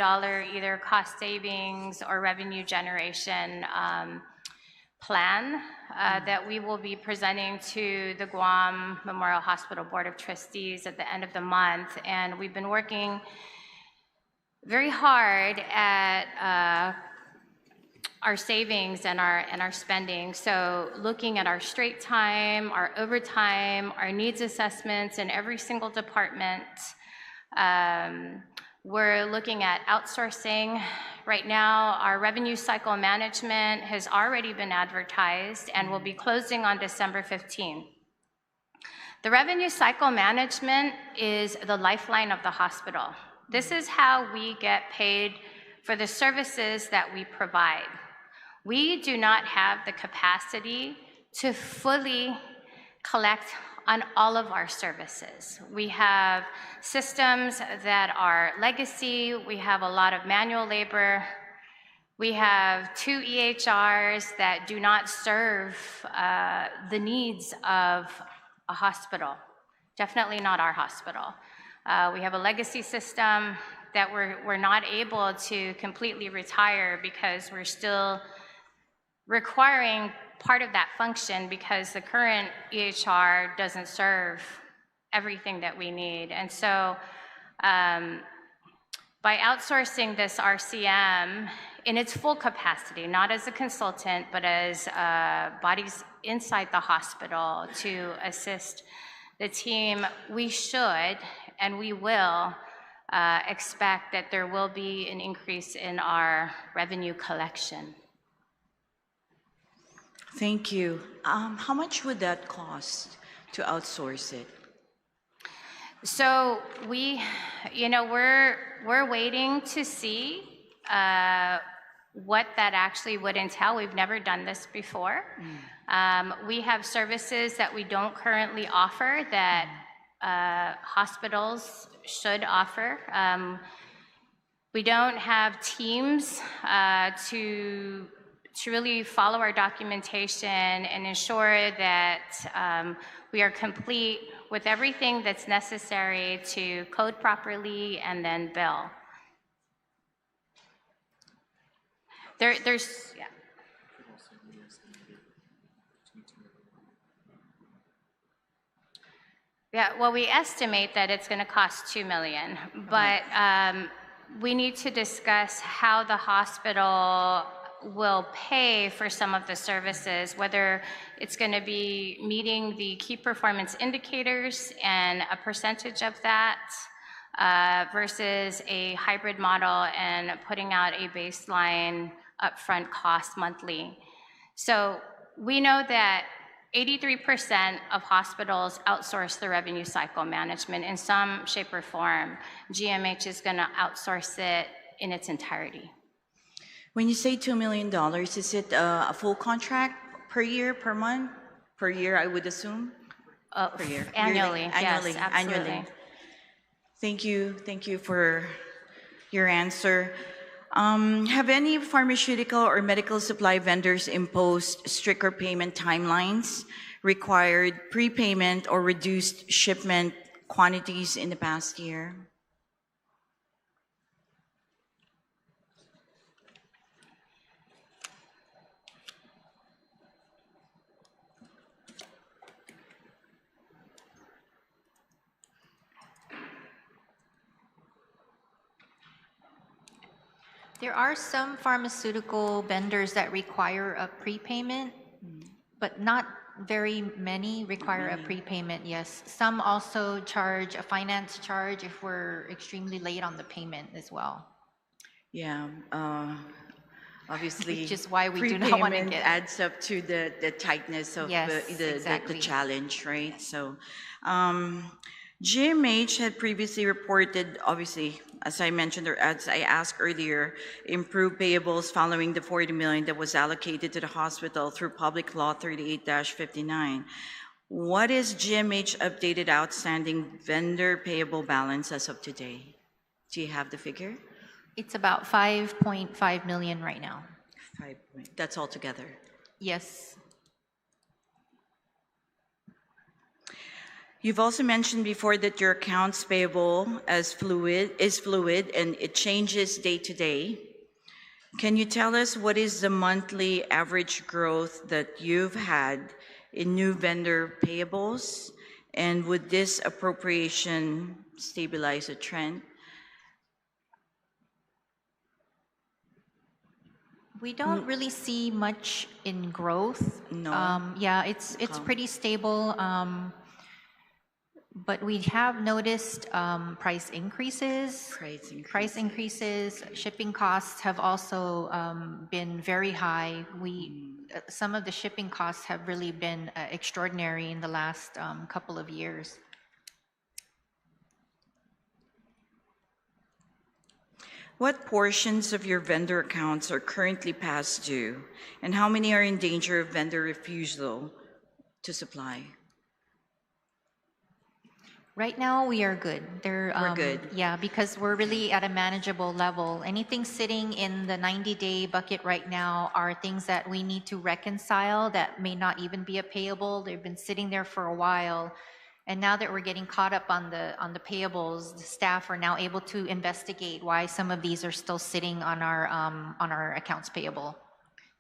either cost savings or revenue generation plan that we will be presenting to the Guam Memorial Hospital Board of Trustees at the end of the month. And we've been working very hard at our savings and our spending. So looking at our straight time, our overtime, our needs assessments in every single department. We're looking at outsourcing. Right now, our revenue cycle management has already been advertised and will be closing on December 15. The revenue cycle management is the lifeline of the hospital. This is how we get paid for the services that we provide. We do not have the capacity to fully collect on all of our services. We have systems that are legacy. We have a lot of manual labor. We have 2 EHRs that do not serve the needs of a hospital. Definitely not our hospital. We have a legacy system that we're not able to completely retire because we're still requiring part of that function because the current EHR doesn't serve everything that we need. And so by outsourcing this RCM in its full capacity, not as a consultant, but as bodies inside the hospital to assist the team, we should and we will expect that there will be an increase in our revenue collection. Thank you. How much would that cost to outsource it? So we're waiting to see what that actually would entail. We've never done this before. We have services that we don't currently offer that hospitals should offer. We don't have teams to really follow our documentation and ensure that we are complete with everything that's necessary to code properly and then bill. There's yeah. Yeah, well, we estimate that it's going to cost $2 million, but we need to discuss how the hospital will pay for some of the services, whether it's going to be meeting the key performance indicators and a percentage of that versus a hybrid model and putting out a baseline upfront cost monthly. So we know that 83% of hospitals outsource the revenue cycle management in some shape or form. GMH is going to outsource it in its entirety. When you say $2 million, is it a full contract per year, per month? Per year, I would assume? Per year. Annually, Yearly. yes, absolutely. Annually. Thank you for your answer. Have any pharmaceutical or medical supply vendors imposed stricter payment timelines, required prepayment or reduced shipment quantities in the past year? There are some pharmaceutical vendors that require a prepayment, but not very many require a prepayment, yes. Some also charge a finance charge if we're extremely late on the payment as well. Yeah, obviously. Which is why we do not want to prepayment get. adds up to the tightness of Yes, the exactly. challenge, right? So, GMH had previously reported, obviously, as I mentioned or as I asked earlier, improved payables following the 40 million that was allocated to the hospital through Public Law 38-59. What is GMH updated outstanding vendor payable balance as of today? Do you have the figure? It's about 5.5 million right now. That's all together. Yes. You've also mentioned before that your accounts payable is fluid and it changes day to day. Can you tell us what is the monthly average growth that you've had in new vendor payables? And would this appropriation stabilize a trend? We don't really see much in growth. No. Yeah, it's pretty stable. But we have noticed price increases. Price increases. Shipping costs have also been very high. Some of the shipping costs have really been extraordinary in the last couple of years. What portions of your vendor accounts are currently past due, and how many are in danger of vendor refusal to supply? Right now, we are good. We're good. Yeah, because we're really at a manageable level. Anything sitting in the 90-day bucket right now are things that we need to reconcile that may not even be a payable. They've been sitting there for a while. And now that we're getting caught up on the payables, the staff are now able to investigate why some of these are still sitting on our accounts payable.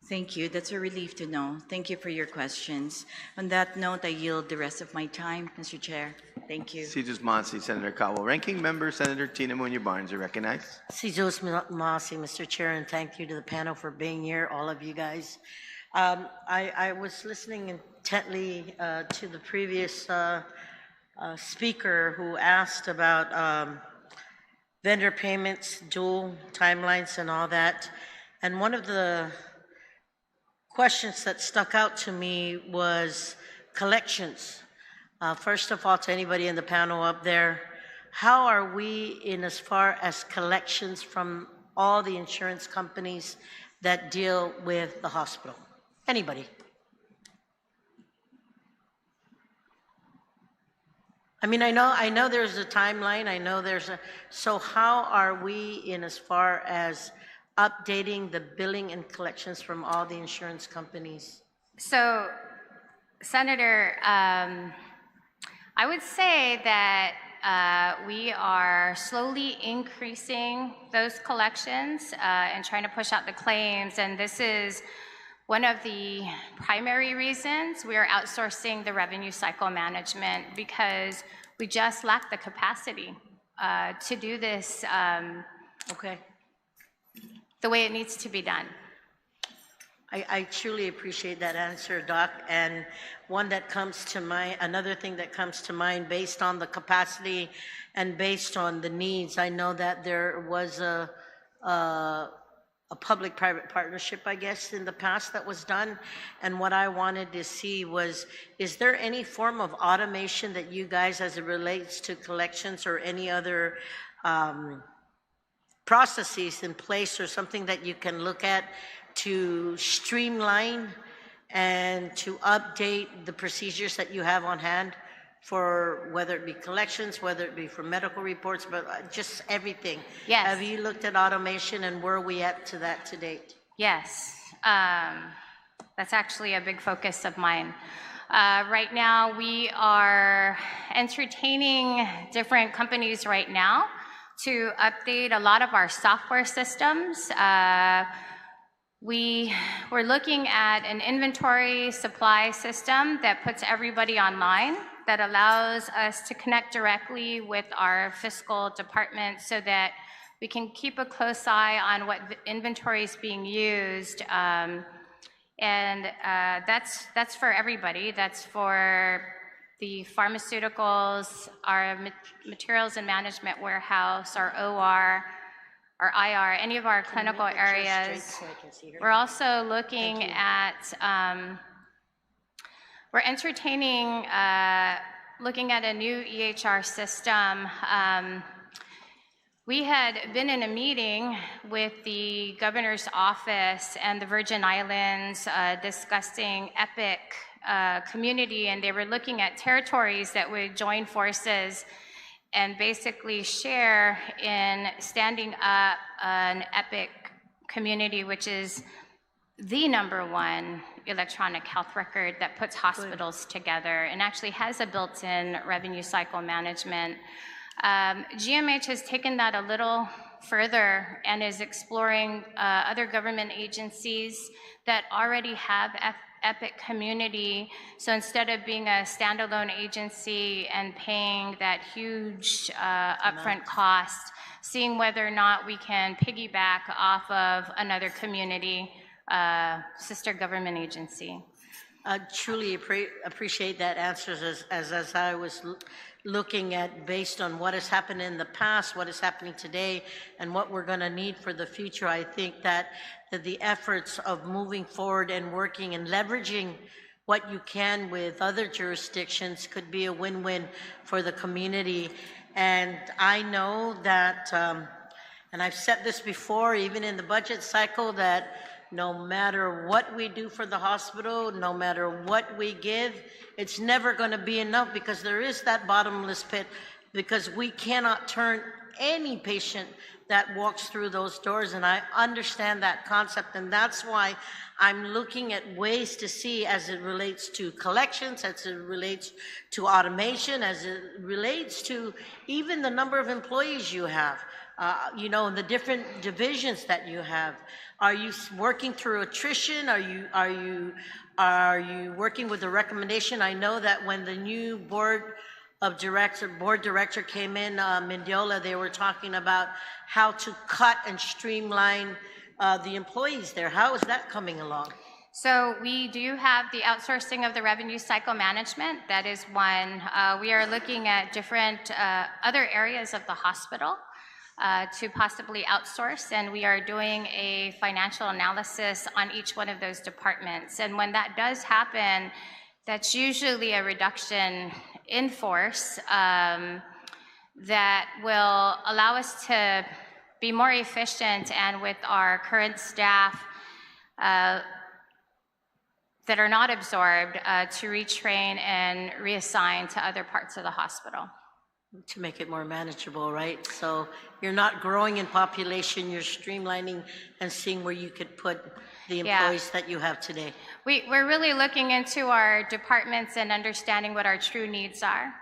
Thank you. That's a relief to know. Thank you for your questions. On that note, I yield the rest of my time, Mr. Chair. Thank you. Sijus Monsi, Senator Cowell. Ranking Member Senator Tina Muñoz-Barnes, you recognized. Sijus Monsi, Mr. Chair, and thank you to the panel for being here, all of you guys. I was listening intently to the previous speaker who asked about vendor payments, dual timelines, and all that. And one of the questions that stuck out to me was collections. First of all, to anybody in the panel up there, how are we in as far as collections from all the insurance companies that deal with the hospital? Anybody? I mean, I know there's a timeline, I know so how are we in as far as updating the billing and collections from all the insurance companies? So, Senator, I would say that we are slowly increasing those collections and trying to push out the claims, and this is one of the primary reasons we are outsourcing the revenue cycle management, because we just lack the capacity to do this the way it needs to be done. I truly appreciate that answer, Doc. And one that comes to mind, another thing that comes to mind based on the capacity and based on the needs, I know that there was a public-private partnership, I guess, in the past that was done. And what I wanted to see was, is there any form of automation that you guys, as it relates to collections or any other processes in place or something that you can look at to streamline and to update the procedures that you have on hand for whether it be collections, whether it be for medical reports, but just everything. Yes. Have you looked at automation, and where are we at to that to date? Yes, that's actually a big focus of mine. Right now, we are entertaining different companies right now to update a lot of our software systems. We're looking at an inventory supply system that puts everybody online, that allows us to connect directly with our fiscal department so that we can keep a close eye on what inventory is being used. That's for everybody. That's for the pharmaceuticals, our materials and management warehouse, our OR, our IR, any of our clinical areas. We're also looking at, we're entertaining, looking at a new EHR system. We had been in a meeting with the governor's office and the Virgin Islands discussing EPIC community, and they were looking at territories that would join forces and basically share in standing up an EPIC community, which is the #1 electronic health record that puts hospitals together and actually has a built-in revenue cycle management. GMH has taken that a little further and is exploring other government agencies that already have EPIC community. So instead of being a standalone agency and paying that huge upfront cost, seeing whether or not we can piggyback off of another community sister government agency. I truly appreciate that answer as I was looking at based on what has happened in the past, what is happening today, and what we're going to need for the future. I think that the efforts of moving forward and working and leveraging what you can with other jurisdictions could be a win-win for the community. And I know that, and I've said this before, even in the budget cycle, that no matter what we do for the hospital, no matter what we give, it's never going to be enough, because there is that bottomless pit, because we cannot turn any patient that walks through those doors. And I understand that concept, and that's why I'm looking at ways to see, as it relates to collections, as it relates to automation, as it relates to even the number of employees you have, you know, the different divisions that you have. Are you working through attrition? Are you working with a recommendation? I know that when the new board director came in, Mendiola, they were talking about how to cut and streamline the employees there. How is that coming along? So we do have the outsourcing of the revenue cycle management. That is one. We are looking at different other areas of the hospital to possibly outsource, and we are doing a financial analysis on each one of those departments. And when that does happen, that's usually a reduction in force that will allow us to be more efficient, and with our current staff that are not absorbed, to retrain and reassign to other parts of the hospital. To make it more manageable, right? So you're not growing in population, you're streamlining and seeing where you could put the employees that you have today. We're really looking into our departments and understanding what our true needs are.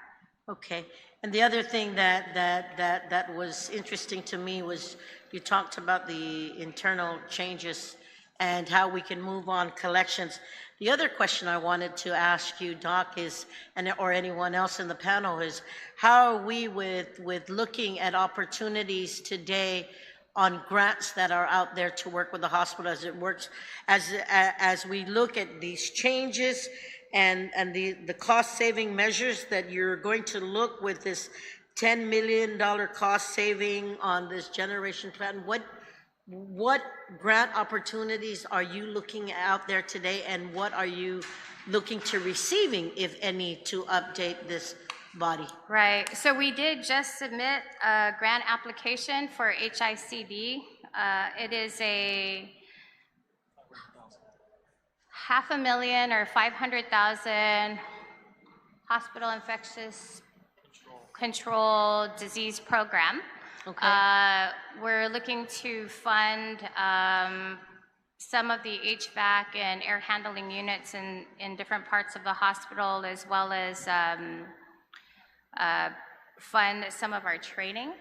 Okay. And the other thing that was interesting to me was you talked about the internal changes and how we can move on collections. The other question I wanted to ask you, Doc, is, or anyone else in the panel, is how are we with looking at opportunities today on grants that are out there to work with the hospital as it works, as we look at these changes and the cost-saving measures that you're going to look with this $10 million cost saving on this generation plan? What grant opportunities are you looking out there today, and what are you looking to receiving, if any, to update this body? Right. So we did just submit a grant application for HICD. It is a $500,000 or $500,000 Hospital Infectious Control Disease Program. Okay. We're looking to fund some of the HVAC and air handling units in different parts of the hospital, as well as fund some of our training.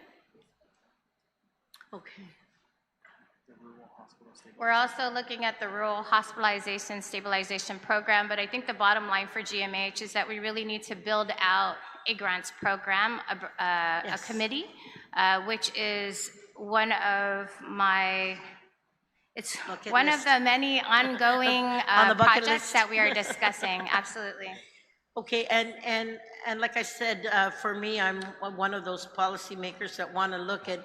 Okay. We're also looking at the Rural Hospitalization Stabilization Program, but I think the bottom line for GMH is that we really need to build out a grants program, a committee, which is one of my, it's Bucket one list. of the many ongoing On the bucket projects list. that we are discussing, absolutely. Okay, and like I said, for me, I'm one of those policymakers that want to look at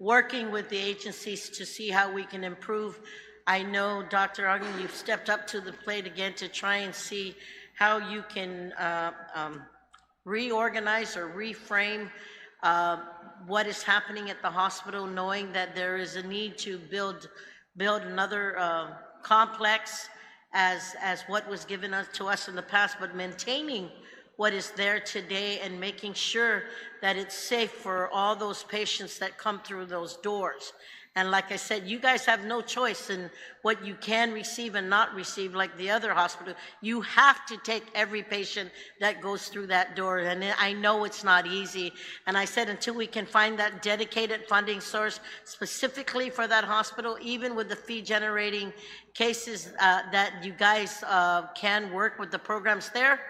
working with the agencies to see how we can improve. I know, Dr. Ogden, you've stepped up to the plate again to try and see how you can reorganize or reframe what is happening at the hospital, knowing that there is a need to build another complex as what was given to us in the past, but maintaining what is there today and making sure that it's safe for all those patients that come through those doors. And like I said, you guys have no choice in what you can receive and not receive like the other hospital. You have to take every patient that goes through that door. And I know it's not easy. And I said, until we can find that dedicated funding source specifically for that hospital, even with the fee generating cases that you guys can work with the programs there,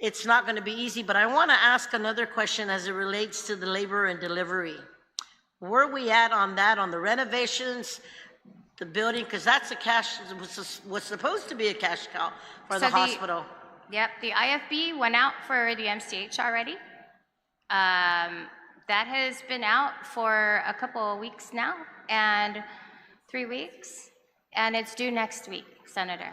it's not going to be easy. But I want to ask another question as it relates to the labor and delivery. Where are we at on that, on the renovations, the building? Because that's a cash, was supposed to be a cash cow for the hospital. Yep, the IFB went out for the MCH already. That has been out for a couple of weeks now, and 3 weeks, and it's due next week, Senator.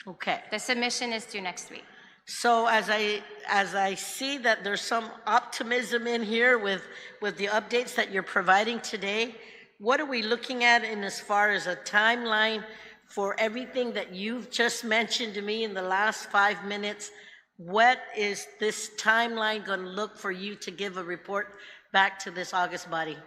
Okay. The submission is due next week. So as I see that there's some optimism in here with the updates that you're providing today, what are we looking at in as far as a timeline for everything that you've just mentioned to me in the last 5 minutes? What is this timeline going to look for you to give a report back to this August body?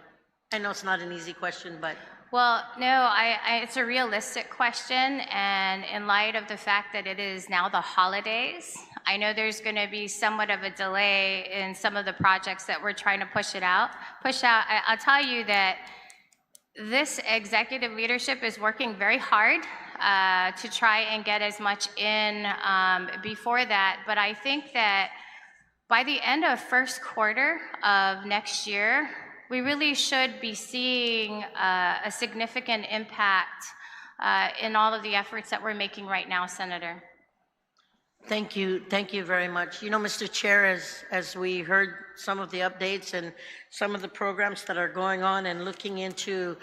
I know it's not an easy question, but. Well, no, it's a realistic question, and in light of the fact that it is now the holidays, I know there's going to be somewhat of a delay in some of the projects that we're trying to push out. I'll tell you that this executive leadership is working very hard to try and get as much in before that, but I think that by the end of first quarter of next year, we really should be seeing a significant impact in all of the efforts that we're making right now, Senator. Thank you very much. You know, Mr. Chair, as we heard some of the updates and some of the programs that are going on and looking into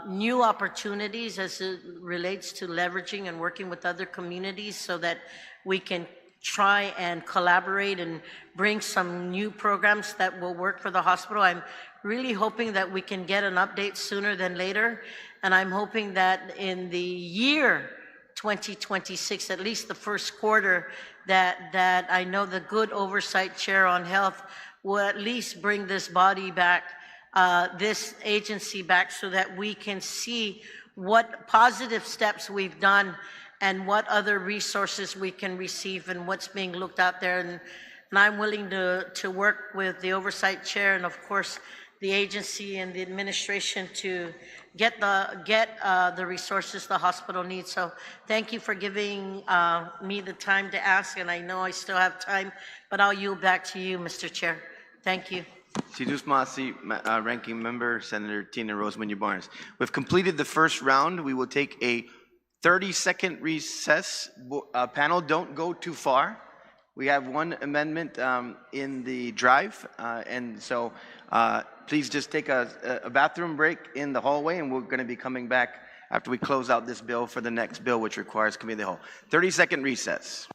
new opportunities as it relates to leveraging and working with other communities so that we can try and collaborate and bring some new programs that will work for the hospital. I'm really hoping that we can get an update sooner than later, and I'm hoping that in the year 2026, at least the first quarter, that I know the good oversight chair on health will at least bring this body back, this agency back, so that we can see what positive steps we've done and what other resources we can receive and what's being looked out there. And I'm willing to work with the oversight chair and, of course, the agency and the administration to get the resources the hospital needs. So thank you for giving me the time to ask, and I know I still have time, but I'll yield back to you, Mr. Chair. Thank you. Sidus Masi, Ranking Member, Senator Tina Rosemary Barnes. We've completed the first round. We will take a 30-second recess. Panel, don't go too far. We have one amendment in the drive, and so please just take a bathroom break in the hallway, and we're going to be coming back after we close out this bill for the next bill, which requires committee of the whole. 30-second recess.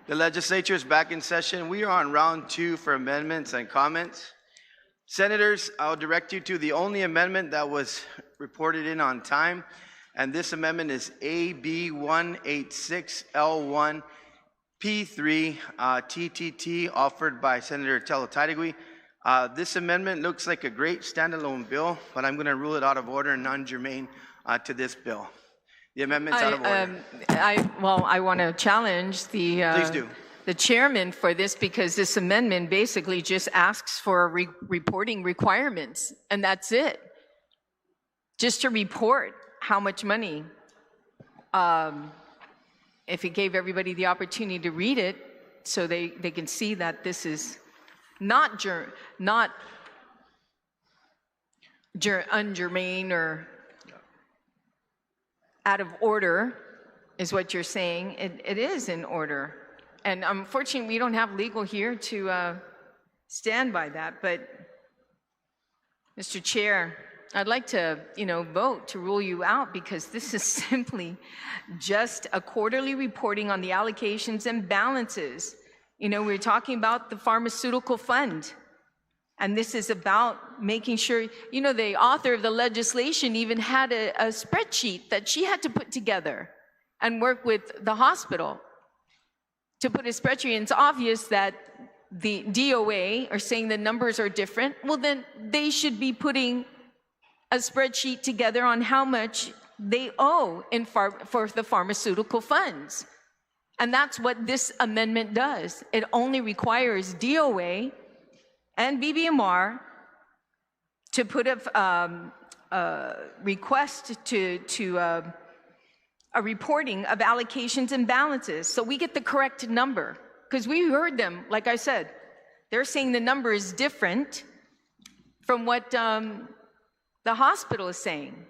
The legislature is back in session. We are on round 2 for amendments and comments. Senators, I'll direct you to the only amendment that was reported in on time, and this amendment is AB 186L1 P3 TTT, offered by Senator Talatadegui. This amendment looks like a great standalone bill, but I'm going to rule it out of order and non-germane to this bill. The amendment's out of order. I want to challenge the Please do. the chairman for this, because this amendment basically just asks for reporting requirements, and that's it. Just to report how much money. If it gave everybody the opportunity to read it, so they can see that this is not ungermane or out of order, is what you're saying. It is in order. And unfortunately, we don't have legal here to stand by that. But, Mr. Chair, I'd like to, vote to rule you out, because this is simply just a quarterly reporting on the allocations and balances. We're talking about the pharmaceutical fund. And this is about making sure, the author of the legislation even had a spreadsheet that she had to put together and work with the hospital to put a spreadsheet. And it's obvious that the DOA are saying the numbers are different. Well, then they should be putting a spreadsheet together on how much they owe for the pharmaceutical funds. And that's what this amendment does. It only requires DOA and BBMR to put a request to a reporting of allocations and balances, so we get the correct number. Because we heard them, like I said, they're saying the number is different from what the hospital is saying.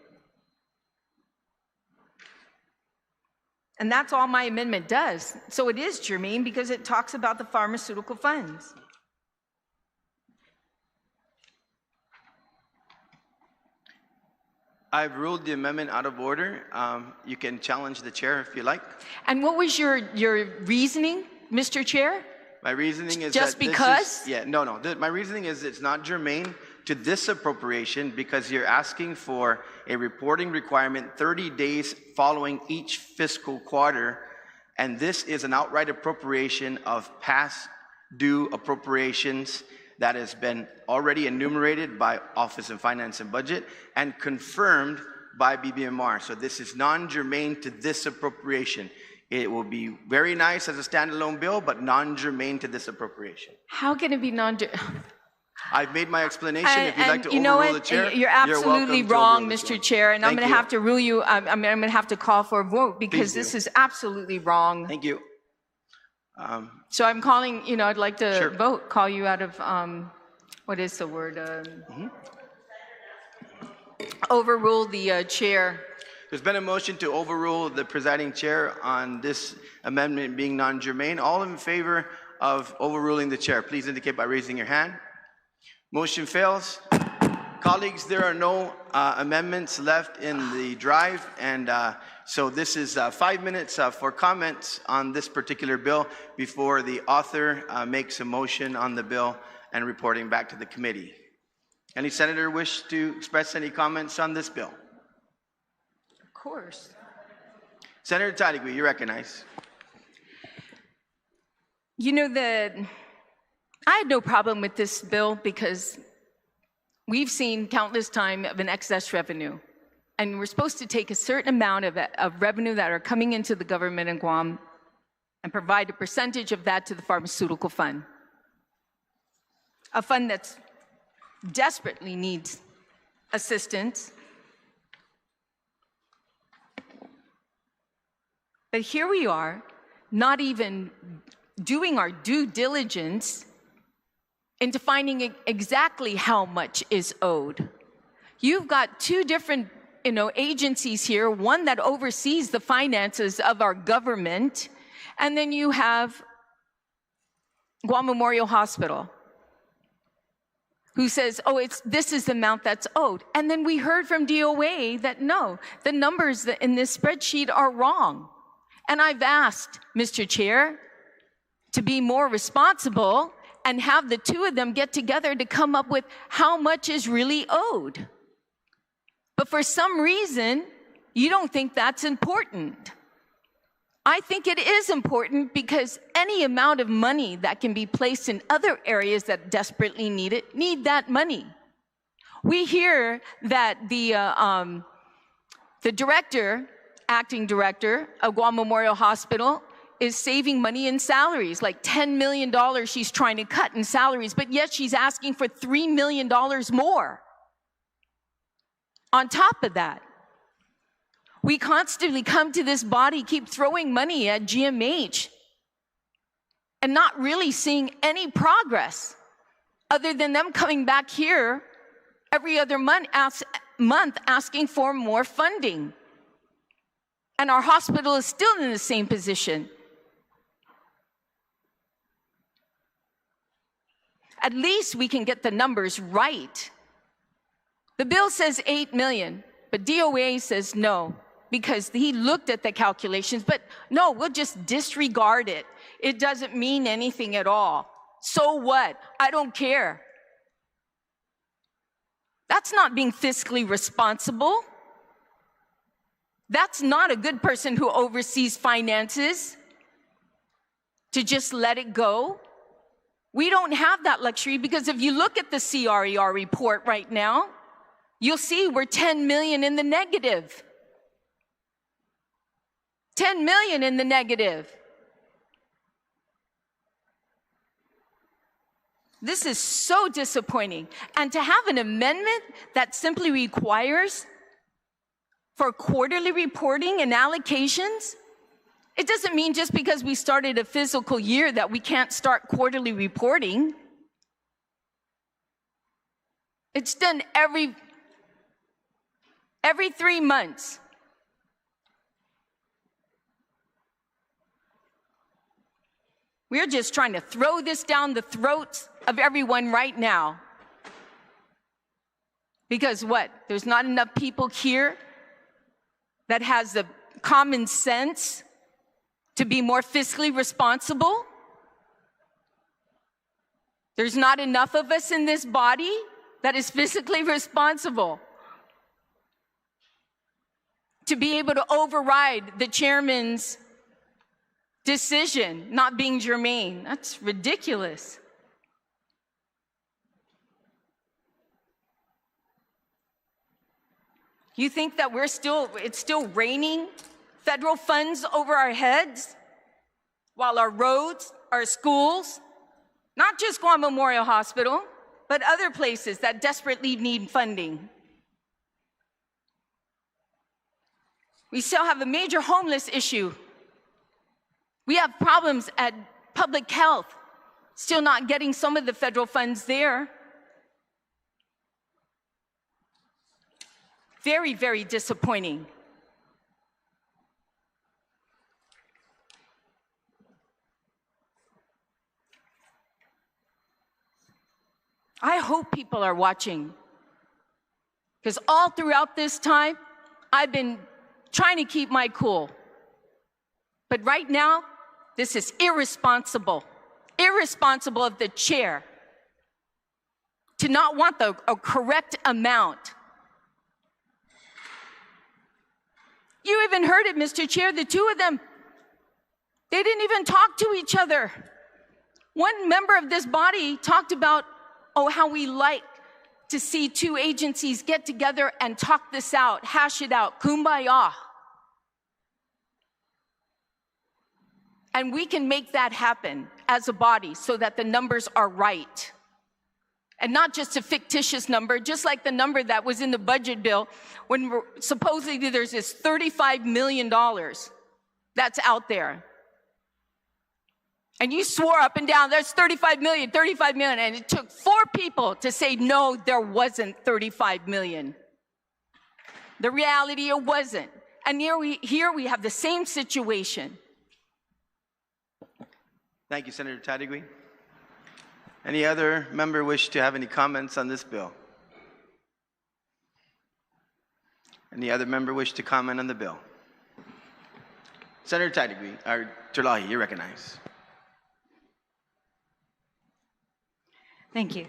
And that's all my amendment does. So it is germane, because it talks about the pharmaceutical funds. I've ruled the amendment out of order. You can challenge the chair if you like. And what was your reasoning, Mr. Chair? My reasoning is just that because? My reasoning is it's not germane to this appropriation, because you're asking for a reporting requirement 30 days following each fiscal quarter, and this is an outright appropriation of past due appropriations that has been already enumerated by Office of Finance and Budget and confirmed by BBMR. So this is non-germane to this appropriation. It will be very nice as a standalone bill, but non-germane to this appropriation. How can it be non-germane? I've made my explanation. If you'd like to you know overrule what? the chair, You're absolutely wrong, Mr. Mr. Chair, and I'm going to have to rule you. I'm going to have to call for a vote, because this is absolutely wrong. Thank you. So I'm calling. I'd like to call you out of what is the word? Overrule the chair. There's been a motion to overrule the presiding chair on this amendment being non-germane. All in favor of overruling the chair, please indicate by raising your hand. Motion fails. Colleagues, there are no amendments left in the drive, and so this is 5 minutes for comments on this particular bill before the author makes a motion on the bill and reporting back to the committee. Any senator wish to express any comments on this bill? Of course. Senator Tadigui, you recognize. I had no problem with this bill, because we've seen countless times of an excess revenue. And we're supposed to take a certain amount of revenue that are coming into the government in Guam and provide a percentage of that to the pharmaceutical fund. A fund that desperately needs assistance. But here we are, not even doing our due diligence into finding exactly how much is owed. You've got two different, agencies here, one that oversees the finances of our government, and then you have Guam Memorial Hospital, who says, this is the amount that's owed. And then we heard from DOA that no, the numbers in this spreadsheet are wrong. And I've asked, Mr. Chair, to be more responsible and have the two of them get together to come up with how much is really owed. But for some reason, you don't think that's important. I think it is important because any amount of money that can be placed in other areas that desperately need it, need that money. We hear that the acting director of Guam Memorial Hospital is saving money in salaries, like $10 million she's trying to cut in salaries, but yet she's asking for $3 million more. On top of that, we constantly come to this body, keep throwing money at GMH and not really seeing any progress other than them coming back here every other month asking for more funding. And our hospital is still in the same position. At least we can get the numbers right. The bill says 8 million, but DOA says no, because he looked at the calculations, but no, we'll just disregard it. It doesn't mean anything at all. So what? I don't care. That's not being fiscally responsible. That's not a good person who oversees finances to just let it go. We don't have that luxury because if you look at the CRER report right now, you'll see we're 10 million in the negative. 10 million in the negative. This is so disappointing. And to have an amendment that simply requires for quarterly reporting and allocations, it doesn't mean just because we started a fiscal year that we can't start quarterly reporting. It's done every 3 months. We're just trying to throw this down the throats of everyone right now. Because what? There's not enough people here that has the common sense to be more fiscally responsible? There's not enough of us in this body that is fiscally responsible to be able to override the chairman's decision not being germane. That's ridiculous. You think that it's still raining federal funds over our heads while our roads, our schools, not just Guam Memorial Hospital, but other places that desperately need funding. We still have a major homeless issue. We have problems at public health, still not getting some of the federal funds there. Very, very disappointing. I hope people are watching, because all throughout this time, I've been trying to keep my cool. But right now, this is irresponsible. Irresponsible of the chair to not want a correct amount. You even heard it, Mr. Chair, the two of them, they didn't even talk to each other. One member of this body talked about, how we like to see two agencies get together and talk this out, hash it out, kumbaya. And we can make that happen as a body so that the numbers are right. And not just a fictitious number, just like the number that was in the budget bill when supposedly there's this $35 million that's out there. And you swore up and down, there's 35 million, and it took 4 people to say, no, there wasn't 35 million. The reality, it wasn't. And here we have the same situation. Thank you, Senator Tadigui. Any other member wish to have any comments on this bill? Any other member wish to comment on the bill? Senator Tadigui, or Terlahi, you're recognized. Thank you.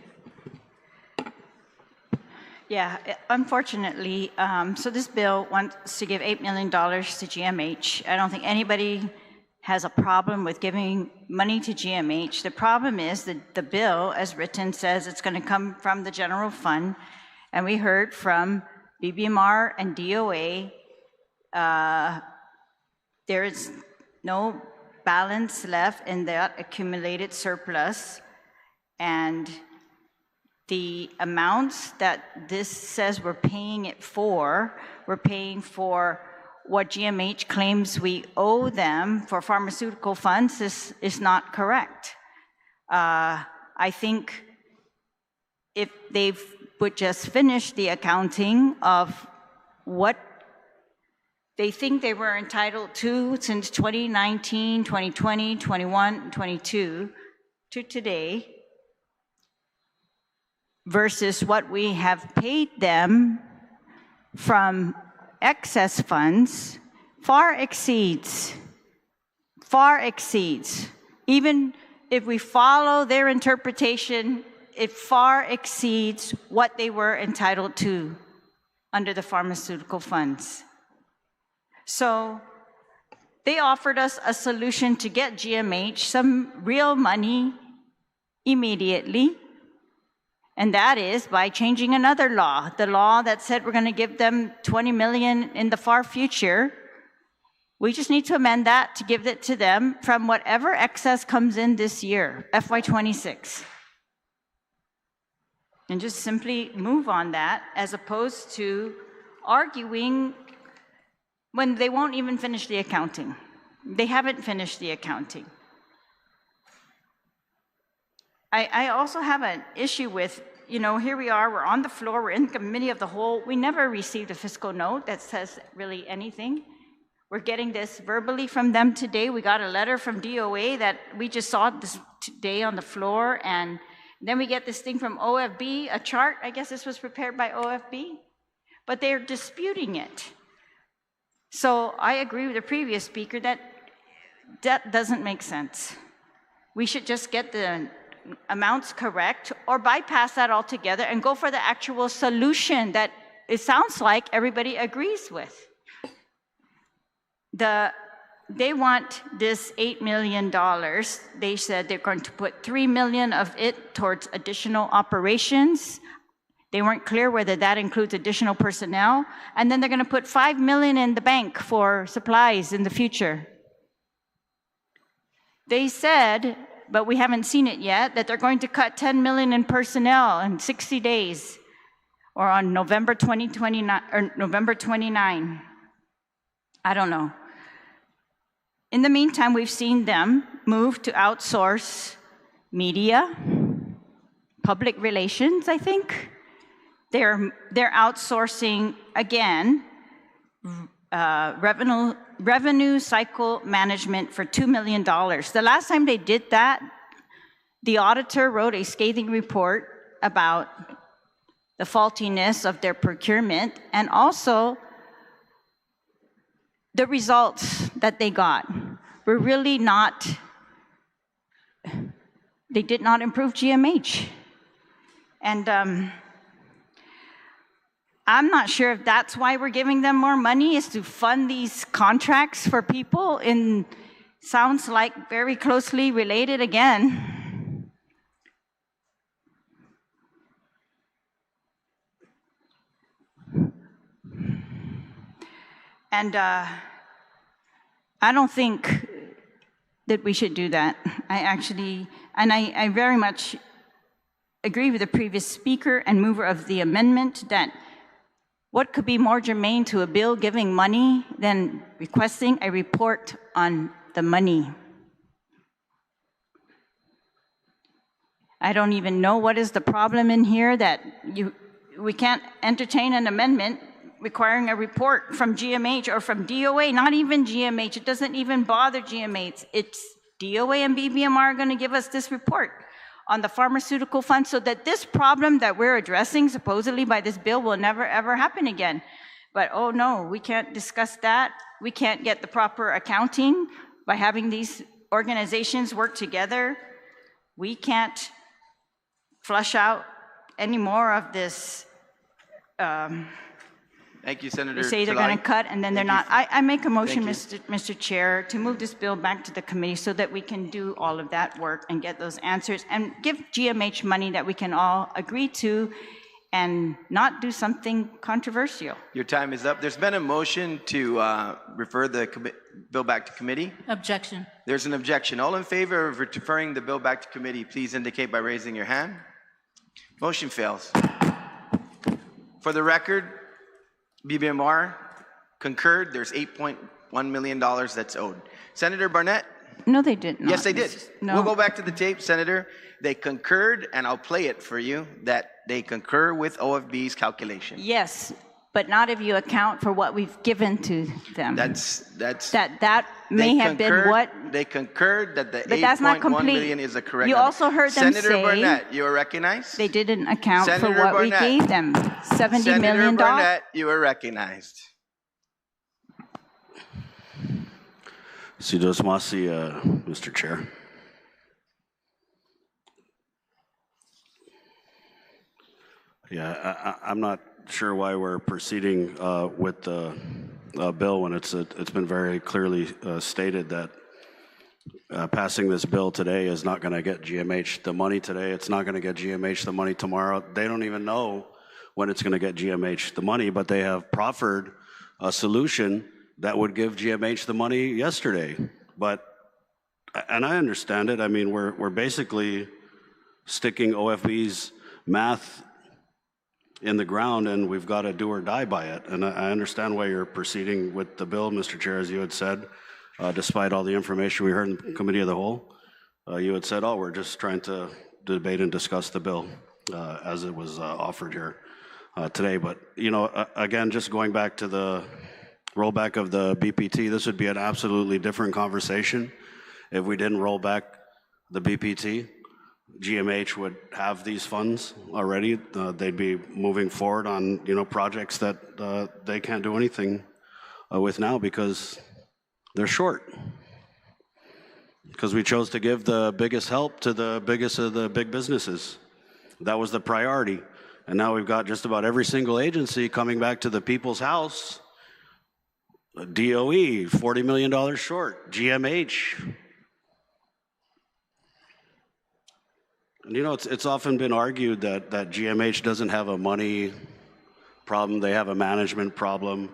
Yeah, unfortunately, so this bill wants to give $8 million to GMH. I don't think anybody has a problem with giving money to GMH. The problem is that the bill, as written, says it's going to come from the general fund. And we heard from BBMR and DOA, there is no balance left in that accumulated surplus. And the amounts that this says we're paying it for, we're paying for what GMH claims we owe them for pharmaceutical funds is not correct. I think if they would just finish the accounting of what they think they were entitled to since 2019, 2020, 21, 22 to today, versus what we have paid them from excess funds, far exceeds. Even if we follow their interpretation, it far exceeds what they were entitled to under the pharmaceutical funds. So they offered us a solution to get GMH some real money immediately. And that is by changing another law, the law that said we're going to give them $20 million in the far future. We just need to amend that to give it to them from whatever excess comes in this year, FY26. And just simply move on that, as opposed to arguing when they won't even finish the accounting. They haven't finished the accounting. I also have an issue with, here we are, we're on the floor, we're in committee of the whole. We never received a fiscal note that says really anything. We're getting this verbally from them today. We got a letter from DOA that we just saw this today on the floor, and then we get this thing from OFB, a chart, I guess this was prepared by OFB, but they're disputing it. So I agree with the previous speaker that that doesn't make sense. We should just get the amounts correct or bypass that altogether and go for the actual solution that it sounds like everybody agrees with. They want this $8 million. They said they're going to put $3 million of it towards additional operations. They weren't clear whether that includes additional personnel. And then they're going to put $5 million in the bank for supplies in the future. They said, but we haven't seen it yet, that they're going to cut $10 million in personnel in 60 days or on November 2029 or November 29. I don't know. In the meantime, we've seen them move to outsource media, public relations, I think. They're outsourcing, again, revenue cycle management for $2 million. The last time they did that, the auditor wrote a scathing report about the faultiness of their procurement and also the results that they got were really not, they did not improve GMH. And I'm not sure if that's why we're giving them more money, is to fund these contracts for people in, sounds like very closely related again. And I don't think that we should do that. I very much agree with the previous speaker and mover of the amendment that what could be more germane to a bill giving money than requesting a report on the money? I don't even know what is the problem in here that we can't entertain an amendment requiring a report from GMH or from DOA, not even GMH. It doesn't even bother GMH. It's DOA and BBMR are going to give us this report on the pharmaceutical fund so that this problem that we're addressing supposedly by this bill will never ever happen again. But oh no, we can't discuss that. We can't get the proper accounting by having these organizations work together. We can't flush out any more of this. Thank you, Senator. They say they're going to cut, and then they're not. I make a motion, Mr. Chair, to move this bill back to the committee so that we can do all of that work and get those answers and give GMH money that we can all agree to and not do something controversial. Your time is up. There's been a motion to refer the bill back to committee. Objection. There's an objection. All in favor of referring the bill back to committee, please indicate by raising your hand. Motion fails. For the record, BBMR concurred. There's $8.1 million that's owed. Senator Barnett? No, they did not. Yes, they did. No. We'll go back to the tape, Senator. They concurred, and I'll play it for you, that they concur with OFB's calculation. Yes, but not if you account for what we've given to them. That may have been what. They concurred that the But that's not $8.1 complete. million is a correct You number. also heard them Senator say Barnett, you are recognized. they didn't account Senator for what Barnett. we gave them, $70 Senator million. Barnett, you are recognized. Si dos masi, Mr. Chair. Yeah, I'm not sure why we're proceeding with the bill when it's been very clearly stated that passing this bill today is not going to get GMH the money today. It's not going to get GMH the money tomorrow. They don't even know when it's going to get GMH the money, but they have proffered a solution that would give GMH the money yesterday. And I understand it. I mean, we're basically sticking OFB's math in the ground, and we've got to do or die by it. And I understand why you're proceeding with the bill, Mr. Chair, as you had said, despite all the information we heard in the Committee of the Whole. You had said, oh, we're just trying to debate and discuss the bill as it was offered here today. But, you know, again, just going back to the rollback of the BPT, this would be an absolutely different conversation if we didn't roll back the BPT. GMH would have these funds already. They'd be moving forward on, you know, projects that they can't do anything with now because they're short. Because we chose to give the biggest help to the biggest of the big businesses. That was the priority. And now we've got just about every single agency coming back to the people's house. DOE, $40 million short. GMH. And you know, it's often been argued that GMH doesn't have a money problem, they have a management problem.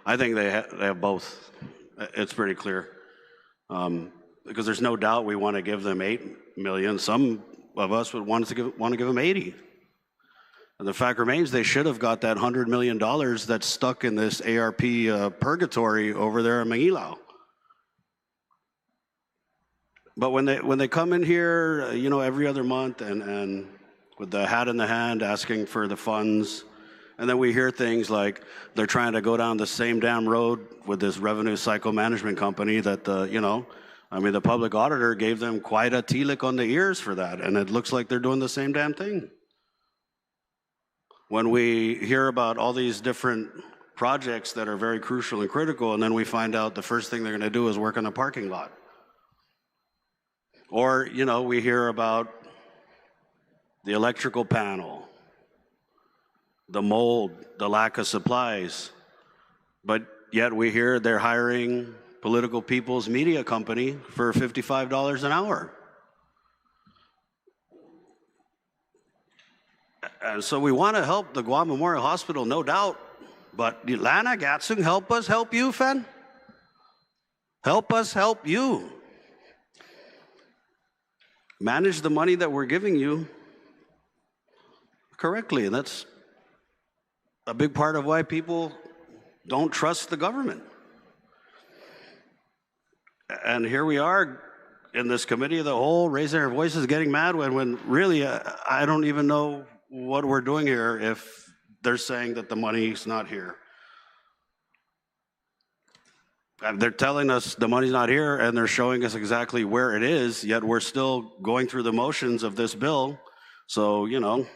I think they have both. It's pretty clear. Because there's no doubt we want to give them $8 million. Some of us would want to give them 80. And the fact remains they should have got that $100 million that's stuck in this ARP purgatory over there in Manilao. But when they come in here, you know, every other month and with the hat in the hand asking for the funds, and then we hear things like they're trying to go down the same damn road with this revenue cycle management company that, you know, I mean, the public auditor gave them quite a tea-lick on the ears for that, and it looks like they're doing the same damn thing. When we hear about all these different projects that are very crucial and critical, and then we find out the first thing they're going to do is work on a parking lot. Or, you know, we hear about the electrical panel, the mold, the lack of supplies, but yet we hear they're hiring Political People's Media Company for $55 an hour. And so we want to help the Guam Memorial Hospital, no doubt, but Lana Gatsung, help us help you, Fen. Help us help you. Manage the money that we're giving you correctly. And that's a big part of why people don't trust the government. And here we are in this Committee of the Whole, raising our voices, getting mad when really I don't even know what we're doing here if they're saying that the money's not here. They're telling us the money's not here, and they're showing us exactly where it is, yet we're still going through the motions of this bill. So, you know,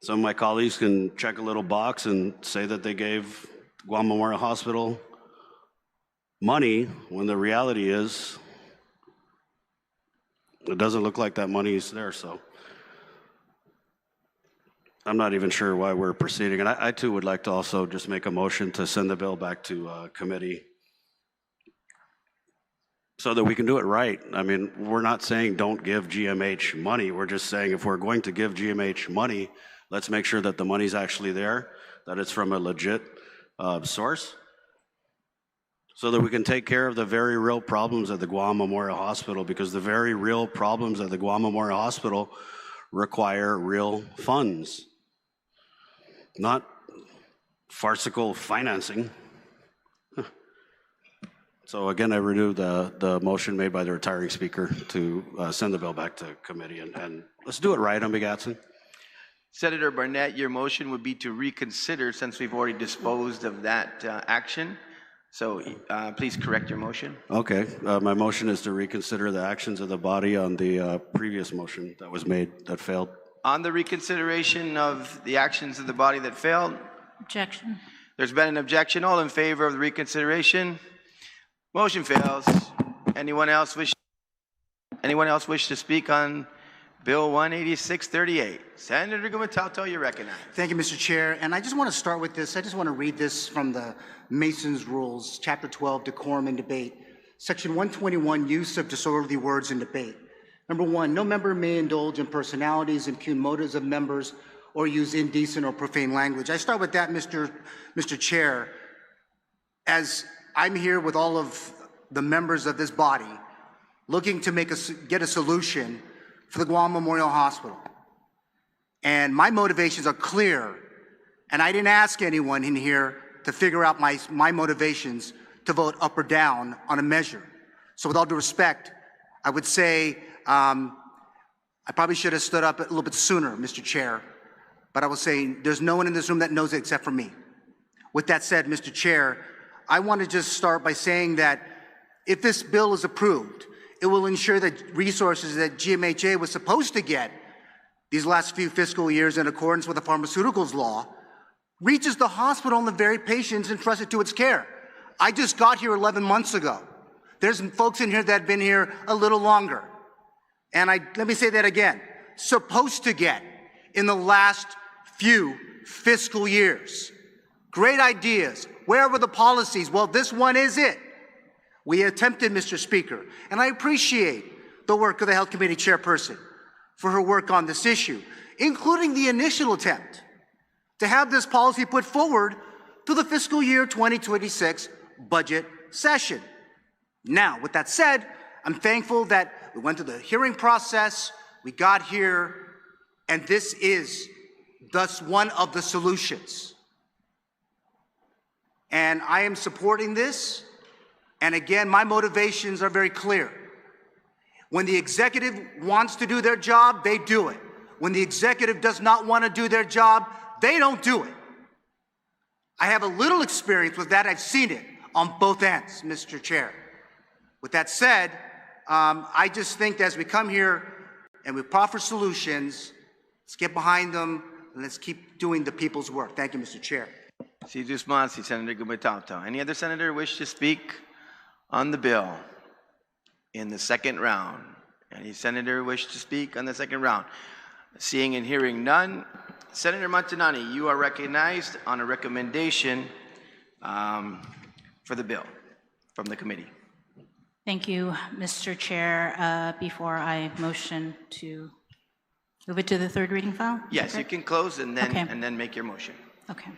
some of my colleagues can check a little box and say that they gave Guam Memorial Hospital money, when the reality is it doesn't look like that money is there. So I'm not even sure why we're proceeding. And I too would like to also just make a motion to send the bill back to committee so that we can do it right. I mean, we're not saying don't give GMH money. We're just saying if we're going to give GMH money, let's make sure that the money's actually there, that it's from a legit source, so that we can take care of the very real problems at the Guam Memorial Hospital, because the very real problems at the Guam Memorial Hospital require real funds, not farcical financing. So again, I renew the motion made by the retiring speaker to send the bill back to committee, and let's do it right, Gatson. Senator Barnett, your motion would be to reconsider since we've already disposed of that action. So please correct your motion. Okay, my motion is to reconsider the actions of the body on the previous motion that was made that failed. On the reconsideration of the actions of the body that failed? Objection. There's been an objection. All in favor of the reconsideration? Motion fails. Anyone else wish to speak on Bill 18638? Senator Gumatauto, you're recognized. Thank you, Mr. Chair. And I just want to start with this. I just want to read this from the Mason's Rules, Chapter 12, Decorum and Debate. Section 121, Use of Disorderly Words in Debate. Number 1, no member may indulge in personalities, impugn motives of members, or use indecent or profane language. I start with that, Mr. Chair, as I'm here with all of the members of this body looking to get a solution for the Guam Memorial Hospital. And my motivations are clear, and I didn't ask anyone in here to figure out my motivations to vote up or down on a measure. So with all due respect, I would say I probably should have stood up a little bit sooner, Mr. Chair, but I will say there's no one in this room that knows it except for me. With that said, Mr. Chair, I want to just start by saying that if this bill is approved, it will ensure that resources that GMHA was supposed to get these last few fiscal years in accordance with the pharmaceuticals law reaches the hospital and the very patients entrusted to its care. I just got here 11 months ago. There's folks in here that have been here a little longer. And let me say that again, supposed to get in the last few fiscal years. Great ideas. Where were the policies? Well, this one is it. We attempted, Mr. Speaker, and I appreciate the work of the Health Committee Chairperson for her work on this issue, including the initial attempt to have this policy put forward to the fiscal year 2026 budget session. Now, with that said, I'm thankful that we went through the hearing process, we got here, and this is thus one of the solutions. And I am supporting this. And again, my motivations are very clear. When the executive wants to do their job, they do it. When the executive does not want to do their job, they don't do it. I have a little experience with that. I've seen it on both ends, Mr. Chair. With that said, I just think that as we come here and we proffer solutions, let's get behind them and let's keep doing the people's work. Thank you, Mr. Chair. Senator Gumatauto. Any other senator wish to speak on the bill in the second round? Any senator wish to speak on the second round? Seeing and hearing none, Senator Montanani, you are recognized on a recommendation for the bill from the committee. Thank you, Mr. Chair. Before I motion to move it to the third reading file? Yes, you can close and then, Okay. and then make your motion. Okay.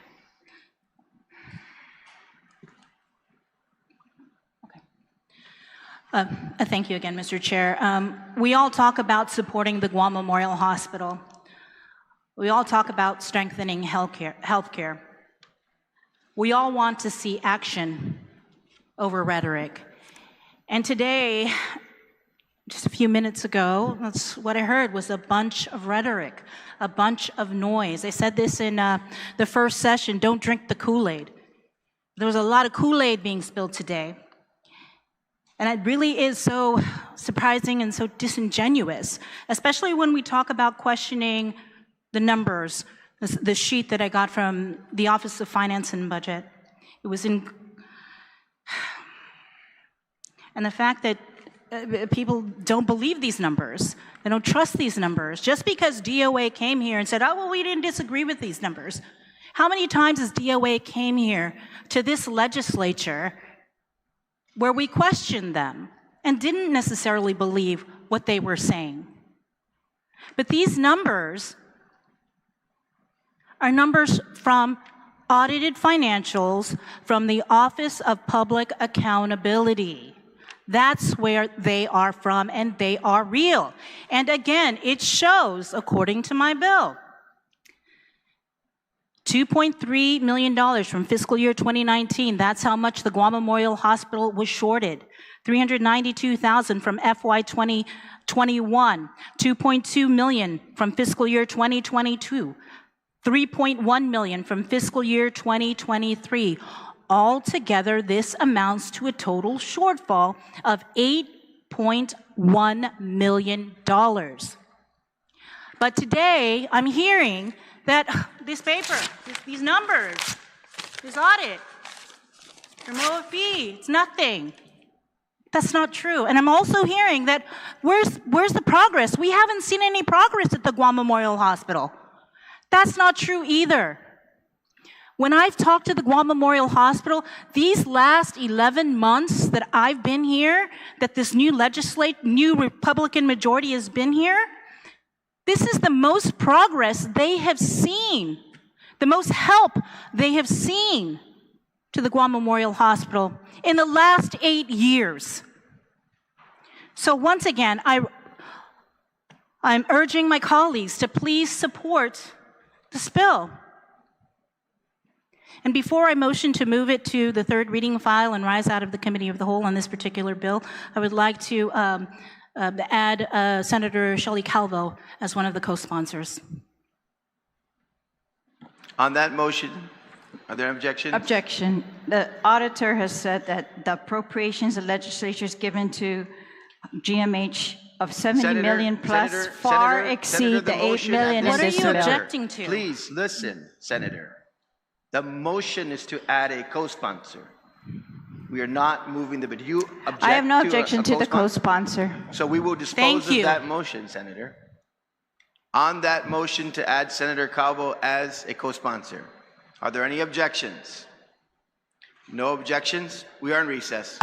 Thank you again, Mr. Chair. We all talk about supporting the Guam Memorial Hospital. We all talk about strengthening healthcare. We all want to see action over rhetoric. And today, just a few minutes ago, that's what I heard was a bunch of rhetoric, a bunch of noise. I said this in the first session, don't drink the Kool-Aid. There was a lot of Kool-Aid being spilled today. And it really is so surprising and so disingenuous, especially when we talk about questioning the numbers, the sheet that I got from the Office of Finance and Budget. It was in, and the fact that people don't believe these numbers. They don't trust these numbers. Just because DOA came here and said, oh, well, we didn't disagree with these numbers. How many times has DOA came here to this legislature where we questioned them and didn't necessarily believe what they were saying? But these numbers are numbers from audited financials from the Office of Public Accountability. That's where they are from, and they are real. And again, it shows, according to my bill, $2.3 million from fiscal year 2019. That's how much the Guam Memorial Hospital was shorted. $392,000 from FY 2021. $2.2 million from fiscal year 2022. $3.1 million from fiscal year 2023. Altogether, this amounts to a total shortfall of $8.1 million. But today, I'm hearing that this paper, these numbers, this audit, from OFB, it's nothing. That's not true. And I'm also hearing that where's the progress? We haven't seen any progress at the Guam Memorial Hospital. That's not true either. When I've talked to the Guam Memorial Hospital, these last 11 months that I've been here, that this new Republican majority has been here, this is the most progress they have seen, the most help they have seen to the Guam Memorial Hospital in the last 8 years. So once again, I'm urging my colleagues to please support this bill. And before I motion to move it to the third reading file and rise out of the committee of the whole on this particular bill, I would like to add Senator Shelley Calvo as one of the co-sponsors. On that motion, are there objections? Objection. The auditor has said that the appropriations the legislature has given to GMH of 70 million plus far exceed the 8 million in this bill. What are you objecting to? Please listen, Senator. The motion is to add a co-sponsor. We are not moving the bill. You object I have no to objection to the co-sponsor. So we will dispose of that motion, Senator. On that motion to add Senator Calvo as a co-sponsor, are there any objections? No objections? We are in recess.